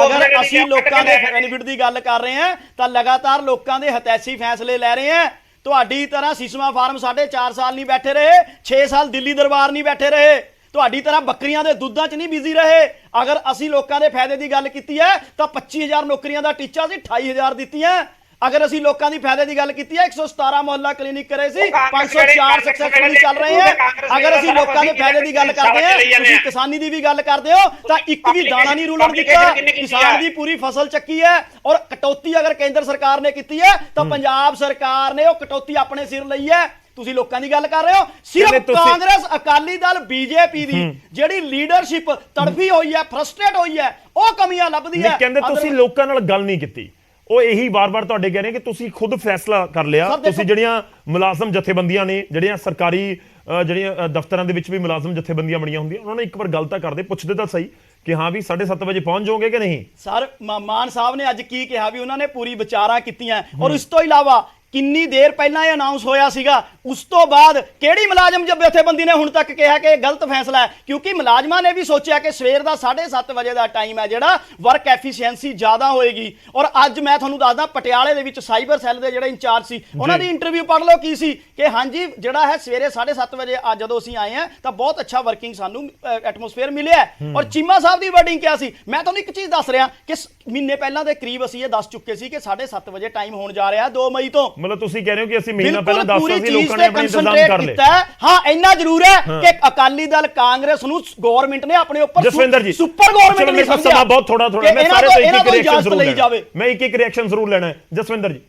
ਅਗਰ ਅਸੀਂ ਲੋਕਾਂ ਦੇ ਬੈਨੀਫਿਟ ਦੀ ਗੱਲ ਕਰ ਰਹੇ ਹਾਂ ਤਾਂ ਲਗਾਤਾਰ ਲੋਕਾਂ ਦੇ ਹਤੈਸ਼ੀ ਫੈਸਲੇ ਲੈ ਰਹੇ ਹਾਂ। ਤੁਹਾਡੀ ਤਰ੍ਹਾਂ ਸਿਸਮਾ ਫਾਰਮ 4.5 ਸਾਲ ਨਹੀਂ ਬੈਠੇ ਰਹੇ, 6 ਸਾਲ ਦਿੱਲੀ ਦਰਬਾਰ ਨਹੀਂ ਬੈਠੇ ਰਹੇ, ਤੁਹਾਡੀ ਤਰ੍ਹਾਂ ਬੱਕਰੀਆਂ ਦੇ ਦੁੱਧਾਂ 'ਚ ਨਹੀਂ ਬਿਜ਼ੀ ਰਹੇ। ਅਗਰ ਅਸੀਂ ਲੋਕਾਂ ਦੇ ਫਾਇਦੇ ਦੀ ਗੱਲ ਕੀਤੀ ਹੈ ਤਾਂ 25,000 ਨੌਕਰੀਆਂ ਦਾ ਟੀਚਾ ਸੀ, 28,000 ਦਿੱਤੀਆਂ। ਅਗਰ ਅਸੀਂ ਲੋਕਾਂ ਦੀ ਫਾਇਦੇ ਦੀ ਗੱਲ ਕੀਤੀ ਹੈ 117 ਮੁਹੱਲਾ ਕਲੀਨਿਕ ਕਰੇ ਸੀ, 504 ਸਕਸੈਸਫੁਲੀ ਚੱਲ ਰਹੇ ਹੈ। ਅਗਰ ਅਸੀਂ ਲੋਕਾਂ ਦੇ ਫਾਇਦੇ ਦੀ ਗੱਲ ਕਰਦੇ ਹਾਂ, ਤੁਸੀਂ ਕਿਸਾਨੀ ਦੀ ਵੀ ਗੱਲ ਕਰਦੇ ਹੋ, ਤਾਂ ਇੱਕ ਵੀ ਦਾਣਾ ਨਹੀਂ ਰੁਲਣ ਦਿੱਤਾ। ਕਿਸਾਨ ਦੀ ਪੂਰੀ ਫਸਲ ਚੱਕੀ ਹੈ। ਔਰ ਕਟੌਤੀ ਅਗਰ ਕੇਂਦਰ ਸਰਕਾਰ ਨੇ ਕੀਤੀ ਹੈ ਤਾਂ ਪੰਜਾਬ ਸਰਕਾਰ ਨੇ ਉਹ ਕਟੌਤੀ ਆਪਣੇ ਸਿਰ ਲਈ ਹੈ। ਤੁਸੀਂ ਲੋਕਾਂ ਦੀ ਗੱਲ ਕਰ ਰਹੇ ਹੋ। ਸਿਰਫ ਕਾਂਗਰਸ, ਅਕਾਲੀ ਦਲ, ਬੀਜੇਪੀ ਦੀ ਜਿਹੜੀ ਲੀਡਰਸ਼ਿਪ ਤੜਫੀ ਹੋਈ ਹੈ, ਫਰਸਟ੍ਰੇਟ ਹੋਈ ਹੈ, ਉਹ ਕਮੀਆਂ ਲੱਭਦੀ ਹੈ। ਕਹਿੰਦੇ ਤੁਸੀਂ ਲੋਕਾਂ ਨਾਲ ਗੱਲ ਨਹੀਂ ਕੀਤੀ। ਉਹ ਇਹੀ ਵਾਰ-ਵਾਰ ਤੁਹਾਡੇ ਕਹਿ ਰਹੇ ਕਿ ਤੁਸੀਂ ਖੁਦ ਫੈਸਲਾ ਕਰ ਲਿਆ। ਤੁਸੀਂ ਜਿਹੜੀਆਂ ਮੁਲਾਜ਼ਮ ਜਥੇਬੰਦੀਆਂ ਨੇ, ਜਿਹੜੀਆਂ ਸਰਕਾਰੀ ਜਿਹੜੀਆਂ ਦਫ਼ਤਰਾਂ ਦੇ ਵਿੱਚ ਵੀ ਮੁਲਾਜ਼ਮ ਜਥੇਬੰਦੀਆਂ ਬਣੀਆਂ ਹੁੰਦੀਆਂ, ਉਹਨਾਂ ਨੇ ਇੱਕ ਵਾਰ ਗੱਲ ਤਾਂ ਕਰਦੇ, ਪੁੱਛਦੇ ਤਾਂ ਸਹੀ ਕਿ ਹਾਂ ਵੀ 7:30 ਵਜੇ ਪਹੁੰਚ ਜਾਓਗੇ ਕਿ ਨਹੀਂ। ਸਰ ਮਾਨ ਸਾਹਿਬ ਨੇ ਅੱਜ ਕੀ ਕਿਹਾ ਵੀ ਉਹਨਾਂ ਨੇ ਪੂਰੀ ਵਿਚਾਰਾਂ ਕੀਤੀਆਂ। ਔਰ ਇਸ ਤੋਂ ਇਲਾਵਾ ਕਿੰਨੀ ਦੇਰ ਪਹਿਲਾਂ ਇਹ ਅਨਾਉਂਸ ਹੋਇਆ ਸੀਗਾ, ਉਸ ਤੋਂ ਬਾਅਦ ਕਿਹੜੀ ਮੁਲਾਜ਼ਮ ਜਥੇਬੰਦੀ ਨੇ ਹੁਣ ਤੱਕ ਕਿਹਾ ਕਿ ਇਹ ਗਲਤ ਫੈਸਲਾ ਹੈ? ਕਿਉਂਕਿ ਮੁਲਾਜ਼ਮਾਂ ਨੇ ਵੀ ਸੋਚਿਆ ਕਿ ਸਵੇਰ ਦਾ 7:30 ਵਜੇ ਦਾ ਟਾਈਮ ਹੈ ਜਿਹੜਾ ਵਰਕ ਐਫੀਸ਼ੀਐਂਸੀ ਜ਼ਿਆਦਾ ਹੋਏਗੀ। ਔਰ ਅੱਜ ਮੈਂ ਤੁਹਾਨੂੰ ਦੱਸਦਾ, ਪਟਿਆਲੇ ਦੇ ਵਿੱਚ ਸਾਈਬਰ ਸੈੱਲ ਦੇ ਜਿਹੜੇ ਇੰਚਾਰਜ ਸੀ, ਉਹਨਾਂ ਦੀ ਇੰਟਰਵਿਊ ਪੜ੍ਹ ਲਓ ਕੀ ਸੀ ਕਿ ਹਾਂਜੀ ਜਿਹੜਾ ਹੈ ਸਵੇਰੇ 7:30 ਵਜੇ ਅੱਜ ਜਦੋਂ ਅਸੀਂ ਆਏ ਹਾਂ ਤਾਂ ਬਹੁਤ ਅੱਛਾ ਵਰਕਿੰਗ ਸਾਨੂੰ ਐਟਮੋਸਫੇਅਰ ਮਿਲਿਆ। ਔਰ ਚੀਮਾ ਸਾਹਿਬ ਦੀ ਵਰਡਿੰਗ ਕਿਹਾ ਸੀ। ਮੈਂ ਤੁਹਾਨੂੰ ਇੱਕ ਚੀਜ਼ ਦੱਸ ਰਿਹਾ ਕਿ ਮਹੀਨੇ ਪਹਿਲਾਂ ਦੇ ਕਰੀਬ ਅਸੀਂ ਇਹ ਦੱਸ ਚੁੱਕੇ ਸੀ ਕਿ 7:30 ਵਜੇ ਟਾਈਮ ਹੋਣ ਜਾ ਰਿਹਾ 2 ਮਈ ਤੋਂ। ਮਤਲਬ ਤੁਸੀਂ ਕਹਿ ਰਹੇ ਹੋ ਕਿ ਅਸੀਂ ਮਹੀਨਾ ਪਹਿਲਾਂ ਦੱਸਤਾ ਸੀ, ਲੋਕਾਂ ਨੇ ਆਪਣੇ ਇੰਤਜ਼ਾਮ ਕਰ ਲਏ। ਹਾਂ, ਇੰਨਾ ਜ਼ਰੂਰ ਹੈ ਕਿ ਅਕਾਲੀ ਦਲ, ਕਾਂਗਰਸ ਨੂੰ ਗਵਰਨਮੈਂਟ ਨੇ ਆਪਣੇ ਉੱਪਰ ਜਸਵਿੰਦਰ ਜੀ ਸੁਪਰ ਗਵਰਨਮੈਂਟ ਨਹੀਂ ਸਮਝਿਆ। ਸਮਾਂ ਬਹੁਤ ਥੋੜਾ ਮੈਂ ਸਾਰੇ ਤੋਂ ਇੱਕ ਰਿਐਕਸ਼ਨ ਜ਼ਰੂਰ ਲਈ ਜਾਵੇ। ਮੈਂ ਇੱਕ ਰਿਐਕਸ਼ਨ ਜ਼ਰੂਰ ਲੈਣਾ ਹੈ। ਜਸਵਿੰਦਰ ਜੀ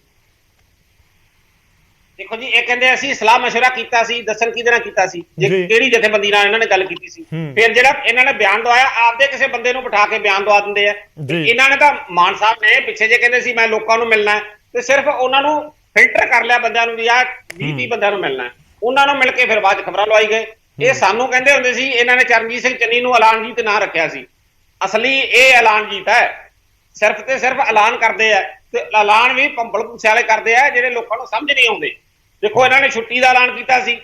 ਦੇਖੋ ਜੀ, ਇਹ ਕਹਿੰਦੇ ਅਸੀਂ ਸਲਾਹ ਮਸ਼ਵਰਾ ਕੀਤਾ ਸੀ, ਦੱਸਣ ਕਿਹਦੇ ਨਾਲ ਕੀਤਾ ਸੀ, ਕਿਹੜੀ ਜਥੇਬੰਦੀ ਨਾਲ ਇਹਨਾਂ ਨੇ ਗੱਲ ਕੀਤੀ ਸੀ। ਫਿਰ ਜਿਹੜਾ ਇਹਨਾਂ ਨੇ ਬਿਆਨ ਦਵਾਇਆ, ਆਪਦੇ ਕਿਸੇ ਬੰਦੇ ਨੂੰ ਬਿਠਾ ਕੇ ਬਿਆਨ ਦਵਾ ਦਿੰਦੇ ਆ। ਇਹਨਾਂ ਨੇ ਤਾਂ ਮਾਨ ਸਾਹਿਬ ਨੇ ਪਿੱਛੇ ਜੇ ਕਹਿੰਦੇ ਸੀ ਮੈਂ ਲੋਕਾਂ ਨੂੰ ਮਿਲਣਾ, ਤੇ ਸਿਰਫ ਉਹਨਾਂ ਨੂੰ ਫਿਲਟਰ ਕਰ ਲਿਆ ਬੰਦਿਆਂ ਨੂੰ ਵੀ ਆ 20-30 ਬੰਦਿਆਂ ਨੂੰ ਮਿਲਣਾ, ਉਹਨਾਂ ਨੂੰ ਮਿਲ ਕੇ ਫਿਰ ਬਾਅਦ ਚ ਖਬਰਾਂ ਲਵਾਈ ਗਏ। ਇਹ ਸਾਨੂੰ ਕਹਿੰਦੇ ਹੁੰਦੇ ਸੀ, ਇਹਨਾਂ ਨੇ ਚਰਨਜੀਤ ਸਿੰਘ ਚੰਨੀ ਨੂੰ ਐਲਾਨਜੀਤ ਨਾਂ ਰੱਖਿਆ ਸੀ। ਅਸਲੀ ਇਹ ਐਲਾਨਜੀਤ ਹੈ, ਸਿਰਫ ਤੇ ਸਿਰਫ ਐਲਾਨ ਕਰਦੇ ਆ, ਤੇ ਐਲਾਨ ਵੀ ਭੰਬਲ ਭੂਸੇ ਵਾਲੇ ਕਰਦੇ ਆ ਜਿਹੜੇ ਲੋਕਾਂ ਨੂੰ ਸਮਝ ਨਹੀਂ ਆਉਂਦੇ। ਦੇਖੋ, ਇਹਨਾਂ ਨੇ ਛੁੱਟੀ ਦਾ ਐਲਾਨ ਕੀਤਾ ਸੀ,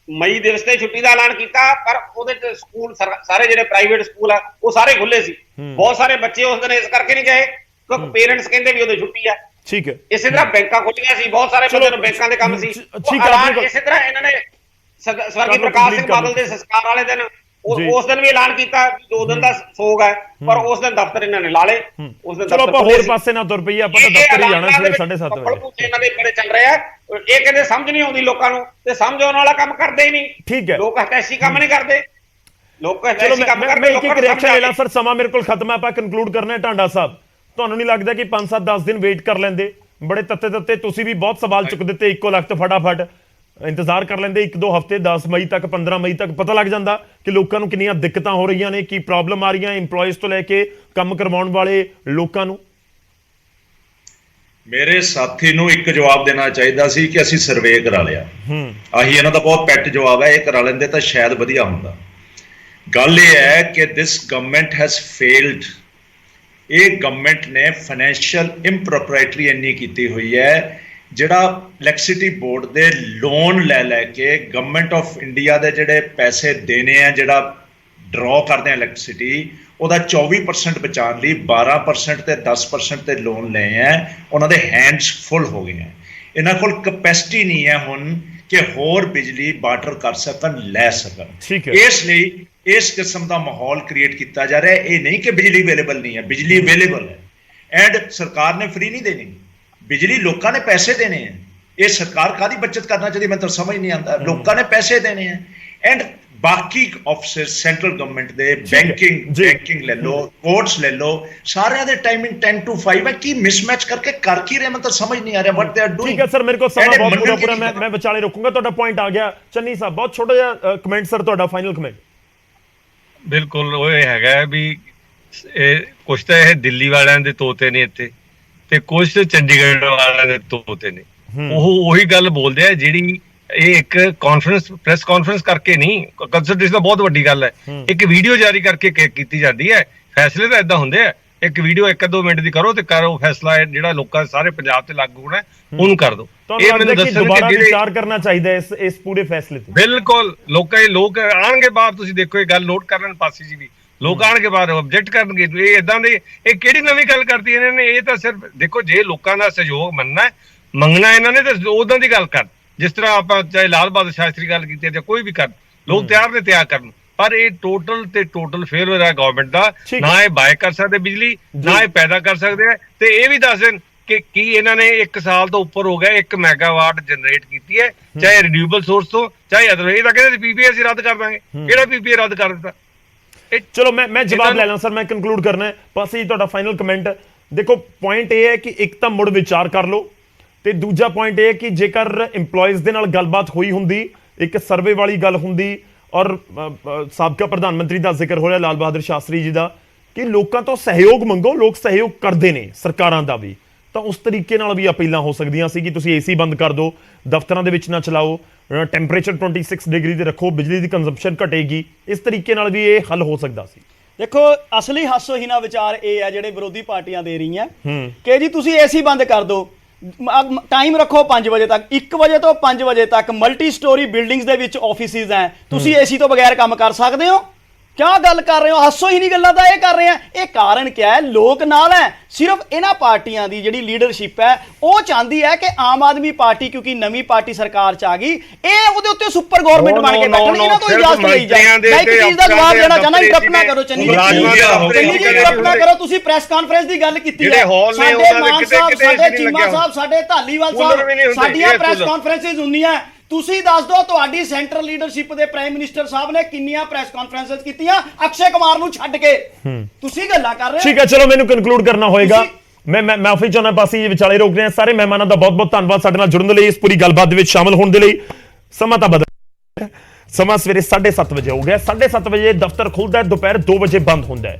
ਮਈ ਦਿਵਸ ਤੇ ਛੁੱਟੀ ਦਾ ਐਲਾਨ ਕੀਤਾ, ਪਰ ਉਹਦੇ ਚ ਸਕੂਲ ਸਾਰੇ ਜਿਹੜੇ ਪ੍ਰਾਈਵੇਟ ਸਕੂਲ ਆ ਉਹ ਸਾਰੇ ਖੁੱਲੇ ਸੀ। ਬਹੁਤ ਸਾਰੇ ਬੱਚੇ ਉਸ ਦਿਨ ਇਸ ਕਰਕੇ ਨਹੀਂ ਗਏ ਕਿਉਂਕਿ ਪੇਰੈਂਟਸ ਕਹਿੰਦੇ ਵੀ ਉਹਦੇ ਛੁੱਟੀ ਆ। ਠੀਕ ਹੈ। ਇਸੇ ਤਰ੍ਹਾਂ ਬੈਂਕਾਂ ਖੁੱਲੀਆਂ ਸੀ, ਬਹੁਤ ਸਾਰੇ ਬੰਦੇ ਨੂੰ ਬੈਂਕਾਂ ਦੇ ਕੰਮ ਸੀ। ਇਸੇ ਤਰ੍ਹਾਂ ਇਹਨਾਂ ਨੇ ਸਵਰਗੀ ਪ੍ਰਕਾਸ਼ ਸਿੰਘ ਬਾਦਲ ਦੇ ਸੰਸਕਾਰ ਵਾਲੇ ਦਿਨ ਉਸ ਦਿਨ ਵੀ ਐਲਾਨ ਕੀਤਾ 2 ਦਿਨ ਦਾ ਸੋਗ ਹੈ, ਪਰ ਉਸ ਦਿਨ ਦਫ਼ਤਰ ਇਹਨਾਂ ਨੇ ਲਾ ਲਏ। ਉਸ ਦਿਨ ਚਲੋ ਆਪਾਂ ਹੋਰ ਪਾਸੇ ਨਾ ਤੁਰ ਪਈਏ, ਆਪਾਂ ਤਾਂ ਦਫ਼ਤਰ ਹੀ ਜਾਣਾ ਸਵੇਰੇ 7:30 ਵਜੇ। ਇਹਨਾਂ ਦੇ ਬੜੇ ਚੱਲ ਰਿਹਾ, ਇਹ ਕਹਿੰਦੇ ਸਮਝ ਨਹੀਂ ਆਉਂਦੀ ਲੋਕਾਂ ਨੂੰ, ਤੇ ਸਮਝ ਆਉਣ ਵਾਲਾ ਕੰਮ ਕਰਦੇ ਹੀ ਨਹੀਂ। ਠੀਕ ਹੈ, ਲੋਕ ਹਤੈਸ਼ੀ ਕੰਮ ਨਹੀਂ ਕਰਦੇ, ਲੋਕ ਹਤੈਸ਼ੀ ਕੰਮ ਕਰਦੇ। ਮੈਂ ਇੱਕ ਰਿਐਕਸ਼ਨ ਲੈ ਲਾਂ ਸਰ, ਸਮਾਂ ਮੇਰੇ ਕੋਲ ਖਤਮ ਹੈ, ਆਪਾਂ ਕੰਕਲੂਡ ਕਰਨਾ ਹੈ। ਟਾਂਡਾ ਸਾਹਿਬ, ਤੁਹਾਨੂੰ ਨਹੀਂ ਲੱਗਦਾ ਕਿ 5-7-10 ਦਿਨ ਵੇਟ ਕਰ ਲੈਂਦੇ? ਬੜੇ ਤੱਤੇ ਤੁਸੀਂ ਵੀ ਬਹੁਤ ਸਵਾਲ ਚੁੱਕ ਦਿੱਤੇ, ਇੱਕੋ ਲਖਤ ਫਟਾਫਟ ਇੰਤਜ਼ਾਰ ਕਰ ਲੈਂਦੇ 1-2 ਹਫ਼ਤੇ, 10 ਮਈ ਤੱਕ 15 ਮਈ ਤੱਕ ਪਤਾ ਲੱਗ ਜਾਂਦਾ ਕਿ ਲੋਕਾਂ ਨੂੰ ਕਿੰਨੀਆਂ ਦਿੱਕਤਾਂ ਹੋ ਰਹੀਆਂ ਨੇ, ਕੀ ਪ੍ਰੋਬਲਮ ਆ ਰਹੀਆਂ ਇੰਪਲੋਇਜ਼ ਤੋਂ ਲੈ ਕੇ ਕੰਮ ਕਰਵਾਉਣ ਵਾਲੇ ਲੋਕਾਂ ਨੂੰ। ਮੇਰੇ ਸਾਥੀ ਨੂੰ ਇੱਕ ਜਵਾਬ ਦੇਣਾ ਚਾਹੀਦਾ ਸੀ ਕਿ ਅਸੀਂ ਸਰਵੇ ਕਰਾ ਲਿਆ। ਆਹੀ ਇਹਨਾਂ ਦਾ ਬਹੁਤ ਪੈਟ ਜਵਾਬ ਹੈ, ਇਹ ਕਰਾ ਲੈਂਦੇ ਤਾਂ ਸ਼ਾਇਦ ਵਧੀਆ ਹੁੰਦਾ। ਗੱਲ ਇਹ ਹੈ ਕਿ ਦਿਸ ਗਵਰਨਮੈਂਟ ਹੈਜ਼ ਫੇਲਡ। ਇਹ ਗਵਰਨਮੈਂਟ ਨੇ ਫਾਈਨੈਂਸ਼ੀਅਲ ਇੰਪਰੋਪਰਾਈਟਰੀ ਇੰਨੀ ਕੀਤੀ ਹੋਈ ਹੈ, ਜਿਹੜਾ ਇਲੈਕਟ੍ਰਿਸਿਟੀ ਬੋਰਡ ਦੇ ਲੋਨ ਲੈ ਕੇ ਗਵਰਨਮੈਂਟ ਆਫ ਇੰਡੀਆ ਦੇ ਜਿਹੜੇ ਪੈਸੇ ਦੇਣੇ ਆ, ਜਿਹੜਾ ਡਰਾ ਕਰਦੇ ਆ ਇਲੈਕਟ੍ਰਿਸਿਟੀ, ਉਹਦਾ 24% ਬਚਾਉਣ ਲਈ 12% ਤੇ 10% ਤੇ ਲੋਨ ਲਏ ਆ। ਉਹਨਾਂ ਦੇ ਹੈਂਡਸ ਫੁੱਲ ਹੋ ਗਏ ਆ। ਇਹਨਾਂ ਕੋਲ ਕਪੈਸਿਟੀ ਨਹੀਂ ਹੈ ਹੁਣ ਕਿ ਹੋਰ ਬਿਜਲੀ ਬਾਰਟਰ ਕਰ ਸਕਣ, ਲੈ ਸਕਣ। ਇਸ ਲਈ ਇਸ ਕਿਸਮ ਦਾ ਮਾਹੌਲ ਕ੍ਰੀਏਟ ਕੀਤਾ ਜਾ ਰਿਹਾ ਹੈ। ਇਹ ਨਹੀਂ ਕਿ ਬਿਜਲੀ ਅਵੇਲੇਬਲ ਨਹੀਂ ਹੈ, ਬਿਜਲੀ ਅਵੇਲੇਬਲ ਹੈ। ਐਂਡ ਸਰਕਾਰ ਨੇ ਫ੍ਰੀ ਨਹੀਂ ਦੇਣੀ ਬਿਜਲੀ, ਲੋਕਾਂ ਨੇ ਪੈਸੇ ਦੇਣੇ ਆ। ਇਹ ਸਰਕਾਰ ਕਾਦੀ ਬੱਚਤ ਕਰਨਾ ਚਾਹੀਦੀ, ਮੈਨੂੰ ਤਾਂ ਸਮਝ ਨਹੀਂ ਆਉਂਦਾ। ਲੋਕਾਂ ਨੇ ਪੈਸੇ ਦੇਣੇ ਆ ਐਂਡ ਬਾਕੀ ਆਫਿਸਰ ਸੈਂਟਰਲ ਗਵਰਨਮੈਂਟ ਦੇ ਬੈਂਕਿੰਗ ਲੈ ਲਓ, ਕੋਰਟਸ ਲੈ ਲਓ, ਸਾਰਿਆਂ ਦੇ ਟਾਈਮਿੰਗ 10 to 5 ਹੈ। ਕੀ ਮਿਸਮੈਚ ਕਰਕੇ ਕਰ ਕੀ ਰਹੇ, ਮੈਨੂੰ ਤਾਂ ਸਮਝ ਨਹੀਂ ਆ ਰਿਹਾ ਵਾਟ ਦੇ ਆਰ ਡੂਇੰਗ। ਠੀਕ ਹੈ ਸਰ, ਮੇਰੇ ਕੋਲ ਸਮਾਂ ਬਹੁਤ ਪੂਰਾ ਮੈਂ ਵਿਚਾਲੇ ਰੋਕੂੰਗਾ, ਤੁਹਾਡਾ ਪੁਆਇੰਟ ਆ ਗਿਆ। ਚੰਨੀ ਸਾਹਿਬ ਬਹੁਤ ਛੋਟਾ ਜਿਹਾ ਕਮੈਂਟ ਸਰ, ਤੁਹਾਡਾ ਫਾਈਨਲ ਕਮੈਂਟ। ਬਿਲਕੁਲ ਉਹ ਇਹ ਹੈਗਾ ਵੀ ਇਹ ਕੁਛ ਤਾਂ ਇਹ ਦਿੱਲੀ ਵਾਲਿਆਂ ਦੇ ਤੋਤੇ ਨੇ ਇੱਥੇ, ਤੇ ਕੁਛ ਚੰਡੀਗੜ੍ਹ ਵਾਲਿਆਂ ਦੇ ਤੋਤੇ ਨੇ। ਉਹ ਉਹੀ ਗੱਲ ਬੋਲਦੇ ਆ ਜਿਹੜੀ ਇਹ ਇੱਕ ਕਾਨਫਰੰਸ ਪ੍ਰੈਸ ਕਾਨਫਰੰਸ ਕਰਕੇ ਨਹੀਂ, ਕੰਸਲਟੇਸ਼ਨ ਤਾਂ ਬਹੁਤ ਵੱਡੀ ਗੱਲ ਹੈ, ਇੱਕ ਵੀਡੀਓ ਜਾਰੀ ਕਰਕੇ ਕੀਤੀ ਜਾਂਦੀ ਹੈ। ਫੈਸਲੇ ਤਾਂ ਏਦਾਂ ਹੁੰਦੇ ਆ, ਇੱਕ ਵੀਡੀਓ 1-2 ਮਿੰਟ ਦੀ ਕਰੋ ਤੇ ਕਰੋ ਫੈਸਲਾ ਜਿਹੜਾ ਲੋਕਾਂ ਸਾਰੇ ਪੰਜਾਬ ਤੇ ਲਾਗੂ ਹੋਣਾ ਉਹਨੂੰ ਕਰ ਦੋ। ਇਹ ਮੈਨੂੰ ਦੱਸਣ ਕਿ ਵਿਚਾਰ ਕਰਨਾ ਚਾਹੀਦਾ ਇਸ ਪੂਰੇ ਫੈਸਲੇ ਤੇ। ਬਿਲਕੁਲ ਲੋਕ ਆਣਗੇ ਬਾਹਰ, ਤੁਸੀਂ ਦੇਖੋ ਇਹ ਗੱਲ ਨੋਟ ਕਰਨ ਪਾਸੀ ਜੀ ਵੀ ਲੋਕ ਆਣਗੇ ਬਾਹਰ ਆਬਜੈਕਟ ਕਰਨਗੇ। ਇਹ ਇਦਾਂ ਦੇ ਇਹ ਕਿਹੜੀ ਨਵੀਂ ਗੱਲ ਕਰਤੀ ਇਹਨਾਂ ਨੇ? ਇਹ ਤਾਂ ਸਿਰਫ ਦੇਖੋ ਜੇ ਲੋਕਾਂ ਦਾ ਸਹਿਯੋਗ ਮੰਗਣਾ ਇਹਨਾਂ ਨੇ ਤਾਂ ਉਦਾਂ ਦੀ ਗੱਲ ਕਰ, ਜਿਸ ਤਰ੍ਹਾਂ ਆਪਾਂ ਚਾਹੇ ਲਾਲ ਬਹਾਦਰ ਸ਼ਾਸਤਰੀ ਗੱਲ ਕੀਤੀ ਜਾਂ ਕੋਈ ਵੀ ਕਰ, ਲੋਕ ਤਿਆਰ ਨੇ ਤਿਆਰ ਕਰਨ। ਪਰ ਇਹ ਟੋਟਲ ਫੇਲਰ ਹੈ ਗਵਰਨਮੈਂਟ ਦਾ। ਨਾ ਇਹ ਬਾਏ ਕਰ ਸਕਦੇ ਬਿਜਲੀ, ਨਾ ਇਹ ਪੈਦਾ ਕਰ ਸਕਦੇ ਆ। ਤੇ ਇਹ ਵੀ ਦੱਸ ਦੇਣ ਕਿ ਕੀ ਇਹਨਾਂ ਨੇ 1 ਸਾਲ ਤੋਂ ਉੱਪਰ ਹੋ ਗਿਆ 1 ਮੈਗਾਵਾਟ ਜਨਰੇਟ ਕੀਤੀ ਹੈ, ਚਾਹੇ ਰਿਨਿਊਏਬਲ ਸੋਰਸ ਤੋਂ ਚਾਹੇ ਅਦਰ। ਇਹ ਤਾਂ ਕਹਿੰਦੇ ਪੀਪੀਏ ਅਸੀਂ ਰੱਦ ਕਰ ਦਾਂਗੇ, ਕਿਹੜਾ ਪੀਪੀਏ ਰੱਦ ਕਰ ਦਿੱਤਾ? ਚਲੋ ਮੈਂ ਜਵਾਬ ਲੈ ਲਾਂ ਸਰ, ਮੈਂ ਕੰਕਲੂਡ ਕਰਨਾ ਹੈ ਬਸ ਜੀ। ਤੁਹਾਡਾ ਫਾਈਨਲ ਕਮੈਂਟ ਦੇਖੋ, ਪੁਆਇੰਟ ਇਹ ਹੈ ਕਿ ਇੱਕ ਤਾਂ ਮੁੜ ਵਿਚਾਰ ਕਰ ਲਓ, ਤੇ ਦੂਜਾ ਪੁਆਇੰਟ ਇਹ ਹੈ ਕਿ ਜੇਕਰ EMPLOYEES ਦੇ ਨਾਲ ਗੱਲਬਾਤ ਹੋਈ ਹੁੰਦੀ, ਇੱਕ ਸਰਵੇ ਵਾਲੀ ਗੱਲ ਹੁੰਦੀ, ਔਰ ਸਾਬਕਾ ਪ੍ਰਧਾਨ ਮੰਤਰੀ ਦਾ ਜ਼ਿਕਰ ਹੋ ਰਿਹਾ ਲਾਲ ਬਹਾਦਰ ਸ਼ਾਸਤਰੀ ਜੀ ਦਾ, ਕਿ ਲੋਕਾਂ ਤੋਂ ਸਹਿਯੋਗ ਮੰਗੋ, ਲੋਕ ਸਹਿਯੋਗ ਕਰਦੇ ਨੇ ਸਰਕਾਰਾਂ ਦਾ ਵੀ, ਤਾਂ ਉਸ ਤਰੀਕੇ ਨਾਲ ਵੀ ਅਪੀਲਾਂ ਹੋ ਸਕਦੀਆਂ ਸੀ ਕਿ ਤੁਸੀਂ AC ਬੰਦ ਕਰ ਦਿਓ, ਦਫ਼ਤਰਾਂ ਦੇ ਵਿੱਚ ਨਾ ਚਲਾਓ, ਟੈਂਪਰੇਚਰ 26 ਡਿਗਰੀ ਤੇ ਰੱਖੋ, ਬਿਜਲੀ ਦੀ ਕੰਜ਼ੰਪਸ਼ਨ ਘਟੇਗੀ। ਇਸ ਤਰੀਕੇ ਨਾਲ ਵੀ ਇਹ ਹੱਲ ਹੋ ਸਕਦਾ ਸੀ। ਦੇਖੋ ਅਸਲੀ ਹਾਸੋਹੀਣਾ ਵਿਚਾਰ ਇਹ ਹੈ ਜਿਹੜੇ ਵਿਰੋਧੀ ਪਾਰਟੀਆਂ ਦੇ ਰਹੀਆਂ ਕਿ ਜੀ ਤੁਸੀਂ AC ਬੰਦ ਕਰ ਦਿਓ, ਟਾਈਮ ਰੱਖੋ 5 ਵਜੇ ਤੱਕ, 1 ਵਜੇ ਤੋਂ 5 ਵਜੇ ਤੱਕ ਮਲਟੀ ਸਟੋਰੀ ਬਿਲਡਿੰਗਸ ਦੇ ਵਿੱਚ ਆਫਿਸਿਸ ਹੈ, ਤੁਸੀਂ AC ਤੋਂ ਬਗੈਰ ਕੰਮ ਕਰ ਸਕਦੇ ਹੋ? ਕਿਆ ਗੱਲ ਕਰ ਰਹੇ ਹੋ? ਹਾਸੋ ਹੀ ਨਹੀਂ ਗੱਲਾਂ ਦਾ ਇਹ ਕਰ ਰਹੇ ਆ। ਇਹ ਕਾਰਨ ਕਿਆ ਹੈ? ਲੋਕ ਨਾਲ ਹੈ। ਸਿਰਫ ਇਹਨਾਂ ਪਾਰਟੀਆਂ ਦੀ ਜਿਹੜੀ ਲੀਡਰਸ਼ਿਪ ਹੈ ਉਹ ਚਾਹੁੰਦੀ ਹੈ ਕਿ ਆਮ ਆਦਮੀ ਪਾਰਟੀ, ਕਿਉਂਕਿ ਨਵੀਂ ਪਾਰਟੀ ਸਰਕਾਰ ਚ ਆ ਗਈ, ਇਹ ਉਹਦੇ ਉੱਤੇ ਸੁਪਰ ਗਵਰਨਮੈਂਟ ਬਣ ਕੇ ਬੈਠਣ, ਇਹਨਾਂ ਤੋਂ ਇਜਾਜ਼ਤ ਲਈ ਜਾਏ। ਮੈਂ ਇੱਕ ਚੀਜ਼ ਦਾ ਜਵਾਬ ਦੇਣਾ ਚਾਹੁੰਦਾ, ਇੰਟਰਪਟ ਨਾ ਕਰੋ ਚੰਨੀ ਜੀ, ਇੰਟਰਪਟ ਨਾ ਕਰੋ। ਤੁਸੀਂ ਪ੍ਰੈਸ ਕਾਨਫਰੰਸ ਦੀ ਗੱਲ ਕੀਤੀ ਹੈ, ਸਾਡੇ ਮਾਨ ਸਾਹਿਬ, ਸਾਡੇ ਚੀਮਾ ਸਾਹਿਬ, ਸਾਡੇ ਧਾਲੀਵਾਲ ਸਾਹਿਬ, ਸਾਡੀਆਂ ਪ੍ਰੈਸ ਕਾਨਫਰੰਸਿਸ ਹੁੰਦੀਆਂ। ਤੁਸੀਂ ਦੱਸ ਦਿਓ ਤੁਹਾਡੀ ਸੈਂਟਰਲ ਲੀਡਰਸ਼ਿਪ ਦੇ ਪ੍ਰਾਈਮ ਮਿਨਿਸਟਰ ਸਾਹਿਬ ਨੇ ਕਿੰਨੀਆਂ ਪ੍ਰੈਸ ਕਾਨਫਰੰਸਸ ਕੀਤੀਆਂ ਅਕਸ਼ੇ ਕੁਮਾਰ ਨੂੰ ਛੱਡ ਕੇ? ਤੁਸੀਂ ਗੱਲਾਂ ਕਰ ਰਹੇ ਹੋ। ਠੀਕ ਹੈ, ਚਲੋ ਮੈਨੂੰ ਕਨਕਲੂਡ ਕਰਨਾ ਹੋਏਗਾ। ਮੈਂ ਮਾਫੀ ਚਾਹੁੰਦਾ, ਪਾਸੀ ਵਿਚਾਲੇ ਰੋਕ ਰਹੇ ਹਾਂ। ਸਾਰੇ ਮਹਿਮਾਨਾਂ ਦਾ ਬਹੁਤ ਬਹੁਤ ਧੰਨਵਾਦ ਸਾਡੇ ਨਾਲ ਜੁੜਨ ਦੇ ਲਈ, ਇਸ ਪੂਰੀ ਗੱਲਬਾਤ ਦੇ ਵਿੱਚ ਸ਼ਾਮਲ ਹੋਣ ਦੇ ਲਈ। ਸਮਾਂ ਤਾਂ ਬਦਲ, ਸਮਾਂ ਸਵੇਰੇ 7:30 ਵਜੇ ਹੋ ਗਿਆ। 7:30 ਵਜੇ ਦਫ਼ਤਰ ਖੁੱਲਦਾ ਹੈ, ਦੁਪਹਿਰ 2 ਵਜੇ ਬੰਦ ਹੁੰਦਾ ਹੈ।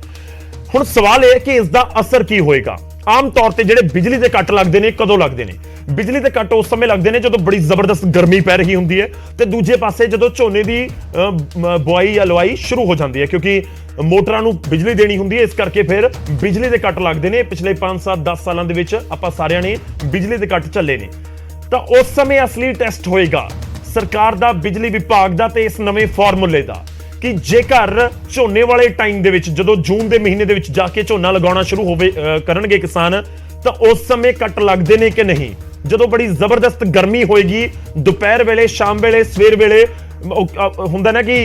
ਹੁਣ ਸਵਾਲ ਇਹ ਹੈ ਕਿ ਇਸ ਦਾ ਅਸਰ ਕੀ ਹੋਏਗਾ। ਆਮ ਤੌਰ ਤੇ ਜਿਹੜੇ ਬਿਜਲੀ ਦੇ ਕੱਟ ਲੱਗਦੇ ਨੇ, ਕਦੋਂ ਲੱਗਦੇ ਨੇ? ਬਿਜਲੀ ਦੇ ਕੱਟ ਉਸ ਸਮੇਂ ਲੱਗਦੇ ਨੇ ਜਦੋਂ ਬੜੀ ਜ਼ਬਰਦਸਤ ਗਰਮੀ ਪੈ ਰਹੀ ਹੁੰਦੀ ਹੈ, ਤੇ ਦੂਜੇ ਪਾਸੇ ਜਦੋਂ ਝੋਨੇ ਦੀ ਬੁਆਈ ਜਾਂ ਲਵਾਈ ਸ਼ੁਰੂ ਹੋ ਜਾਂਦੀ ਹੈ, ਕਿਉਂਕਿ ਮੋਟਰਾਂ ਨੂੰ ਬਿਜਲੀ ਦੇਣੀ ਹੁੰਦੀ ਹੈ। ਇਸ ਕਰਕੇ ਫਿਰ ਬਿਜਲੀ ਦੇ ਕੱਟ ਲੱਗਦੇ ਨੇ। ਪਿਛਲੇ 5-7-10 ਸਾਲਾਂ ਦੇ ਵਿੱਚ ਆਪਾਂ ਸਾਰਿਆਂ ਨੇ ਬਿਜਲੀ ਦੇ ਕੱਟ ਝੱਲੇ ਨੇ। ਤਾਂ ਉਸ ਸਮੇਂ ਅਸਲੀ ਟੈਸਟ ਹੋਏਗਾ ਸਰਕਾਰ ਦਾ, ਬਿਜਲੀ ਵਿਭਾਗ ਦਾ, ਤੇ ਇਸ ਨਵੇਂ ਫਾਰਮੂਲੇ ਦਾ, ਕਿ ਜੇਕਰ ਝੋਨੇ ਵਾਲੇ ਟਾਈਮ ਦੇ ਵਿੱਚ, ਜਦੋਂ ਜੂਨ ਦੇ ਮਹੀਨੇ ਦੇ ਵਿੱਚ ਜਾ ਕੇ ਝੋਨਾ ਲਗਾਉਣਾ ਸ਼ੁਰੂ ਕਰਨਗੇ ਕਿਸਾਨ, ਤਾਂ ਉਸ ਸਮੇਂ ਕੱਟ ਲੱਗਦੇ ਨੇ ਕਿ ਨਹੀਂ। ਜਦੋਂ ਬੜੀ ਜ਼ਬਰਦਸਤ ਗਰਮੀ ਹੋਏਗੀ, ਦੁਪਹਿਰ ਵੇਲੇ, ਸ਼ਾਮ ਵੇਲੇ, ਸਵੇਰ ਵੇਲੇ, ਹੁੰਦਾ ਨਾ ਕਿ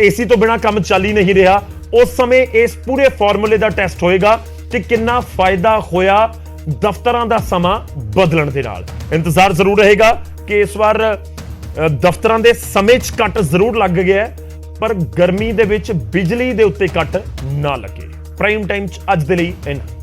AC ਤੋਂ ਬਿਨਾ ਕੰਮ ਚੱਲ ਹੀ ਨਹੀਂ ਰਿਹਾ, ਉਸ ਸਮੇਂ ਇਸ ਪੂਰੇ ਫਾਰਮੂਲੇ ਦਾ ਟੈਸਟ ਹੋਏਗਾ ਕਿ ਕਿੰਨਾ ਫਾਇਦਾ ਹੋਇਆ ਦਫ਼ਤਰਾਂ ਦਾ ਸਮਾਂ ਬਦਲਣ ਦੇ ਨਾਲ। ਇੰਤਜ਼ਾਰ ਜ਼ਰੂਰ ਰਹੇਗਾ ਕਿ ਇਸ ਵਾਰ ਦਫ਼ਤਰਾਂ ਦੇ ਸਮੇਂ 'ਚ ਕੱਟ ਜ਼ਰੂਰ ਲੱਗ ਗਿਆ, ਪਰ ਗਰਮੀ ਦੇ ਵਿੱਚ ਬਿਜਲੀ ਦੇ ਉੱਤੇ ਕੱਟ ਨਾ ਲੱਗੇ। ਪ੍ਰਾਈਮ ਟਾਈਮ 'ਚ ਅੱਜ ਦੇ ਲਈ ਇੰਨਾ।